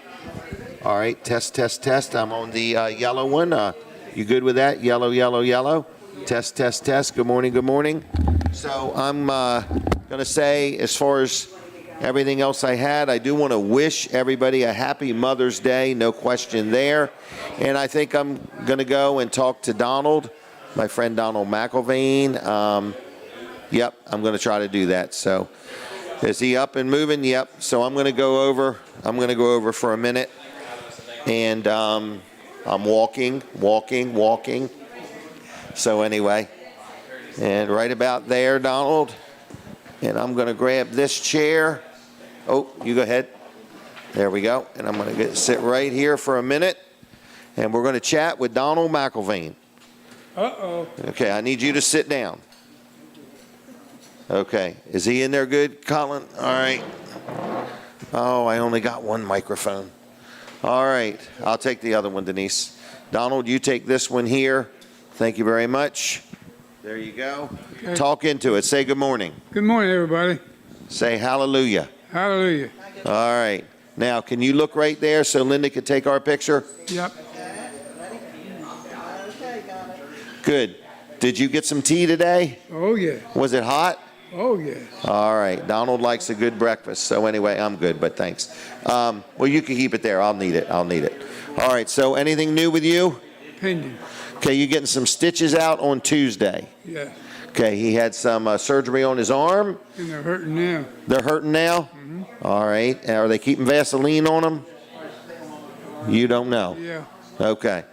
All right. Test, test, test. I'm on the yellow one. You good with that? Yellow, yellow, yellow. Test, test, test. Good morning, good morning. So I'm going to say, as far as everything else I had, I do want to wish everybody a happy Mother's Day, no question there. And I think I'm going to go and talk to Donald, my friend Donald McIlvain. Yep, I'm going to try to do that. So is he up and moving? Yep. So I'm going to go over. I'm going to go over for a minute. And I'm walking. So anyway, and right about there, Donald. And I'm going to grab this chair. Oh, you go ahead. There we go. And I'm going to sit right here for a minute. And we're going to chat with Donald McIlvain. Uh-oh. Okay, I need you to sit down. Okay, is he in there good, Colin? All right. Oh, I only got one microphone. All right, I'll take the other one, Denise. Donald, you take this one here. Thank you very much. There you go. Okay. Talk into it. Say good morning. Good morning, everybody. Say hallelujah. Hallelujah. All right. Now, can you look right there so Linda could take our picture? Yep. Good. Did you get some tea today? Oh, yeah. Was it hot? Oh, yes. All right. Donald likes a good breakfast. So anyway, I'm good, but thanks. Well, you can keep it there. I'll need it. All right. So anything new with you? Pending. Okay, you getting some stitches out on Tuesday. Yes. Okay, he had some surgery on his arm. And they're hurting now. They're hurting now? Mm-hmm. All right. Are they keeping Vaseline on them? You don't know? Yeah. Okay.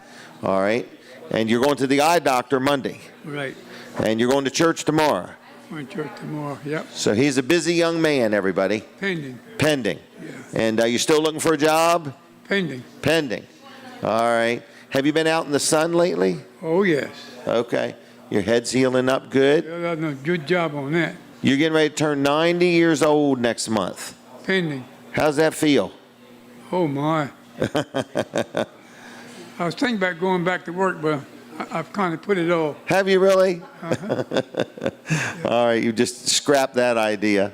All right. And you're going to the eye doctor Monday. Right. And you're going to church tomorrow. Going to church tomorrow. Yep. So he's a busy young man, everybody. Pending. Yeah. And you still looking for a job? Pending. All right. Have you been out in the sun lately? Oh, yes. Okay. Your head's healing up good? Yeah, I've done a good job on that. You're getting ready to turn 90 years old next month. Pending. How's that feel? Oh, my. I was thinking about going back to work, but I've kind of put it off. Have you really? Uh-huh. All right, you just scrapped that idea.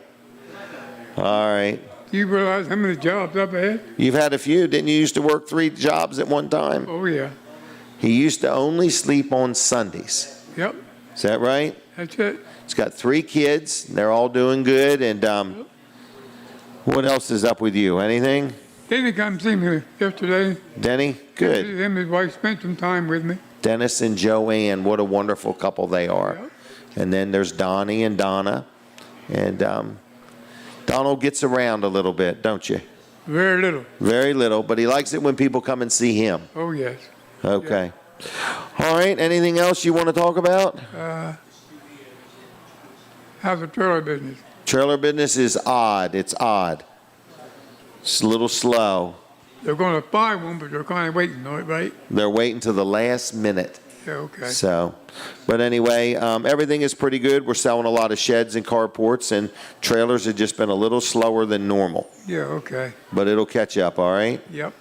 All right. Do you realize how many jobs I've had? You've had a few. Didn't you used to work 3 jobs at one time? Oh, yeah. He used to only sleep on Sundays. Yep. Is that right? That's it. He's got 3 kids. They're all doing good. And what else is up with you? Anything? Denny come see me yesterday. Denny? Good. Him and his wife spent some time with me. Dennis and Joanne, what a wonderful couple they are. Yep. And then there's Donnie and Donna. And Donald gets around a little bit, don't you? Very little. Very little, but he likes it when people come and see him. Oh, yes. Okay. All right, anything else you want to talk about? How's the trailer business? Trailer business is odd. It's odd. It's a little slow. They're going to buy one, but they're kind of waiting on it, right? They're waiting to the last minute. Yeah, okay. So, but anyway, everything is pretty good. We're selling a lot of sheds and carports, and trailers have just been a little slower than normal. Yeah, okay. But it'll catch up, all right? Yep.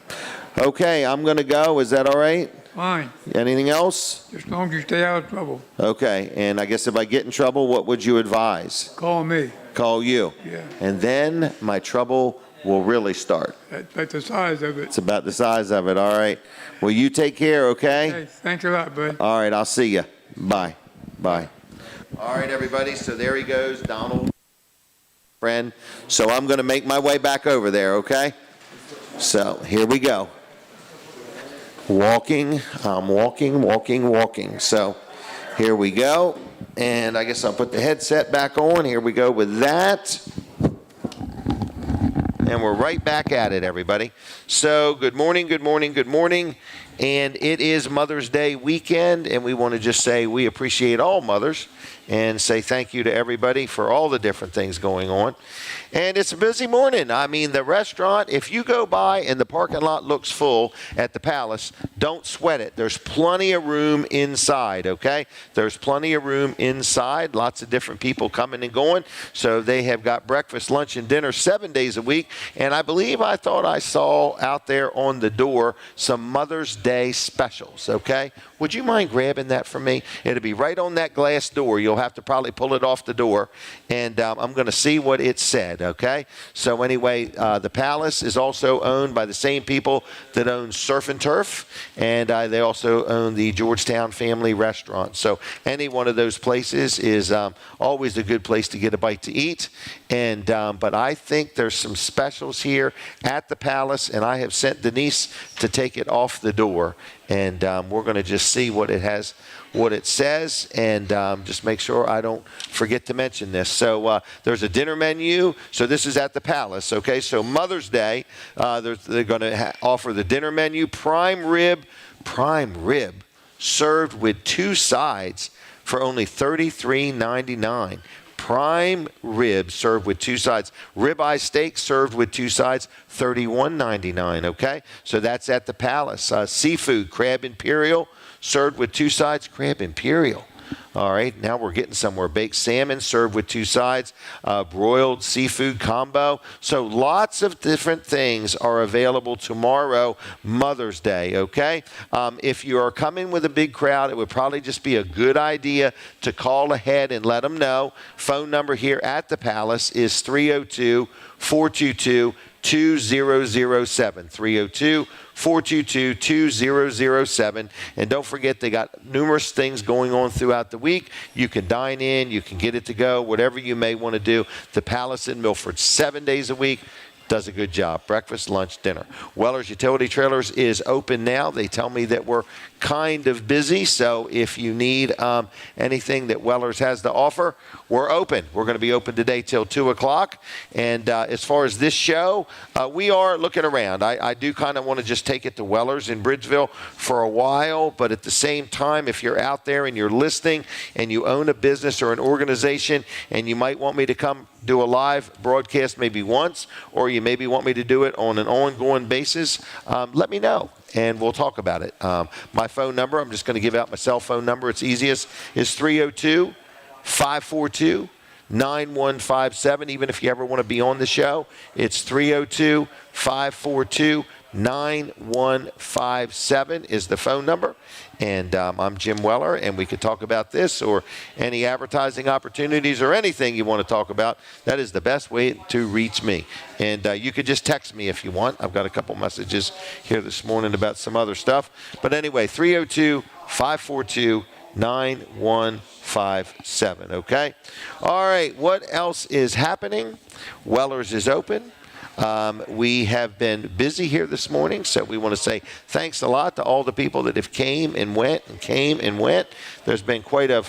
Okay, I'm going to go. Is that all right? Fine. Anything else? Just as long as you stay out of trouble. Okay, and I guess if I get in trouble, what would you advise? Call me. Call you. Yeah. And then my trouble will really start. That's the size of it. It's about the size of it, all right? Well, you take care, okay? Hey, thanks a lot, bud. All right, I'll see you. Bye. Bye. All right, everybody, so there he goes, Donald, friend. So I'm going to make my way back over there, okay? So here we go. Walking, I'm walking. So here we go. And I guess I'll put the headset back on. Here we go with that. And we're right back at it, everybody. So good morning. And it is Mother's Day weekend, and we want to just say we appreciate all mothers and say thank you to everybody for all the different things going on. And it's a busy morning. I mean, the restaurant, if you go by and the parking lot looks full at the Palace, don't sweat it. There's plenty of room inside, okay? There's plenty of room inside. Lots of different people coming and going. So they have got breakfast, lunch, and dinner 7 days a week. And I thought I saw out there on the door some Mother's Day specials, okay? Would you mind grabbing that for me? It'll be right on that glass door. You'll have to probably pull it off the door. And I'm going to see what it said, okay? So anyway, the Palace is also owned by the same people that own Surf and Turf. And they also own the Georgetown Family Restaurant. So any one of those places is always a good place to get a bite to eat. And but I think there's some specials here at the Palace. And I have sent Denise to take it off the door. And we're going to just see what it has, what it says, and just make sure I don't forget to mention this. So there's a dinner menu. So this is at the Palace, okay? So Mother's Day, they're going to offer the dinner menu, prime rib, served with 2 sides for only $33.99. Prime rib served with 2 sides. Ribeye steak served with 2 sides, $31.99, okay? So that's at the Palace. Seafood, crab imperial, served with 2 sides, crab imperial. All right, now we're getting somewhere. Baked salmon served with 2 sides, broiled seafood combo. So lots of different things are available tomorrow, Mother's Day, okay? If you are coming with a big crowd, it would probably just be a good idea to call ahead and let them know. Phone number here at the Palace is 302-422-2622. 2007. 302-422-2007. And don't forget, they got numerous things going on throughout the week. You can dine in, you can get it to go, whatever you may want to do. The Palace in Milford, 7 days a week. Does a good job. Breakfast, lunch, dinner. Weller's Utility Trailers is open now. They tell me that we're kind of busy, so if you need anything that Weller's has to offer, we're open. We're going to be open today till 2 o'clock. And as far as this show, we are looking around. I do kind of want to just take it to Weller's in Bridgeville for a while, but at the same time, if you're out there and you're listening and you own a business or an organization and you might want me to come do a live broadcast maybe once, or you maybe want me to do it on an ongoing basis, let me know and we'll talk about it. My phone number, I'm just going to give out my cell phone number. It's easiest, is 302-542-9157. Even if you ever want to be on the show, it's 302-542-9157 is the phone number. And I'm Jim Weller, and we could talk about this or any advertising opportunities or anything you want to talk about. That is the best way to reach me. And you could just text me if you want. I've got a couple messages here this morning about some other stuff. But anyway, 302-542-9157, okay? All right, what else is happening? Weller's is open. We have been busy here this morning, so we want to say thanks a lot to all the people that have came and went. There's been quite a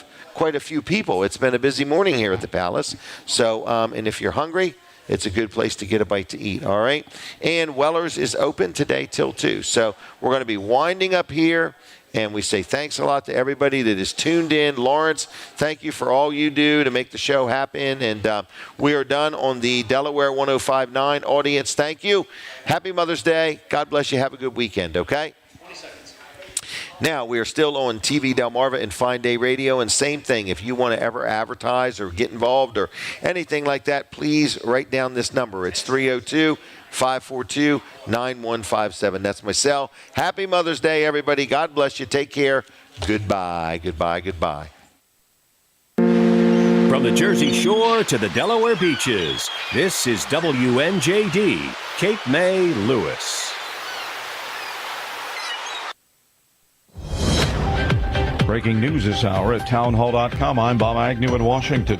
few people. It's been a busy morning here at the Palace. So, and if you're hungry, it's a good place to get a bite to eat, all right? And Weller's is open today till 2. So we're going to be winding up here. And we say thanks a lot to everybody that is tuned in. Lawrence, thank you for all you do to make the show happen. And we are done on the Delaware 105.9 audience. Thank you. Happy Mother's Day. God bless you. Have a good weekend, okay? 20 seconds. Now, we are still on TV Delmarva and Fine Day Radio. And same thing, if you want to ever advertise or get involved or anything like that, please write down this number. It's 302-542-9157. That's my cell. Happy Mother's Day, everybody. God bless you. Take care. Goodbye, goodbye, goodbye. From the Jersey Shore to the Delaware beaches, this is WNJD, Cape May, Lewis. Breaking news this hour at townhall.com. I'm Bob Agnew in Washington.